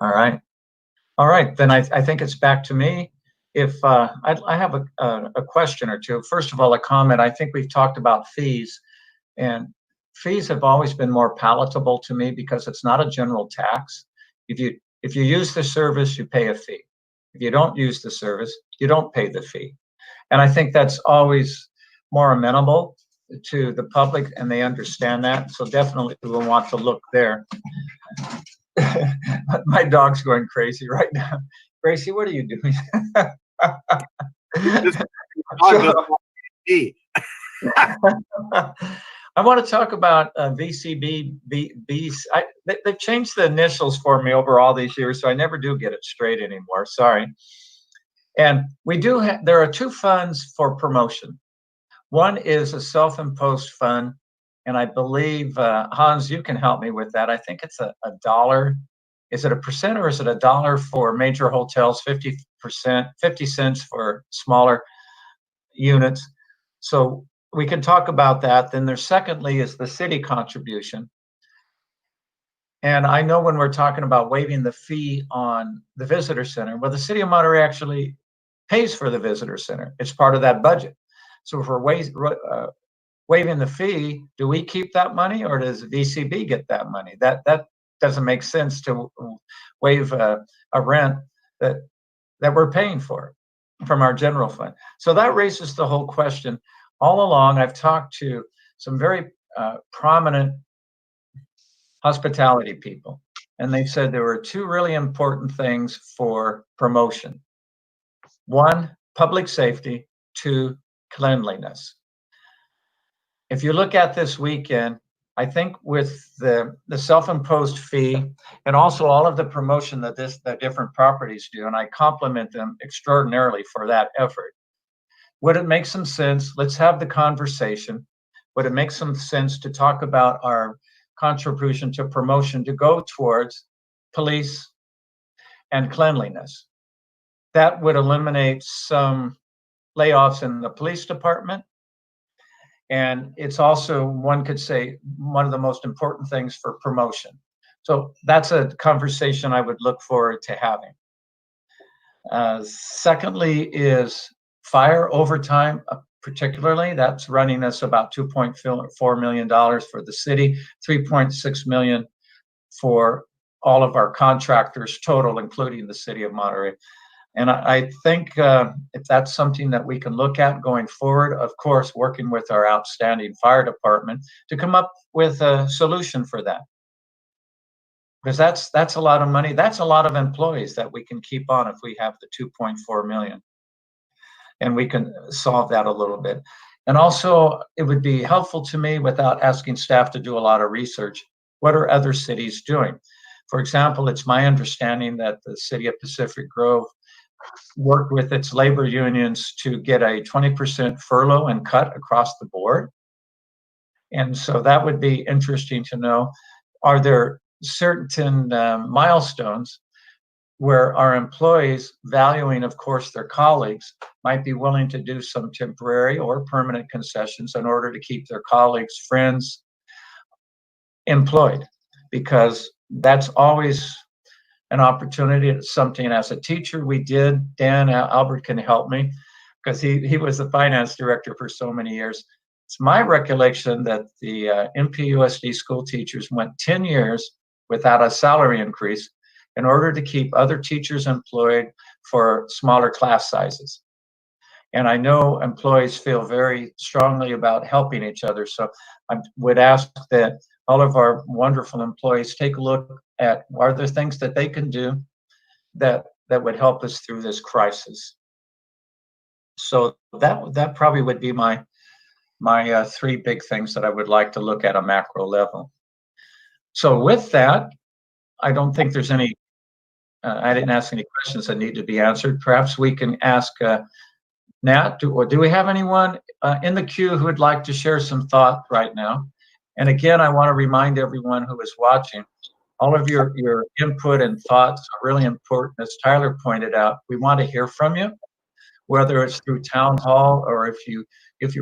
Speaker 1: All right, then I think it's back to me. If I have a question or two. First of all, a comment. I think we've talked about fees, and fees have always been more palatable to me because it's not a general tax. If you use the service, you pay a fee. If you don't use the service, you don't pay the fee. And I think that's always more amenable to the public, and they understand that. So definitely we will want to look there. My dog's going crazy right now. Gracie, what are you doing? I want to talk about VCB. They've changed the initials for me over all these years, so I never do get it straight anymore. Sorry. And there are 2 funds for promotion. One is a self-imposed fund, and I believe, Hans, you can help me with that. I think it's a $1. Is it a percent or is it $1 for major hotels, 50%, 50 cents for smaller units? So we can talk about that. Then there's secondly is the city contribution. And I know when we're talking about waiving the fee on the visitor center, well, the city of Monterey actually pays for the visitor center. It's part of that budget. So if we're waiving the fee, do we keep that money or does VCB get that money? That doesn't make sense to waive a rent that we're paying for from our general fund. So that raises the whole question. All along, I've talked to some very prominent hospitality people, and they said there were two really important things for promotion. One, public safety. Two, cleanliness. If you look at this weekend, I think with the self-imposed fee and also all of the promotion that different properties do, and I compliment them extraordinarily for that effort. Would it make some sense? Let's have the conversation. Would it make some sense to talk about our contribution to promotion to go towards police and cleanliness? That would eliminate some layoffs in the police department. And it's also, one could say, one of the most important things for promotion. So that's a conversation I would look forward to having. Secondly is fire overtime, particularly. That's running us about $2.4 million for the city, $3.6 million for all of our contractors total, including the city of Monterey. And I think if that's something that we can look at going forward, of course, working with our outstanding fire department to come up with a solution for that. Because that's a lot of money. That's a lot of employees that we can keep on if we have the 2.4 million. And we can solve that a little bit. And also, it would be helpful to me, without asking staff to do a lot of research, what are other cities doing? For example, it's my understanding that the city of Pacific Grove worked with its labor unions to get a 20% furlough and cut across the board. And so that would be interesting to know. Are there certain milestones where our employees, valuing, of course, their colleagues, might be willing to do some temporary or permanent concessions in order to keep their colleagues, friends employed? Because that's always an opportunity. It's something as a teacher we did. Dan Albert can help me because he was the finance director for so many years. It's my recollection that the MPUSD school teachers went 10 years without a salary increase in order to keep other teachers employed for smaller class sizes. And I know employees feel very strongly about helping each other. So I would ask that all of our wonderful employees take a look at, are there things that they can do that would help us through this crisis? So that probably would be my three big things that I would like to look at a macro level. So with that, I don't think there's any, I didn't ask any questions that need to be answered. Perhaps we can ask Nat, do we have anyone in the queue who would like to share some thought right now? And again, I want to remind everyone who is watching, all of your input and thoughts are really important. As Tyler pointed out, we want to hear from you, whether it's through town hall or if you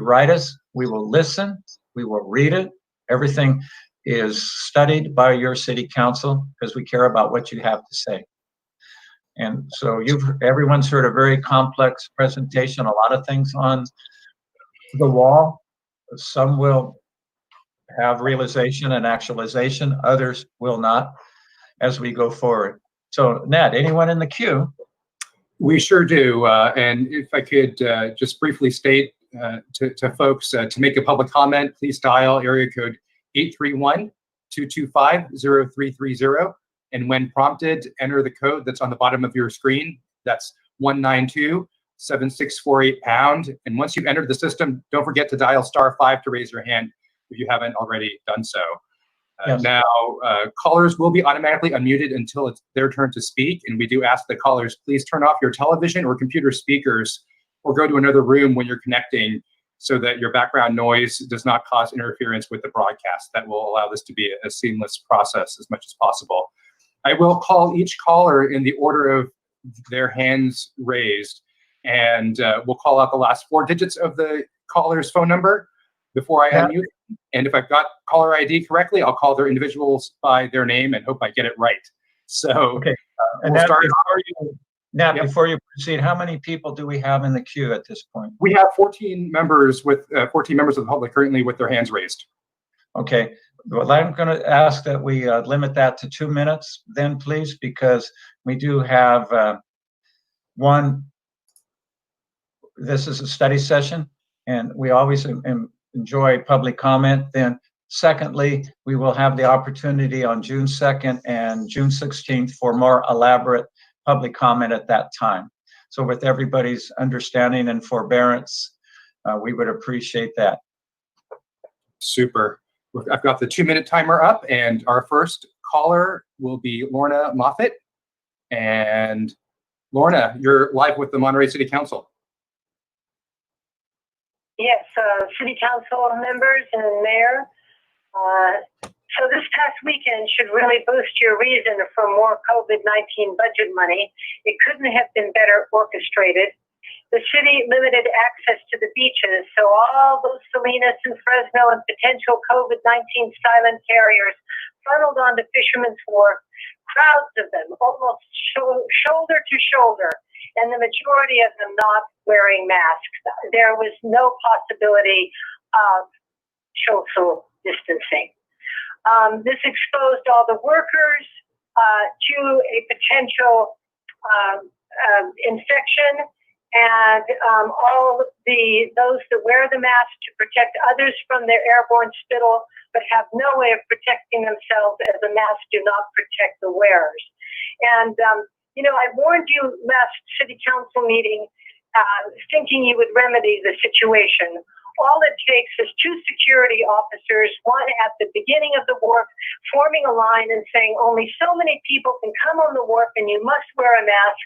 Speaker 1: write us, we will listen, we will read it. Everything is studied by your city council because we care about what you have to say. And so everyone's heard a very complex presentation, a lot of things on the wall. Some will have realization and actualization, others will not as we go forward. So Ned, anyone in the queue?
Speaker 2: We sure do. And if I could just briefly state to folks to make a public comment, please dial area code 831-225-0330. And when prompted, enter the code that's on the bottom of your screen. That's 192-7648#. And once you've entered the system, don't forget to dial *5 to raise your hand if you haven't already done so.
Speaker 1: Yes.
Speaker 2: Now, callers will be automatically unmuted until it's their turn to speak. And we do ask the callers, please turn off your television or computer speakers or go to another room when you're connecting so that your background noise does not cause interference with the broadcast. That will allow this to be a seamless process as much as possible. I will call each caller in the order of their hands raised, and we'll call out the last 4 digits of the caller's phone number before I unmute. And if I've got caller ID correctly, I'll call their individuals by their name and hope I get it right. So
Speaker 1: okay.
Speaker 2: we'll start.
Speaker 1: Nat,
Speaker 2: Yep.
Speaker 1: before you proceed, how many people do we have in the queue at this point?
Speaker 2: We have 14 members of the public currently with their hands raised.
Speaker 1: Okay, well, I'm going to ask that we limit that to 2 minutes then, please, because we do have this is a study session, and we always enjoy public comment. Then secondly, we will have the opportunity on June 2nd and June 16th for more elaborate public comment at that time. So with everybody's understanding and forbearance, we would appreciate that.
Speaker 2: Super. I've got the 2-minute timer up, and our first caller will be Lorna Moffitt. And Lorna, you're live with the Monterey City Council.
Speaker 10: Yes, City Council members and Mayor. So this past weekend should really boost your reason for more COVID-19 budget money. It couldn't have been better orchestrated. The city limited access to the beaches, so all those Salinas and Fresno and potential COVID-19 silent carriers funneled onto Fisherman's Wharf, crowds of them, almost shoulder to shoulder, and the majority of them not wearing masks. There was no possibility of social distancing. This exposed all the workers to a potential infection, and all those that wear the mask to protect others from their airborne spittle, but have no way of protecting themselves, as the masks do not protect the wearers. And I warned you last City Council meeting, thinking you would remedy the situation. All it takes is 2 security officers, one at the beginning of the wharf, forming a line and saying only so many people can come on the wharf and you must wear a mask.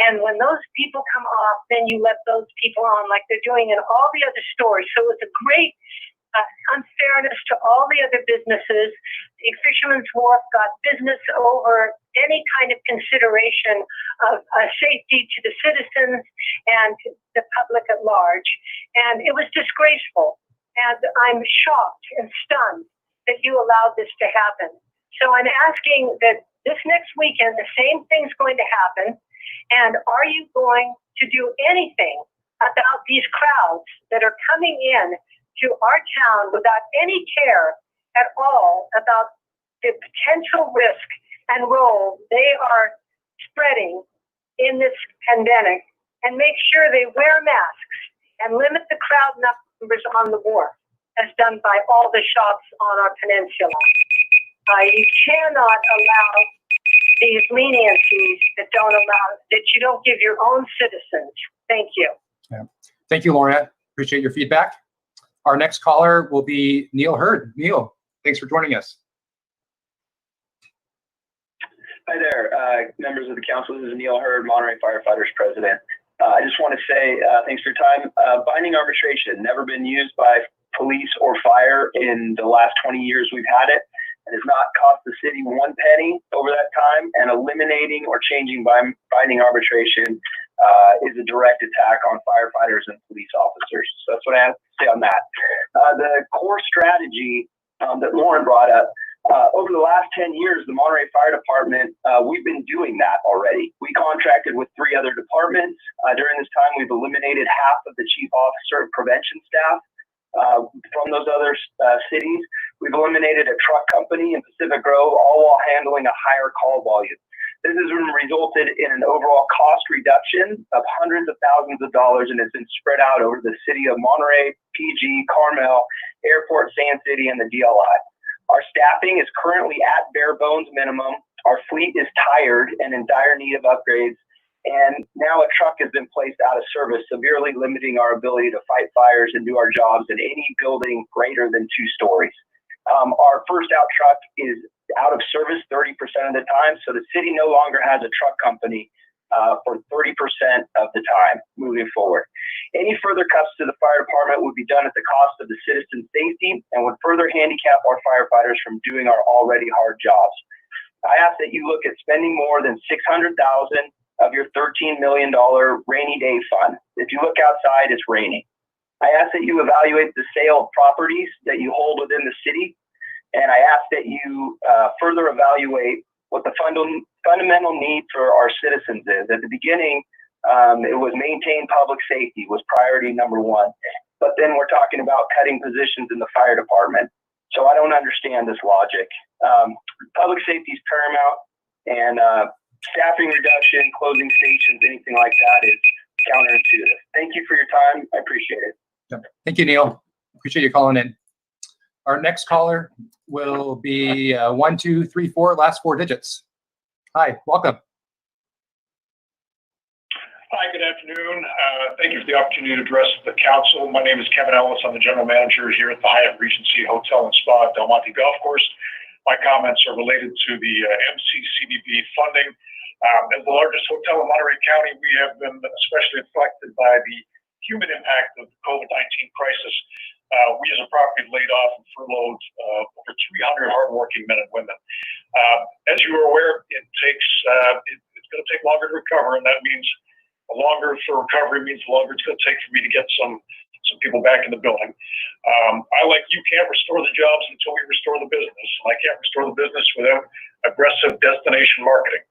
Speaker 10: And when those people come off, then you let those people on, like they're doing in all the other stores. So it's a great unfairness to all the other businesses. The Fisherman's Wharf got business over any kind of consideration of safety to the citizens and the public at large. And it was disgraceful. And I'm shocked and stunned that you allowed this to happen. So I'm asking that this next weekend, the same thing's going to happen. And are you going to do anything about these crowds that are coming in to our town without any care at all about the potential risk and role they are spreading in this pandemic, and make sure they wear masks and limit the crowd numbers on the wharf, as done by all the shops on our peninsula. You cannot allow these leniencies that you don't give your own citizens. Thank you.
Speaker 2: Yeah. Thank you, Lorna. Appreciate your feedback. Our next caller will be Neil Hurd. Neil, thanks for joining us.
Speaker 11: Hi there, members of the council. This is Neil Hurd, Monterey Firefighters President. I just want to say thanks for your time. Binding arbitration, never been used by police or fire in the last 20 years we've had it. It has not cost the city 1 penny over that time, and eliminating or changing binding arbitration is a direct attack on firefighters and police officers. So that's what I have to say on that. The core strategy that Lauren brought up, over the last 10 years, the Monterey Fire Department, we've been doing that already. We contracted with 3 other departments. During this time, we've eliminated half of the chief officer and prevention staff from those other cities. We've eliminated a truck company in Pacific Grove, all while handling a higher call volume. This has resulted in an overall cost reduction of hundreds of thousands of dollars, and it's been spread out over the city of Monterey, PG, Carmel, Airport, Sand City, and the DLI. Our staffing is currently at bare bones minimum. Our fleet is tired and in dire need of upgrades. And now a truck has been placed out of service, severely limiting our ability to fight fires and do our jobs in any building greater than 2 stories. Our first out truck is out of service 30% of the time. So the city no longer has a truck company for 30% of the time moving forward. Any further cuts to the fire department would be done at the cost of the citizen's safety and would further handicap our firefighters from doing our already hard jobs. I ask that you look at spending more than $600,000 of your $13 million rainy day fund. If you look outside, it's raining. I ask that you evaluate the sale of properties that you hold within the city, and I ask that you further evaluate what the fundamental need for our citizens is. At the beginning, it was maintain public safety was priority number one. But then we're talking about cutting positions in the fire department. So I don't understand this logic. Public safety is paramount, and staffing reduction, closing stations, anything like that is counterintuitive. Thank you for your time. I appreciate it.
Speaker 2: Yep. Thank you, Neil. Appreciate you calling in. Our next caller will be 1234, last four digits. Hi, welcome.
Speaker 12: Hi, good afternoon. Thank you for the opportunity to address the council. My name is Kevin Ellis. I'm the general manager here at the Hyatt Regency Hotel and Spa at Del Monte Golf Course. My comments are related to the MCCDB funding. As the largest hotel in Monterey County, we have been especially affected by the human impact of the COVID-19 crisis. We as a property laid off and furloughed over 300 hardworking men and women. As you are aware, it's going to take longer to recover, and that means the longer for recovery means the longer it's going to take for me to get some people back in the building. I, like you, can't restore the jobs until we restore the business. And I can't restore the business without aggressive destination marketing.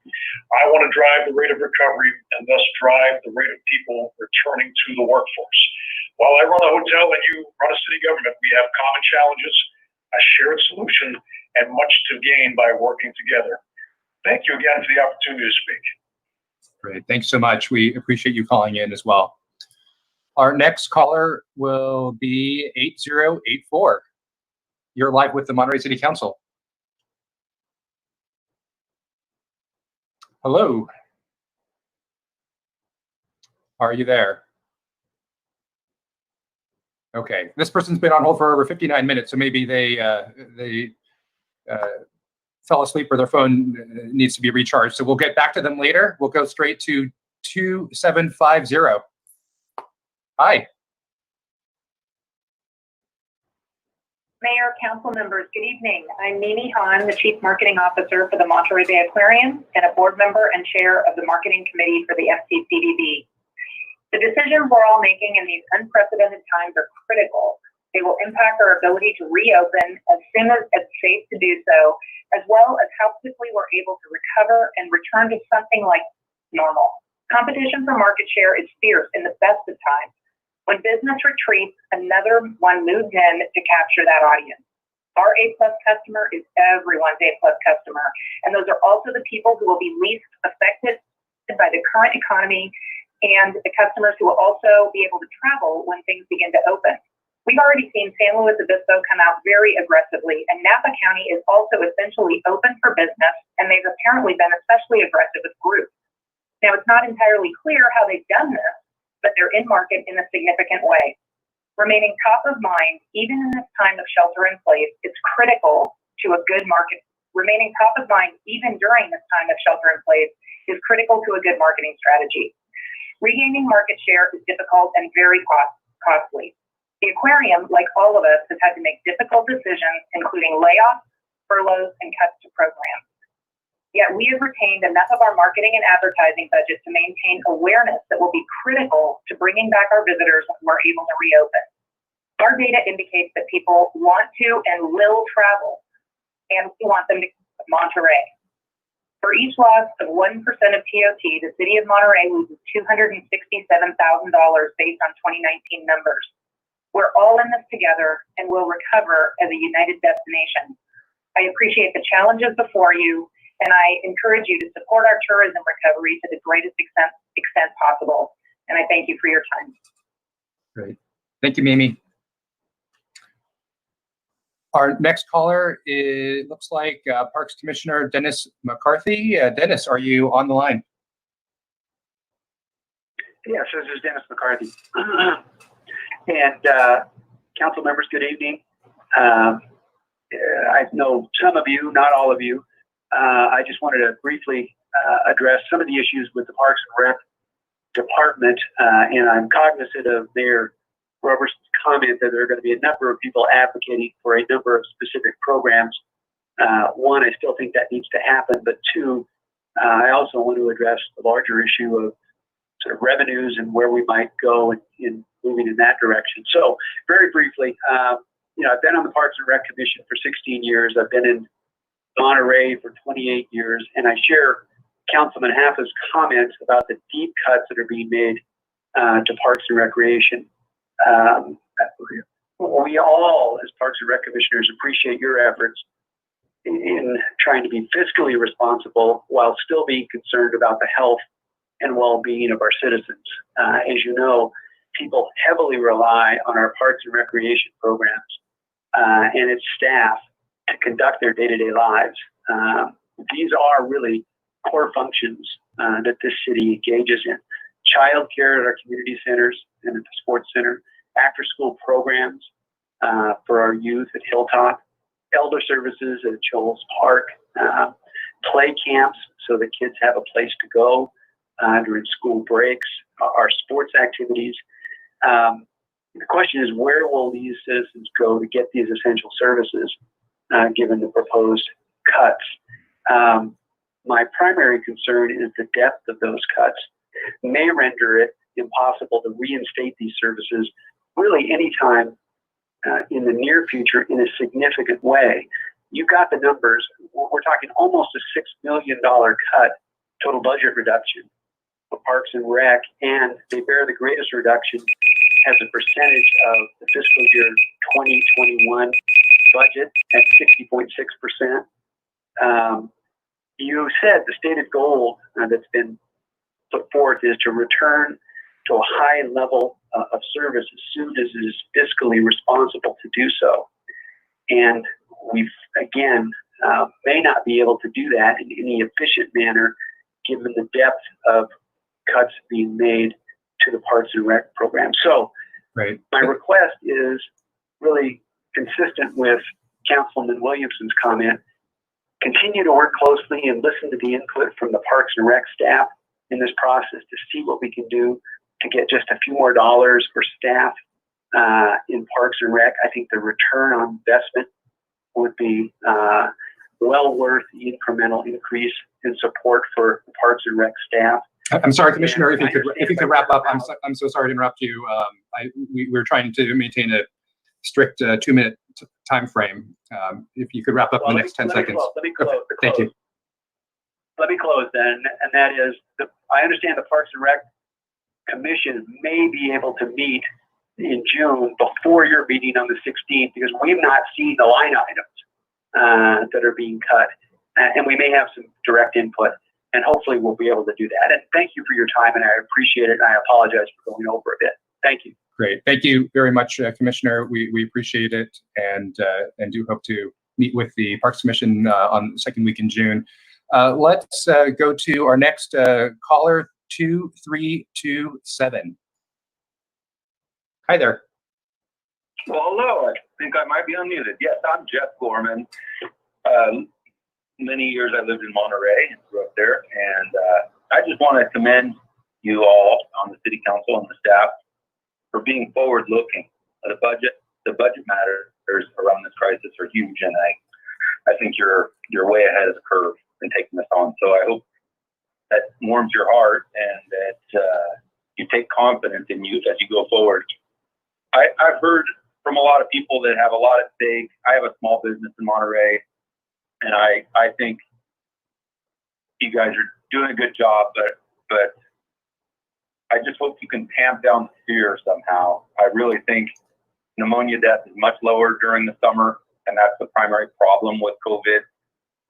Speaker 12: I want to drive the rate of recovery and thus drive the rate of people returning to the workforce. While I run a hotel and you run a city government, we have common challenges, a shared solution, and much to gain by working together. Thank you again for the opportunity to speak.
Speaker 2: Great, thanks so much. We appreciate you calling in as well. Our next caller will be 8084. You're live with the Monterey City Council. Hello. Are you there? Okay, this person's been on hold for over 59 minutes, so maybe they fell asleep or their phone needs to be recharged. So we'll get back to them later. We'll go straight to 2750. Hi.
Speaker 13: Mayor, council members, good evening. I'm Mimi Hahn, the Chief Marketing Officer for the Monterey Bay Aquarium and a board member and chair of the marketing committee for the FCCDB. The decisions we're all making in these unprecedented times are critical. They will impact our ability to reopen as soon as it's safe to do so, as well as how quickly we're able to recover and return to something like normal. Competition for market share is fierce in the best of times. When business retreats, another one moves in to capture that audience. Our A+ customer is everyone's A+ customer, and those are also the people who will be least affected by the current economy and the customers who will also be able to travel when things begin to open. We've already seen San Luis Obispo come out very aggressively, and Napa County is also essentially open for business, and they've apparently been especially aggressive with groups. Now, it's not entirely clear how they've done this, but they're in market in a significant way. Remaining top of mind, even in this time of shelter in place, is critical to a good market. Remaining top of mind, even during this time of shelter in place, is critical to a good marketing strategy. Regaining market share is difficult and very costly. The aquarium, like all of us, has had to make difficult decisions, including layoffs, furloughs, and cuts to programs. Yet we have retained enough of our marketing and advertising budget to maintain awareness that will be critical to bringing back our visitors when we're able to reopen. Our data indicates that people want to and will travel, and we want them to Monterey. For each loss of 1% of TOT, the city of Monterey loses $267,000 based on 2019 numbers. We're all in this together and will recover as a united destination. I appreciate the challenges before you, and I encourage you to support our tourism recovery to the greatest extent possible. And I thank you for your time.
Speaker 2: Great. Thank you, Mimi. Our next caller looks like Parks Commissioner Dennis McCarthy. Dennis, are you on the line?
Speaker 14: Yes, this is Dennis McCarthy. And council members, good evening. I know some of you, not all of you. I just wanted to briefly address some of the issues with the Parks and Rec Department, and I'm cognizant of Mayor Roberson's comment that there are going to be a number of people advocating for a number of specific programs. One, I still think that needs to happen, but two, I also want to address the larger issue of sort of revenues and where we might go in moving in that direction. So very briefly, I've been on the Parks and Rec Commission for 16 years. I've been in Monterey for 28 years, and I share Councilman Haffa's comments about the deep cuts that are being made to Parks and Recreation. We all, as Parks and Rec commissioners, appreciate your efforts in trying to be fiscally responsible while still being concerned about the health and well-being of our citizens. As you know, people heavily rely on our Parks and Recreation programs and its staff to conduct their day-to-day lives. These are really core functions that this city engages in. Child care at our community centers and at the sports center, after-school programs for our youth at Hilltop, elder services at Joel's Park, play camps so the kids have a place to go during school breaks, our sports activities. The question is, where will these citizens go to get these essential services given the proposed cuts? My primary concern is the depth of those cuts may render it impossible to reinstate these services really anytime in the near future in a significant way. You got the numbers. We're talking almost a $6 million cut, total budget reduction for Parks and Rec, and they bear the greatest reduction as a percentage of the fiscal year 2021 budget at 60.6%. You said the stated goal that's been put forth is to return to a high level of service as soon as it is fiscally responsible to do so. And we, again, may not be able to do that in any efficient manner given the depth of cuts being made to the Parks and Rec program. So my request is really consistent with Councilman Williamson's comment. Continue to work closely and listen to the input from the Parks and Rec staff in this process to see what we can do to get just a few more dollars for staff in Parks and Rec. I think the return on investment would be well worth the incremental increase in support for the Parks and Rec staff.
Speaker 2: I'm sorry, Commissioner, if you could wrap up. I'm so sorry to interrupt you. We're trying to maintain a strict 2-minute time frame. If you could wrap up in the next 10 seconds.
Speaker 14: Let me close.
Speaker 2: Thank you.
Speaker 14: Let me close then, and that is, I understand the Parks and Rec Commission may be able to meet in June before your meeting on the 16th because we've not seen the line items that are being cut, and we may have some direct input, and hopefully we'll be able to do that. And thank you for your time, and I appreciate it, and I apologize for going over a bit. Thank you.
Speaker 2: Great. Thank you very much, Commissioner. We appreciate it and do hope to meet with the Parks Commission on the second week in June. Let's go to our next caller, 2327. Hi there.
Speaker 15: Well, hello. I think I might be unmuted. Yes, I'm Jeff Gorman. Many years I lived in Monterey and grew up there, and I just want to commend you all on the City Council and the staff for being forward-looking. The budget matters around this crisis are huge, and I think you're way ahead of the curve in taking this on. So I hope that warms your heart and that you take confidence in you as you go forward. I've heard from a lot of people that have a lot at stake. I have a small business in Monterey, and I think you guys are doing a good job, but I just hope you can tamp down the fear somehow. I really think pneumonia death is much lower during the summer, and that's the primary problem with COVID.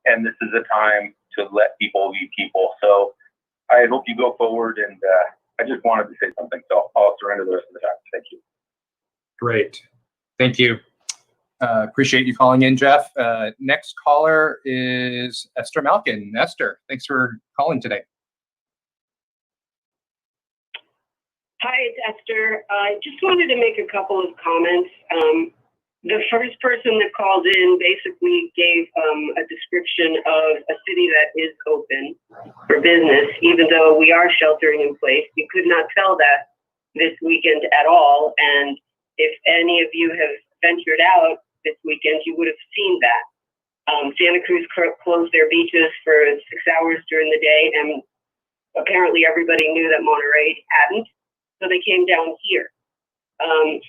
Speaker 15: And this is a time to let people be people. So I hope you go forward, and I just wanted to say something, so I'll surrender the rest of the time. Thank you.
Speaker 2: Great. Thank you. Appreciate you calling in, Jeff. Next caller is Esther Malkin. Esther, thanks for calling today.
Speaker 16: Hi, it's Esther. I just wanted to make a couple of comments. The first person that called in basically gave a description of a city that is open for business, even though we are sheltering in place. You could not tell that this weekend at all. And if any of you have ventured out this weekend, you would have seen that. Santa Cruz closed their beaches for 6 hours during the day, and apparently everybody knew that Monterey hadn't. So they came down here.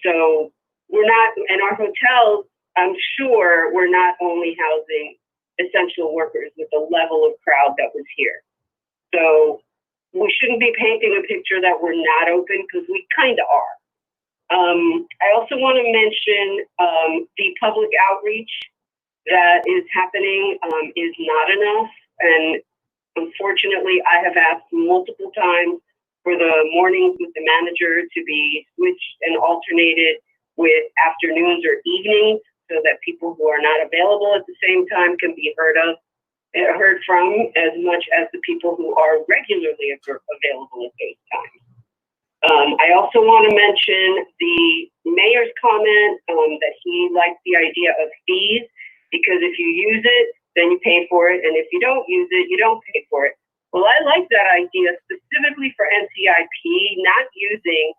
Speaker 16: So we're not, in our hotels, I'm sure we're not only housing essential workers with the level of crowd that was here. So we shouldn't be painting a picture that we're not open, because we kind of are. I also want to mention the public outreach that is happening is not enough. And unfortunately, I have asked multiple times for the mornings with the manager to be switched and alternated with afternoons or evenings, so that people who are not available at the same time can be heard from as much as the people who are regularly available at those times. I also want to mention the mayor's comment that he liked the idea of fees, because if you use it, then you pay for it, and if you don't use it, you don't pay for it. Well, I like that idea specifically for NCIP, not using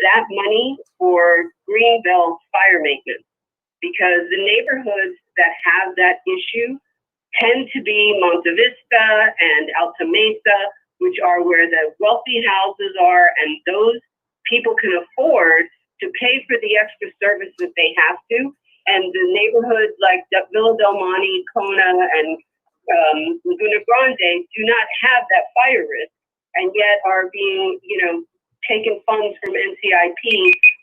Speaker 16: that money for Greenbelt fire maintenance, because the neighborhoods that have that issue tend to be Monte Vista and Alta Mesa, which are where the wealthy houses are, and those people can afford to pay for the extra service that they have to. And the neighborhoods like Villa Del Monte, Kona, and Laguna Grande do not have that fire risk, and yet are being, taken funds from NCIP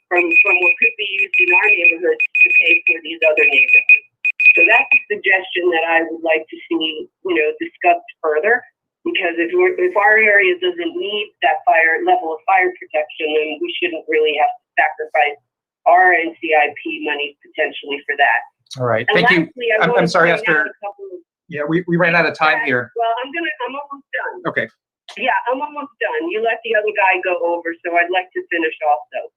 Speaker 16: from what could be used in our neighborhoods to pay for these other neighborhoods. So that's a suggestion that I would like to see, discussed further, because if our area doesn't need that level of fire protection, then we shouldn't really have to sacrifice our NCIP money potentially for that.
Speaker 2: All right,
Speaker 16: And
Speaker 2: thank
Speaker 16: lastly,
Speaker 2: you. I'm sorry, Esther. Yeah, we ran out of time here.
Speaker 16: Well, I'm almost done.
Speaker 2: Okay.
Speaker 16: Yeah, I'm almost done. You let the other guy go over, so I'd like to finish also.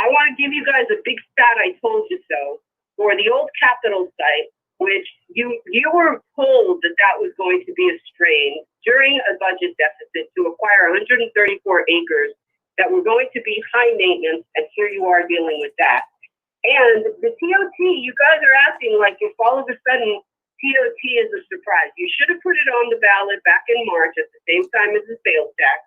Speaker 16: I want to give you guys a big stat, I told you so, for the old Capitol site, which you were told that was going to be a strain during a budget deficit to acquire 134 acres that were going to be high maintenance, and here you are dealing with that. And the TOT, you guys are acting like if all of a sudden TOT is a surprise. You should have put it on the ballot back in March at the same time as the sales tax.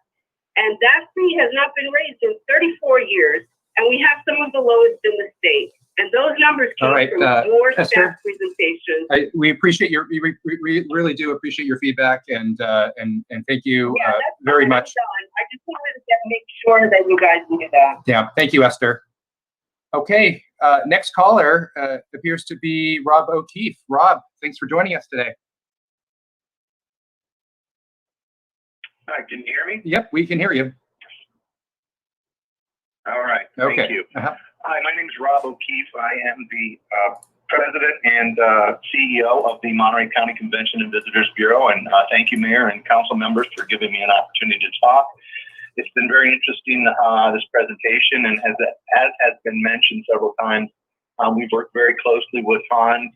Speaker 16: And that fee has not been raised in 34 years, and we have some of the lowest in the state. And those numbers came from more staff presentations.
Speaker 2: We appreciate we really do appreciate your feedback, and thank you very much.
Speaker 16: I just wanted to make sure that you guys knew that.
Speaker 2: Yeah, thank you, Esther. Okay, next caller appears to be Rob O'Keefe. Rob, thanks for joining us today.
Speaker 15: Hi, can you hear me?
Speaker 2: Yep, we can hear you.
Speaker 15: All right, thank you. Hi, my name is Rob O'Keefe. I am the president and CEO of the Monterey County Convention and Visitors Bureau, and thank you, Mayor and council members, for giving me an opportunity to talk. It's been very interesting, this presentation, and as has been mentioned several times, we've worked very closely with Hans,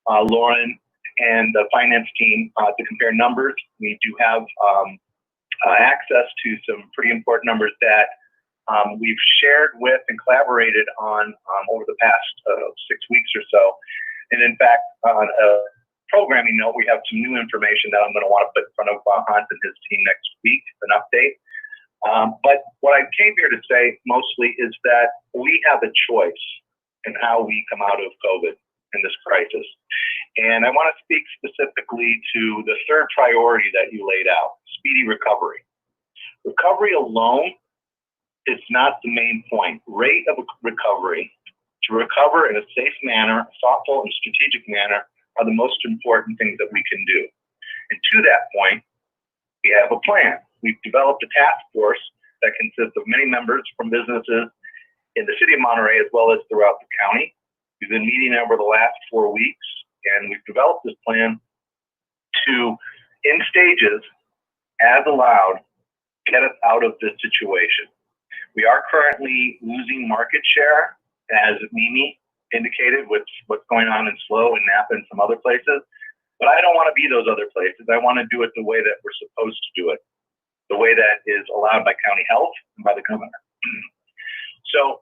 Speaker 15: Lauren, and the finance team to compare numbers. We do have access to some pretty important numbers that we've shared with and collaborated on over the past 6 weeks or so. And in fact, on a programming note, we have some new information that I'm going to want to put in front of Hans and his team next week, an update. But what I came here to say mostly is that we have a choice in how we come out of COVID in this crisis. And I want to speak specifically to the third priority that you laid out, speedy recovery. Recovery alone is not the main point. Rate of recovery, to recover in a safe manner, thoughtful and strategic manner, are the most important things that we can do. And to that point, we have a plan. We've developed a task force that consists of many members from businesses in the city of Monterey as well as throughout the county. We've been meeting over the last 4 weeks, and we've developed this plan to, in stages, as allowed, get us out of this situation. We are currently losing market share, as Mimi indicated, with what's going on in SLO and Napa and some other places. But I don't want to be those other places. I want to do it the way that we're supposed to do it, the way that is allowed by county health and by the governor. So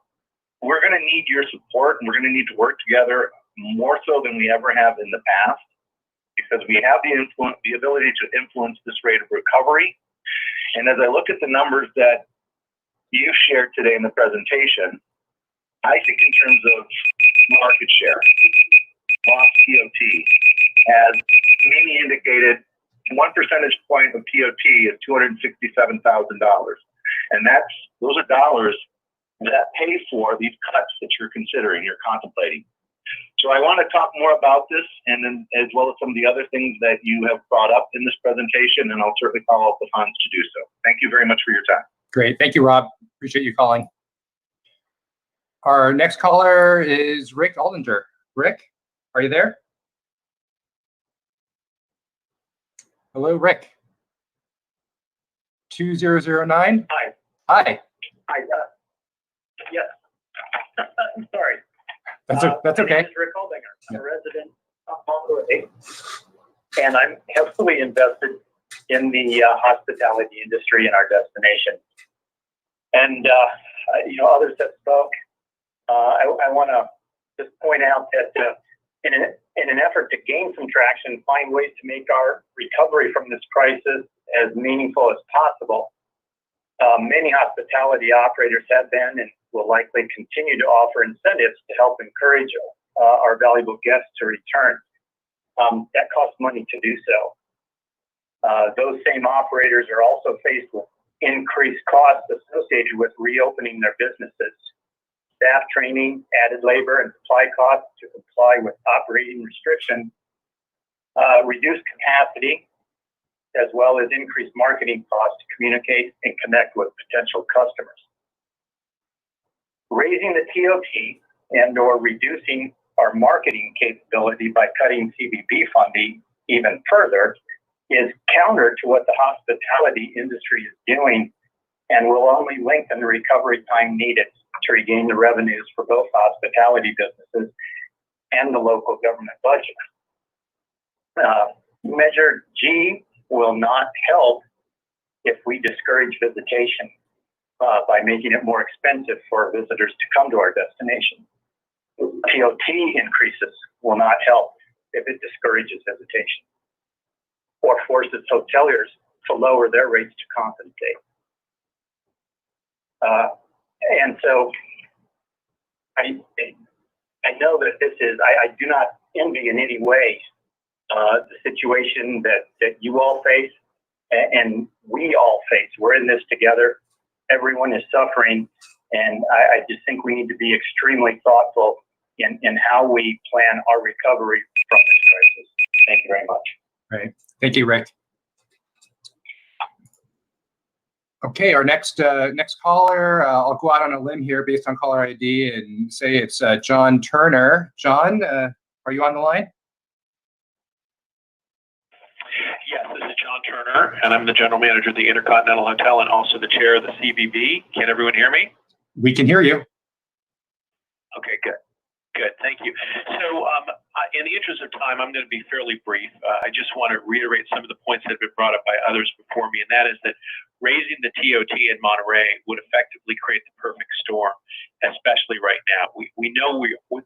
Speaker 15: we're going to need your support, and we're going to need to work together more so than we ever have in the past, because we have the ability to influence this rate of recovery. And as I look at the numbers that you shared today in the presentation, I think in terms of market share, lost TOT, as
Speaker 12: Mimi indicated 1 percentage point of TOT is $267,000. And those are dollars that pay for these cuts that you're considering, you're contemplating. So I want to talk more about this, and then as well as some of the other things that you have brought up in this presentation, and I'll certainly follow up with Hans to do so. Thank you very much for your time.
Speaker 2: Great. Thank you, Rob. Appreciate you calling. Our next caller is Rick Aldinger. Rick, are you there? Hello, Rick. 2009?
Speaker 17: Hi.
Speaker 2: Hi.
Speaker 17: Hi. Yes. I'm sorry.
Speaker 2: That's okay.
Speaker 17: My name is Rick Aldinger. I'm a resident of Monterey, and I'm heavily invested in the hospitality industry in our destination. And others that spoke. I want to just point out that in an effort to gain some traction, find ways to make our recovery from this crisis as meaningful as possible, many hospitality operators have been and will likely continue to offer incentives to help encourage our valuable guests to return. That costs money to do so. Those same operators are also faced with increased costs associated with reopening their businesses. Staff training, added labor, and supply costs to comply with operating restrictions, reduced capacity, as well as increased marketing costs to communicate and connect with potential customers. Raising the TOT and or reducing our marketing capability by cutting CBB funding even further is counter to what the hospitality industry is doing and will only lengthen the recovery time needed to regain the revenues for both hospitality businesses and the local government budget. Measure G will not help if we discourage visitation by making it more expensive for visitors to come to our destination. TOT increases will not help if it discourages visitation or forces hoteliers to lower their rates to compensate. And so I know that this is, I do not envy in any way the situation that you all face and we all face. We're in this together. Everyone is suffering. And I just think we need to be extremely thoughtful in how we plan our recovery from this crisis. Thank you very much.
Speaker 2: Right. Thank you, Rick. Okay, our next caller, I'll go out on a limb here based on caller ID and say it's John Turner. John, are you on the line?
Speaker 18: Yes, this is John Turner, and I'm the general manager of the Intercontinental Hotel and also the chair of the CBB. Can everyone hear me?
Speaker 2: We can hear you.
Speaker 18: Okay, good. Good, thank you. So in the interest of time, I'm going to be fairly brief. I just want to reiterate some of the points that have been brought up by others before me, and that is that raising the TOT in Monterey would effectively create the perfect storm, especially right now. We know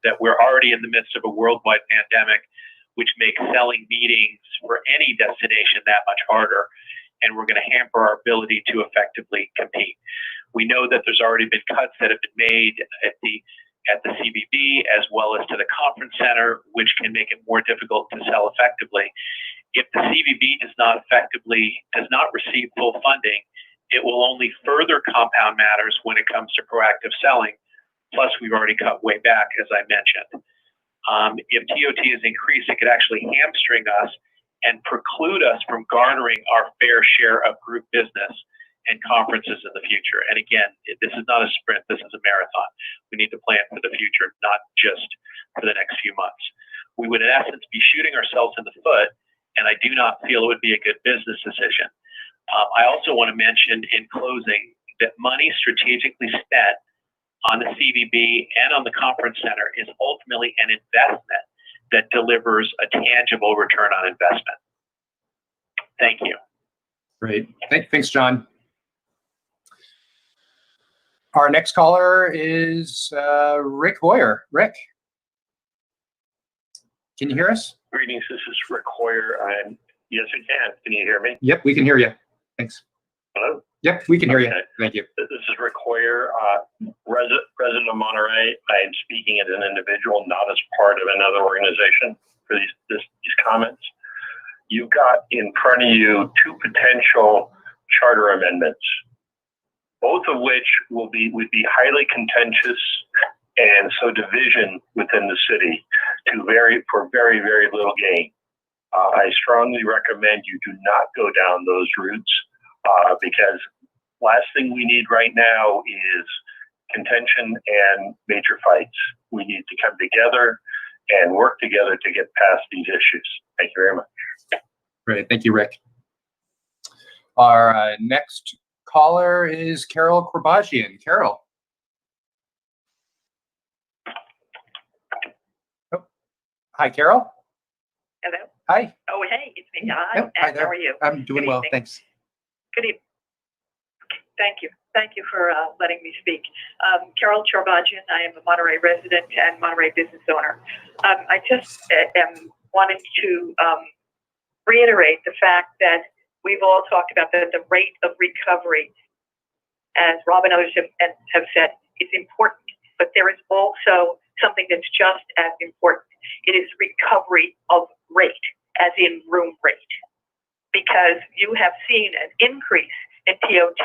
Speaker 18: that we're already in the midst of a worldwide pandemic, which makes selling meetings for any destination that much harder, and we're going to hamper our ability to effectively compete. We know that there's already been cuts that have been made at the CBB as well as to the conference center, which can make it more difficult to sell effectively. If the CBB does not receive full funding, it will only further compound matters when it comes to proactive selling. Plus, we've already cut way back, as I mentioned. If TOT is increased, it could actually hamstring us and preclude us from garnering our fair share of group business and conferences in the future. And again, this is not a sprint, this is a marathon. We need to plan for the future, not just for the next few months. We would in essence be shooting ourselves in the foot, and I do not feel it would be a good business decision. I also want to mention in closing that money strategically spent on the CBB and on the conference center is ultimately an investment that delivers a tangible return on investment. Thank you.
Speaker 2: Great. Thanks, John. Our next caller is Rick Hoyer. Rick, can you hear us?
Speaker 12: Greetings, this is Rick Hoyer. Yes, I can. Can you hear me?
Speaker 2: Yep, we can hear you. Thanks.
Speaker 12: Hello?
Speaker 2: Yep, we can hear you. Thank you.
Speaker 12: This is Rick Hoyer, resident of Monterey. I am speaking as an individual, not as part of another organization for these comments.
Speaker 18: you've got in front of you two potential charter amendments, both of which would be highly contentious and sow division within the city for very, very little gain. I strongly recommend you do not go down those routes because last thing we need right now is contention and major fights. We need to come together and work together to get past these issues. Thank you very much.
Speaker 2: Great. Thank you, Rick. Our next caller is Carol Korbajian. Carol. Oh. Hi, Carol.
Speaker 19: Hello.
Speaker 2: Hi.
Speaker 19: Oh, hey, it's me. Hi.
Speaker 2: Oh, hi there.
Speaker 19: How are you?
Speaker 2: I'm doing well, thanks.
Speaker 19: Good evening. Thank you. Thank you for letting me speak. Carol Chorbajian. I am a Monterey resident and Monterey business owner. I just am wanting to reiterate the fact that we've all talked about the rate of recovery, as Rob and others have said, is important, but there is also something that's just as important. It is recovery of rate, as in room rate, because you have seen an increase in TOT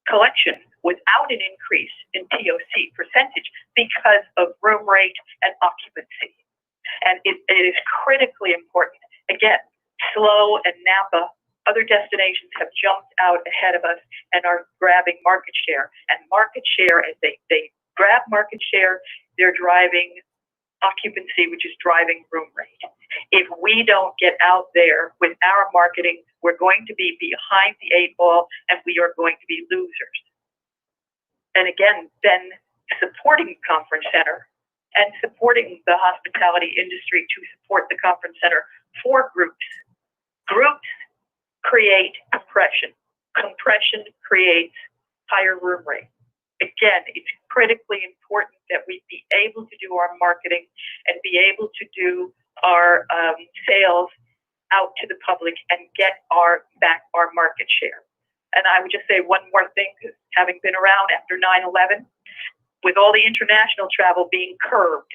Speaker 19: collection without an increase in TOC percentage because of room rate and occupancy. And it is critically important. Again, SLO and Napa, other destinations have jumped out ahead of us and are grabbing market share. And market share, as they grab market share, they're driving occupancy, which is driving room rate. If we don't get out there with our marketing, we're going to be behind the 8 ball and we are going to be losers. And again, then supporting the conference center and supporting the hospitality industry to support the conference center for groups. Groups create compression. Compression creates higher room rate. Again, it's critically important that we be able to do our marketing and be able to do our sales out to the public and get back our market share. And I would just say one more thing, because having been around after 9/11, with all the international travel being curbed,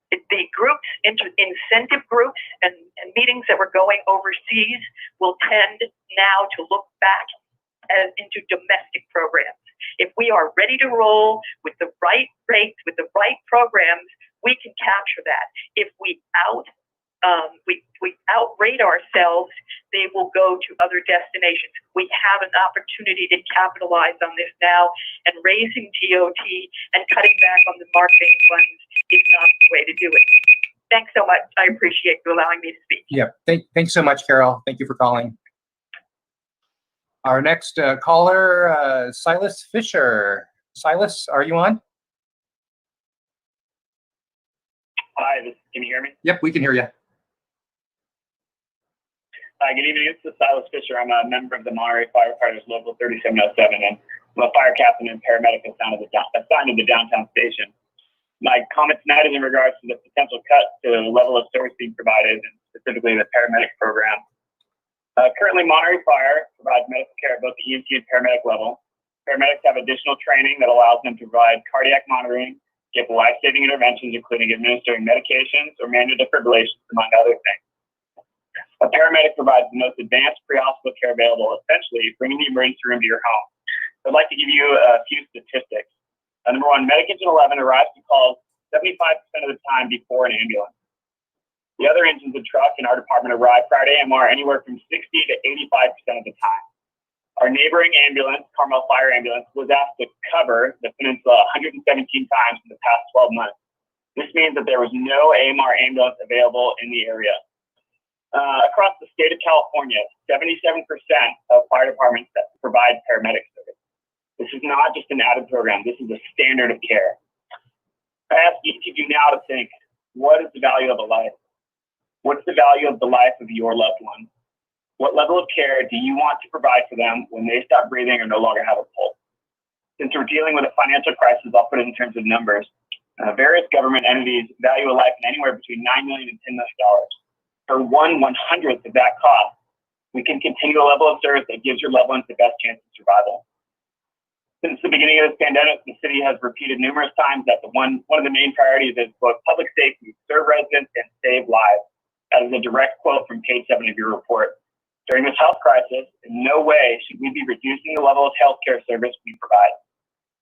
Speaker 19: the groups, incentive groups and meetings that were going overseas will tend now to look back into domestic programs. If we are ready to roll with the right rates, with the right programs, we can capture that. If we outrate ourselves, they will go to other destinations. We have an opportunity to capitalize on this now, and raising TOT and cutting back on the marketing funds is not the way to do it. Thanks so much. I appreciate you allowing me to speak.
Speaker 2: Yeah, thanks so much, Carol. Thank you for calling. Our next caller, Silas Fisher. Silas, are you on?
Speaker 20: Hi, can you hear me?
Speaker 2: Yep, we can hear you.
Speaker 20: Hi, good evening. This is Silas Fisher. I'm a member of the Monterey Firefighters Local 3707, and I'm a fire captain and paramedic assigned to the downtown station. My comment tonight is in regards to the potential cut to the level of service being provided, and specifically the paramedic program. Currently, Monterey Fire provides medical care at both the EMT and paramedic level. Paramedics have additional training that allows them to provide cardiac monitoring, give life-saving interventions, including administering medications or manual defibrillations, among other things. A paramedic provides the most advanced pre-hospital care available, essentially bringing the emergency room to your home. I'd like to give you a few statistics. Number one, Medic Engine 11 arrives to calls 75% of the time before an ambulance. The other engines of truck in our department arrive prior to AMR anywhere from 60 to 85% of the time. Our neighboring ambulance, Carmel Fire Ambulance, was asked to cover the peninsula 117 times in the past 12 months. This means that there was no AMR ambulance available in the area. Across the state of California, 77% of fire departments that provide paramedic service. This is not just an added program. This is a standard of care. I ask each of you now to think, what is the value of a life? What's the value of the life of your loved one? What level of care do you want to provide for them when they stop breathing or no longer have a pulse? Since we're dealing with a financial crisis, I'll put it in terms of numbers. Various government entities value a life in anywhere between $9 million and $10 million. For 1/100th of that cost, we can continue a level of service that gives your loved ones the best chance of survival. Since the beginning of this pandemic, the city has repeated numerous times that one of the main priorities is both public safety, serve residents, and save lives. That is a direct quote from page 7 of your report. During this health crisis, in no way should we be reducing the level of healthcare service we provide.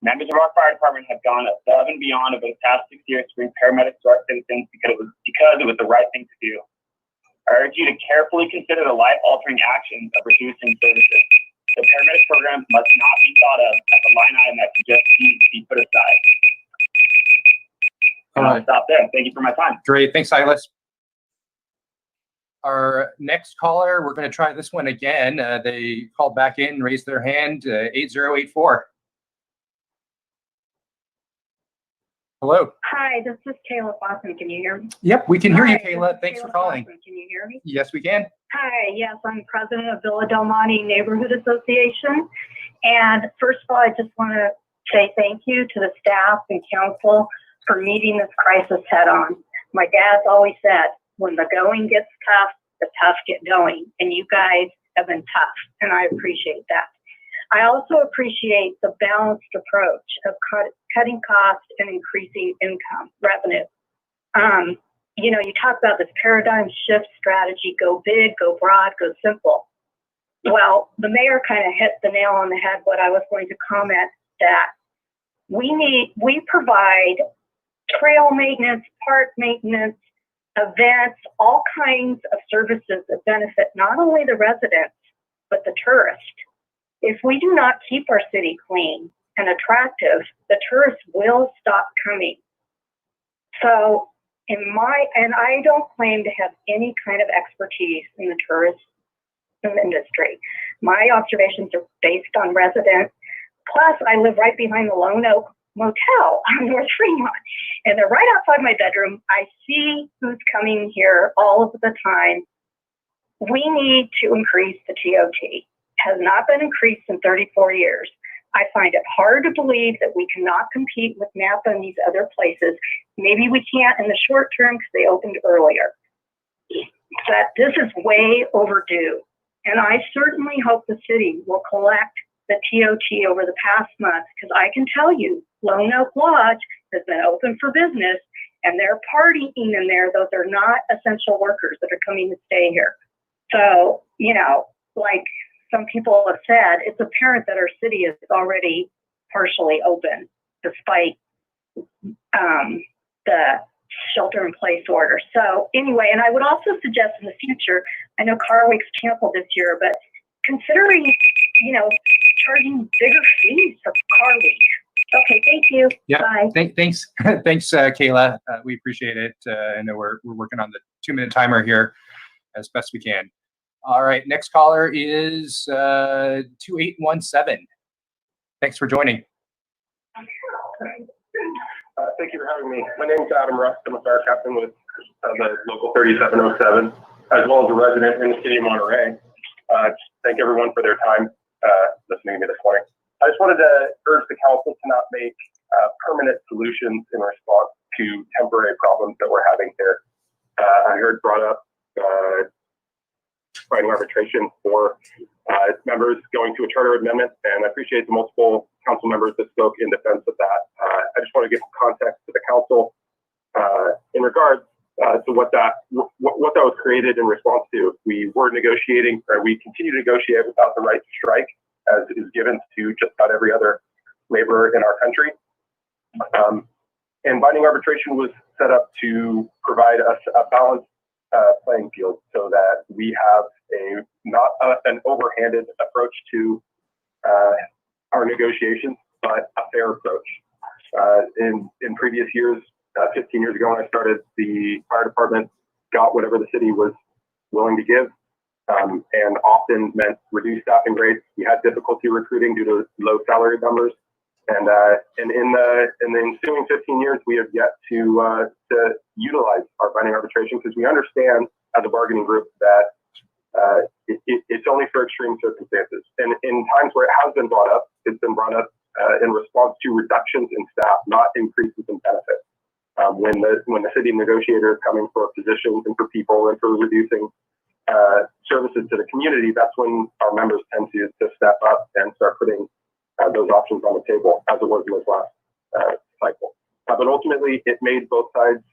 Speaker 20: Members of our fire department have gone above and beyond over the past 6 years to bring paramedics to our citizens because it was the right thing to do. I urge you to carefully consider the life-altering actions of reducing services. The paramedic program must not be thought of as a line item that can just be put aside. And I'll stop there. Thank you for my time.
Speaker 2: Great. Thanks, Silas. Our next caller, we're going to try this one again. They called back in, raised their hand, 8084. Hello.
Speaker 13: Hi, this is Kayla Boston. Can you hear me?
Speaker 2: Yep, we can hear you,
Speaker 13: Hi,
Speaker 2: Kayla. Thanks for calling.
Speaker 13: Boston. Can you hear me?
Speaker 2: Yes, we can.
Speaker 13: Hi, yes, I'm president of Villa Del Monte Neighborhood Association. And first of all, I just want to say thank you to the staff and council for meeting this crisis head on. My dad's always said, when the going gets tough, the tough get going. And you guys have been tough, and I appreciate that. I also appreciate the balanced approach of cutting costs and increasing income, revenue. You know, you talk about this paradigm shift strategy, go big, go broad, go simple. Well, the mayor kind of hit the nail on the head what I was going to comment, that we provide trail maintenance, park maintenance, events, all kinds of services that benefit not only the residents, but the tourist. If we do not keep our city clean and attractive, the tourists will stop coming. So and I don't claim to have any kind of expertise in the tourism industry. My observations are based on residents. Plus, I live right behind the Lone Oak Motel on North Fremont, and they're right outside my bedroom. I see who's coming here all of the time. We need to increase the TOT. It has not been increased in 34 years. I find it hard to believe that we cannot compete with Napa and these other places. Maybe we can't in the short term because they opened earlier. But this is way overdue. And I certainly hope the city will collect the TOT over the past month, because I can tell you, Lone Oak Lodge has been open for business, and they're partying in there. Those are not essential workers that are coming to stay here. So, you know, like some people have said, it's apparent that our city is already partially open, despite the shelter-in-place order. So anyway, and I would also suggest in the future, I know Car Week's canceled this year, but considering, you know, charging bigger fees for Car Week. Okay, thank you.
Speaker 2: Yeah,
Speaker 13: bye.
Speaker 2: Thanks, Kayla. We appreciate it. I know we're working on the 2-minute timer here as best we can. All right, next caller is 2817. Thanks for joining.
Speaker 21: Thank you for having me. My name is Adam Rust. I'm a fire captain with the local 3707, as well as a resident in the city of Monterey. Thank everyone for their time listening to me this morning. I just wanted to urge the council to not make permanent solutions in response to temporary problems that we're having here. I heard brought up fighting arbitration for members going to a charter amendment, and I appreciate the multiple council members that spoke in defense of that. I just want to give context to the council in regards to what that was created in response to. We were negotiating, or we continue to negotiate without the right to strike, as is given to just about every other laborer in our country. And binding arbitration was set up to provide us a balanced playing field, so that we have not an overhanded approach to our negotiations, but a fair approach. In previous years, 15 years ago when I started, the fire department got whatever the city was willing to give, and often meant reduced staffing rates. We had difficulty recruiting due to low salary numbers, and in the ensuing 15 years, we have yet to utilize our binding arbitration, because we understand as a bargaining group that it's only for extreme circumstances. And in times where it has been brought up, it's been brought up in response to reductions in staff, not increases in benefits. When the city negotiator is coming for positions and for people and for reducing services to the community, that's when our members tend to step up and start putting those options on the table, as it was in this last cycle. But ultimately, it made both sides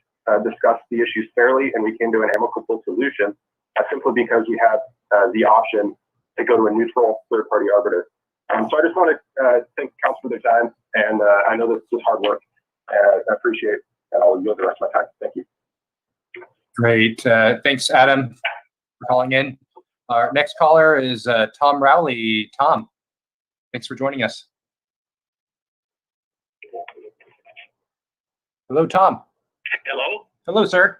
Speaker 21: discussed the issues fairly and we came to an amicable solution, simply because we had the option to go to a neutral third-party arbiter. So I just want to thank council for their time, and I know this is hard work. I appreciate it, and I'll yield the rest of my time. Thank you.
Speaker 2: Great. Thanks, Adam, for calling in. Our next caller is Tom Rowley. Tom, thanks for joining us. Hello, Tom.
Speaker 5: Hello?
Speaker 2: Hello, sir.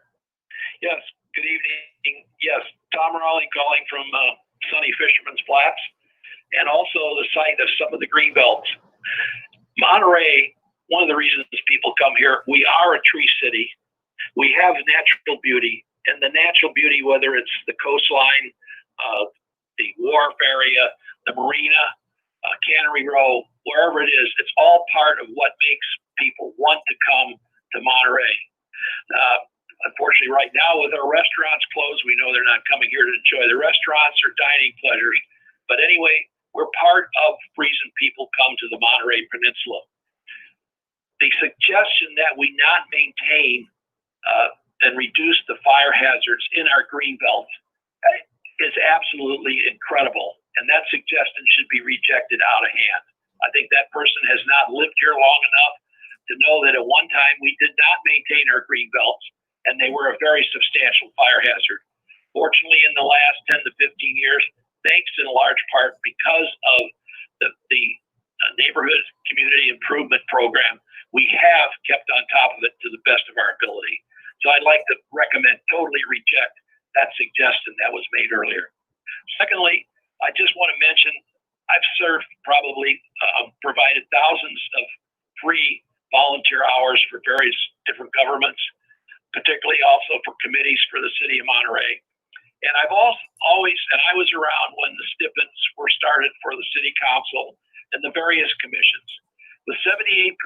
Speaker 5: Yes, good evening. Yes, Tom Raleigh calling from sunny Fisherman's Flats, and also the site of some of the green belts. Monterey, one of the reasons people come here, we are a tree city. We have natural beauty, and the natural beauty, whether it's the coastline, the wharf area, the marina, Cannery Row, wherever it is, it's all part of what makes people want to come to Monterey. Unfortunately, right now with our restaurants closed, we know they're not coming here to enjoy the restaurants or dining pleasures. But anyway, we're part of reason people come to the Monterey Peninsula. The suggestion that we not maintain and reduce the fire hazards in our greenbelt is absolutely incredible. And that suggestion should be rejected out of hand. I think that person has not lived here long enough to know that at one time we did not maintain our green belts, and they were a very substantial fire hazard. Fortunately, in the last 10 to 15 years, thanks in large part because of the neighborhood community improvement program, we have kept on top of it to the best of our ability. So I'd like to recommend totally reject that suggestion that was made earlier. Secondly, I just want to mention I've served probably provided thousands of free volunteer hours for various different governments, particularly also for committees for the city of Monterey. And I've always, and I was around when the stipends were started for the city council and the various commissions. With 78%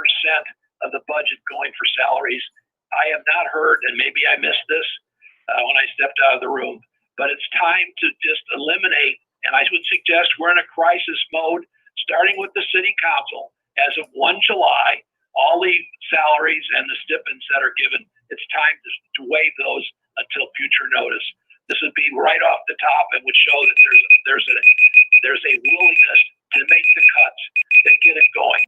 Speaker 5: of the budget going for salaries, I have not heard, and maybe I missed this when I stepped out of the room, but it's time to just eliminate, and I would suggest we're in a crisis mode, starting with the city council. As of 1 July, all the salaries and the stipends that are given, it's time to waive those until future notice. This would be right off the top and would show that there's a willingness to make the cuts and get it going.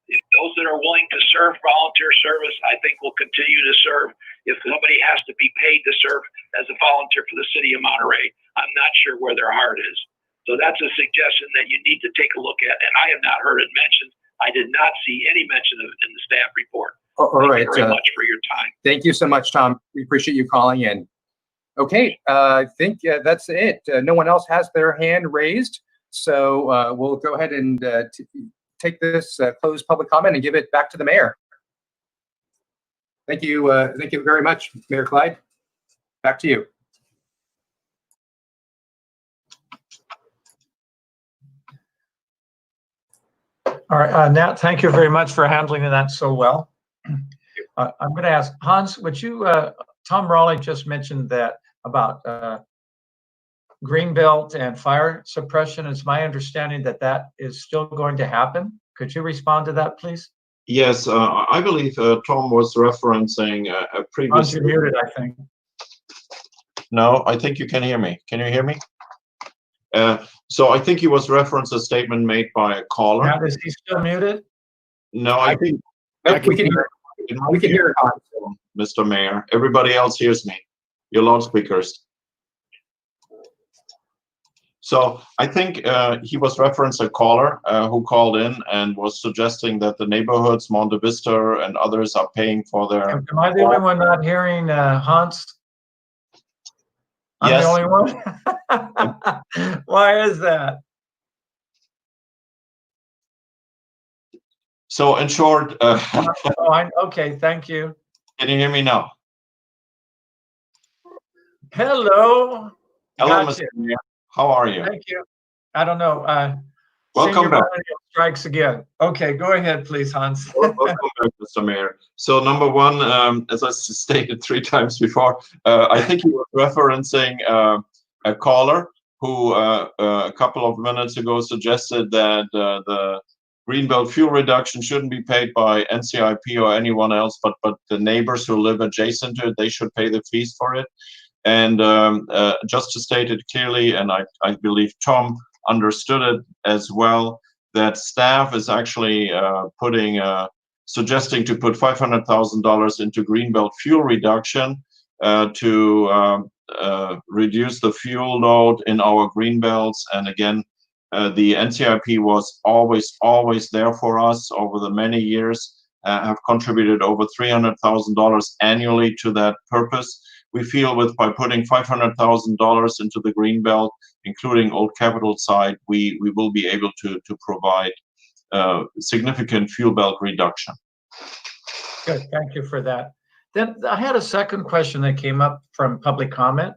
Speaker 5: If those that are willing to serve volunteer service, I think will continue to serve. If somebody has to be paid to serve as a volunteer for the city of Monterey, I'm not sure where their heart is. So that's a suggestion that you need to take a look at, and I have not heard it mentioned. I did not see any mention of it in the staff report.
Speaker 2: All right.
Speaker 5: Thank you very much for your time.
Speaker 2: Thank you so much, Tom. We appreciate you calling in. Okay, I think that's it. No one else has their hand raised, so we'll go ahead and take this closed public comment and give it back to the mayor. Thank you very much, Mayor Clyde. Back to you.
Speaker 1: All right, Nat, thank you very much for handling that so well. I'm going to ask Hans, would you, Tom Raleigh just mentioned that about greenbelt and fire suppression. It's my understanding that that is still going to happen. Could you respond to that, please?
Speaker 3: Yes, I believe Tom was referencing a previous.
Speaker 1: Hans, you're muted, I think.
Speaker 3: No, I think you can hear me. Can you hear me? So I think he was referencing a statement made by a caller.
Speaker 1: Now, is he still muted?
Speaker 3: No, I think
Speaker 2: we can hear. We can hear it,
Speaker 3: Mr. Mayor. Everybody else hears me. Your loudspeakers. So I think he was referencing a caller who called in and was suggesting that the neighborhoods, Monte Vista and others, are paying for their.
Speaker 1: Am I the only one not hearing Hans? I'm
Speaker 3: yes.
Speaker 1: the only one? Why is that?
Speaker 3: So in short,
Speaker 1: okay, thank you.
Speaker 3: Can you hear me now?
Speaker 1: Hello.
Speaker 3: Hello, Mr. Mayor. How are you?
Speaker 1: Thank you. I don't know.
Speaker 3: Welcome back.
Speaker 1: Strikes again. Okay, go ahead, please, Hans.
Speaker 3: Welcome back, Mr. Mayor. So number one, as I stated 3 times before, I think you were referencing a caller who a couple of minutes ago suggested that the greenbelt fuel reduction shouldn't be paid by NCIP or anyone else, but the neighbors who live adjacent to it, they should pay the fees for it. And just to state it clearly, and I believe Tom understood it as well, that staff is actually suggesting to put $500,000 into greenbelt fuel reduction to reduce the fuel load in our greenbelts. And again, the NCIP was always there for us over the many years, have contributed over $300,000 annually to that purpose. We feel by putting $500,000 into the greenbelt, including Old Capitol side, we will be able to provide significant fuel belt reduction.
Speaker 1: Good, thank you for that. Then I had a second question that came up from public comment,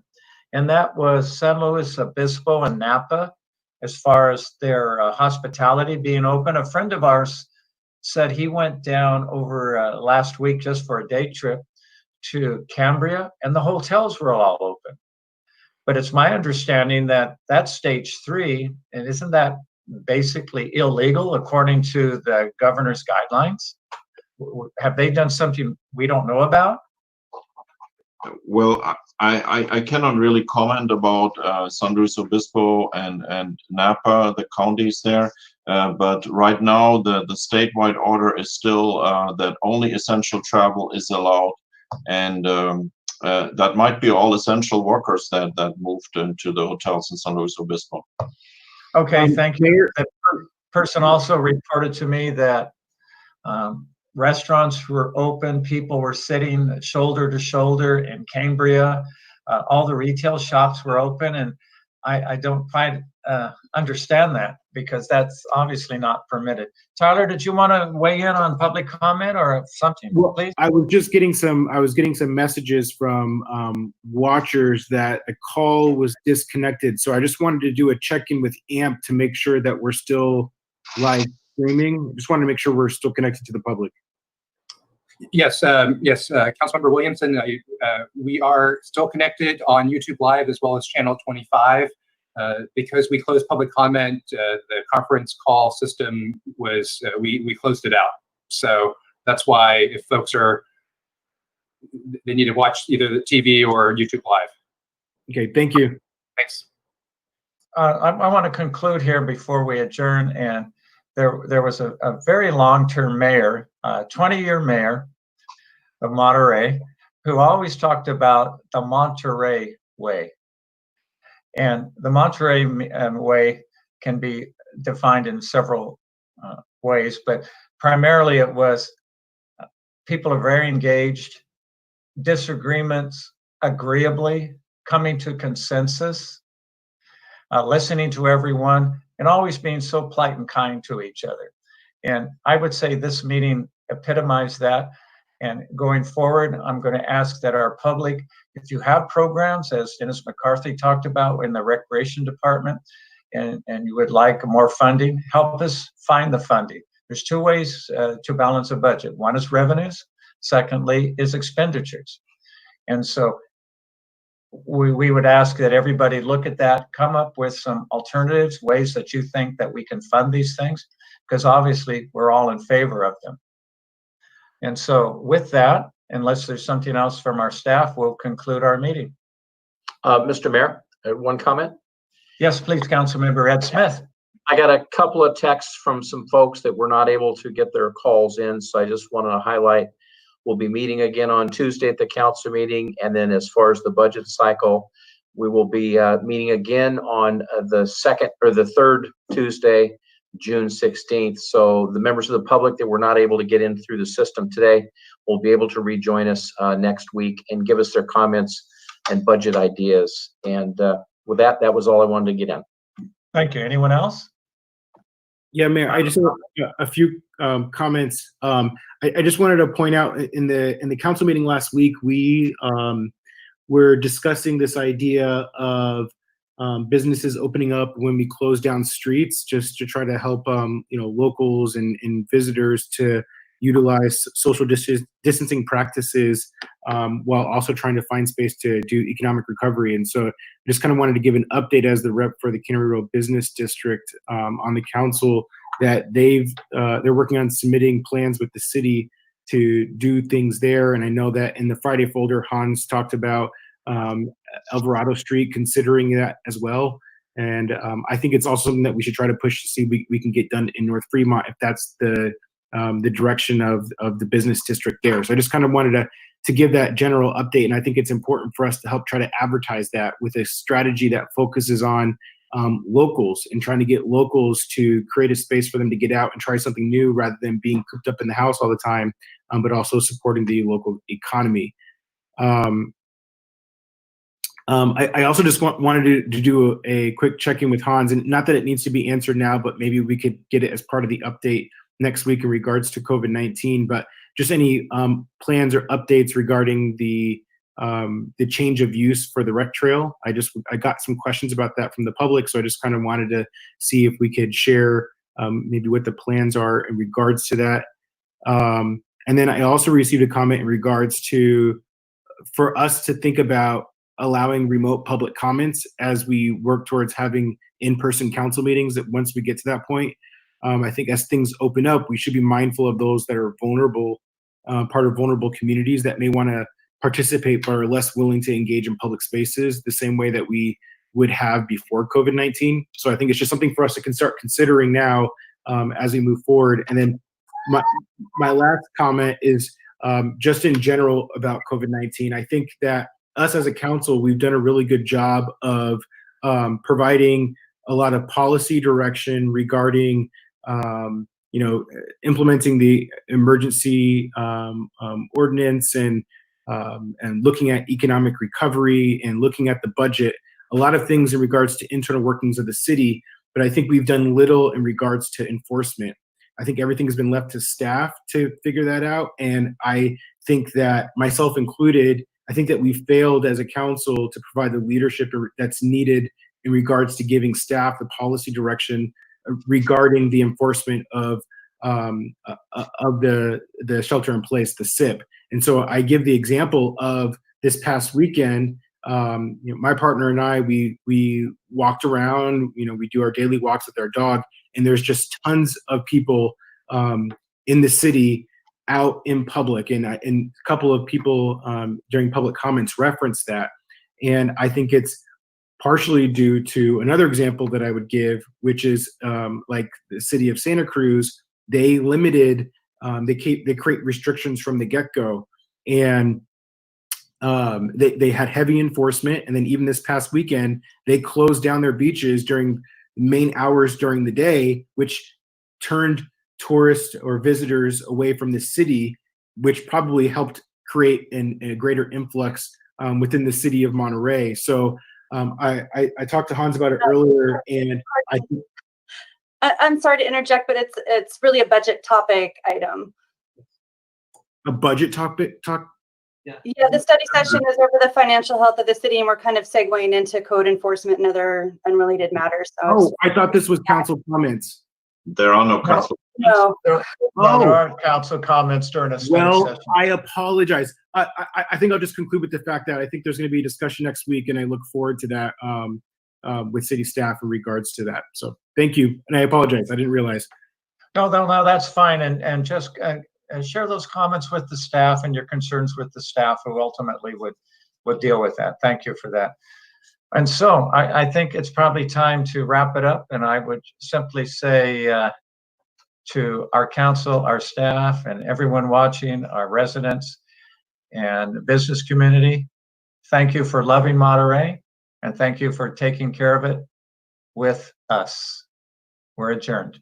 Speaker 1: and that was San Luis Obispo and Napa, as far as their hospitality being open. A friend of ours said he went down over last week just for a day trip to Cambria, and the hotels were all open. But it's my understanding that that's stage 3, and isn't that basically illegal according to the governor's guidelines? Have they done something we don't know about?
Speaker 3: Well, I cannot really comment about San Luis Obispo and Napa, the counties there. But right now, the statewide order is still that only essential travel is allowed. And that might be all essential workers that moved into the hotels in San Luis Obispo.
Speaker 1: Okay, thank you. The person also reported to me that restaurants were open, people were sitting shoulder to shoulder in Cambria. All the retail shops were open, and I don't quite understand that, because that's obviously not permitted. Tyler, did you want to weigh in on public comment or something, please?
Speaker 9: I was just getting some messages from watchers that the call was disconnected. So I just wanted to do a check-in with AMP to make sure that we're still live streaming. Just wanted to make sure we're still connected to the public.
Speaker 2: Yes, Councilmember Williamson, we are still connected on YouTube Live as well as Channel 25. Because we closed public comment, the conference call system was, we closed it out. So that's why if folks they need to watch either the TV or YouTube Live.
Speaker 9: Okay, thank you.
Speaker 2: Thanks.
Speaker 1: I want to conclude here before we adjourn. And there was a very long-term mayor, 20-year mayor of Monterey, who always talked about the Monterey way. And the Monterey way can be defined in several ways, but primarily it was people are very engaged, disagreements agreeably, coming to consensus, listening to everyone, and always being so polite and kind to each other. And I would say this meeting epitomized that. And going forward, I'm going to ask that our public, if you have programs, as Dennis McCarthy talked about in the Recreation Department, and you would like more funding, help us find the funding. There's 2 ways to balance a budget. One is revenues. Secondly is expenditures. And so we would ask that everybody look at that, come up with some alternatives, ways that you think that we can fund these things, because obviously we're all in favor of them. And so with that, unless there's something else from our staff, we'll conclude our meeting.
Speaker 7: Mr. Mayor, one comment?
Speaker 1: Yes, please, Councilmember Ed Smith.
Speaker 7: I got a couple of texts from some folks that were not able to get their calls in, so I just want to highlight, we'll be meeting again on Tuesday at the council meeting, and then as far as the budget cycle, we will be meeting again on the third Tuesday, June 16th. So the members of the public that were not able to get in through the system today will be able to rejoin us next week and give us their comments and budget ideas. And with that was all I wanted to get in.
Speaker 1: Thank you. Anyone else?
Speaker 9: Yeah, Mayor, I just have a few comments. I just wanted to point out in the council meeting last week, we were discussing this idea of businesses opening up when we close down streets, just to try to help locals and visitors to utilize social distancing practices while also trying to find space to do economic recovery. And so I just kind of wanted to give an update as the rep for the Cannery Row Business District on the council that they're working on submitting plans with the city to do things there. And I know that in the Friday folder, Hans talked about Alvarado Street, considering that as well. And I think it's also something that we should try to push to see we can get done in North Fremont if that's the direction of the business district there. So I just kind of wanted to give that general update. And I think it's important for us to help try to advertise that with a strategy that focuses on locals and trying to get locals to create a space for them to get out and try something new rather than being cooped up in the house all the time, but also supporting the local economy. I also just wanted to do a quick check-in with Hans, and not that it needs to be answered now, but maybe we could get it as part of the update next week in regards to COVID-19, but just any plans or updates regarding the change of use for the rec trail. I got some questions about that from the public, so I just kind of wanted to see if we could share maybe what the plans are in regards to that. And then I also received a comment in regards to, for us to think about allowing remote public comments as we work towards having in-person council meetings, that once we get to that point, I think as things open up, we should be mindful of those that are vulnerable, part of vulnerable communities that may want to participate but are less willing to engage in public spaces the same way that we would have before COVID-19. So I think it's just something for us to start considering now as we move forward. And then my last comment is just in general about COVID-19. I think that us as a council, we've done a really good job of providing a lot of policy direction regarding implementing the emergency ordinance and looking at economic recovery and looking at the budget, a lot of things in regards to internal workings of the city. But I think we've done little in regards to enforcement. I think everything has been left to staff to figure that out. And I think that, myself included, I think that we failed as a council to provide the leadership that's needed in regards to giving staff the policy direction regarding the enforcement of the shelter in place, the SIP. And so I give the example of this past weekend. My partner and I, we walked around. We do our daily walks with our dog, and there's just tons of people in the city out in public, and a couple of people during public comments referenced that. And I think it's partially due to another example that I would give, which is like the city of Santa Cruz. They limited, they create restrictions from the get-go, and they had heavy enforcement. And then even this past weekend, they closed down their beaches during main hours during the day, which turned tourists or visitors away from the city, which probably helped create a greater influx within the city of Monterey. So I talked to Hans about it earlier, and
Speaker 6: I'm sorry to interject, but it's really a budget topic item.
Speaker 9: A budget topic?
Speaker 6: Yeah, the study session is over the financial health of the city, and we're kind of segueing into code enforcement and other unrelated matters. So
Speaker 9: I thought this was council comments.
Speaker 3: There are no council
Speaker 6: comments.
Speaker 1: No, there aren't council comments during a study session.
Speaker 9: I apologize. I think I'll just conclude with the fact that I think there's going to be a discussion next week, and I look forward to that with city staff in regards to that. So thank you, and I apologize. I didn't realize.
Speaker 1: No, that's fine, and just share those comments with the staff and your concerns with the staff who ultimately would deal with that. Thank you for that. And so I think it's probably time to wrap it up, and I would simply say to our council, our staff, and everyone watching, our residents and the business community, thank you for loving Monterey, and thank you for taking care of it with us. We're adjourned.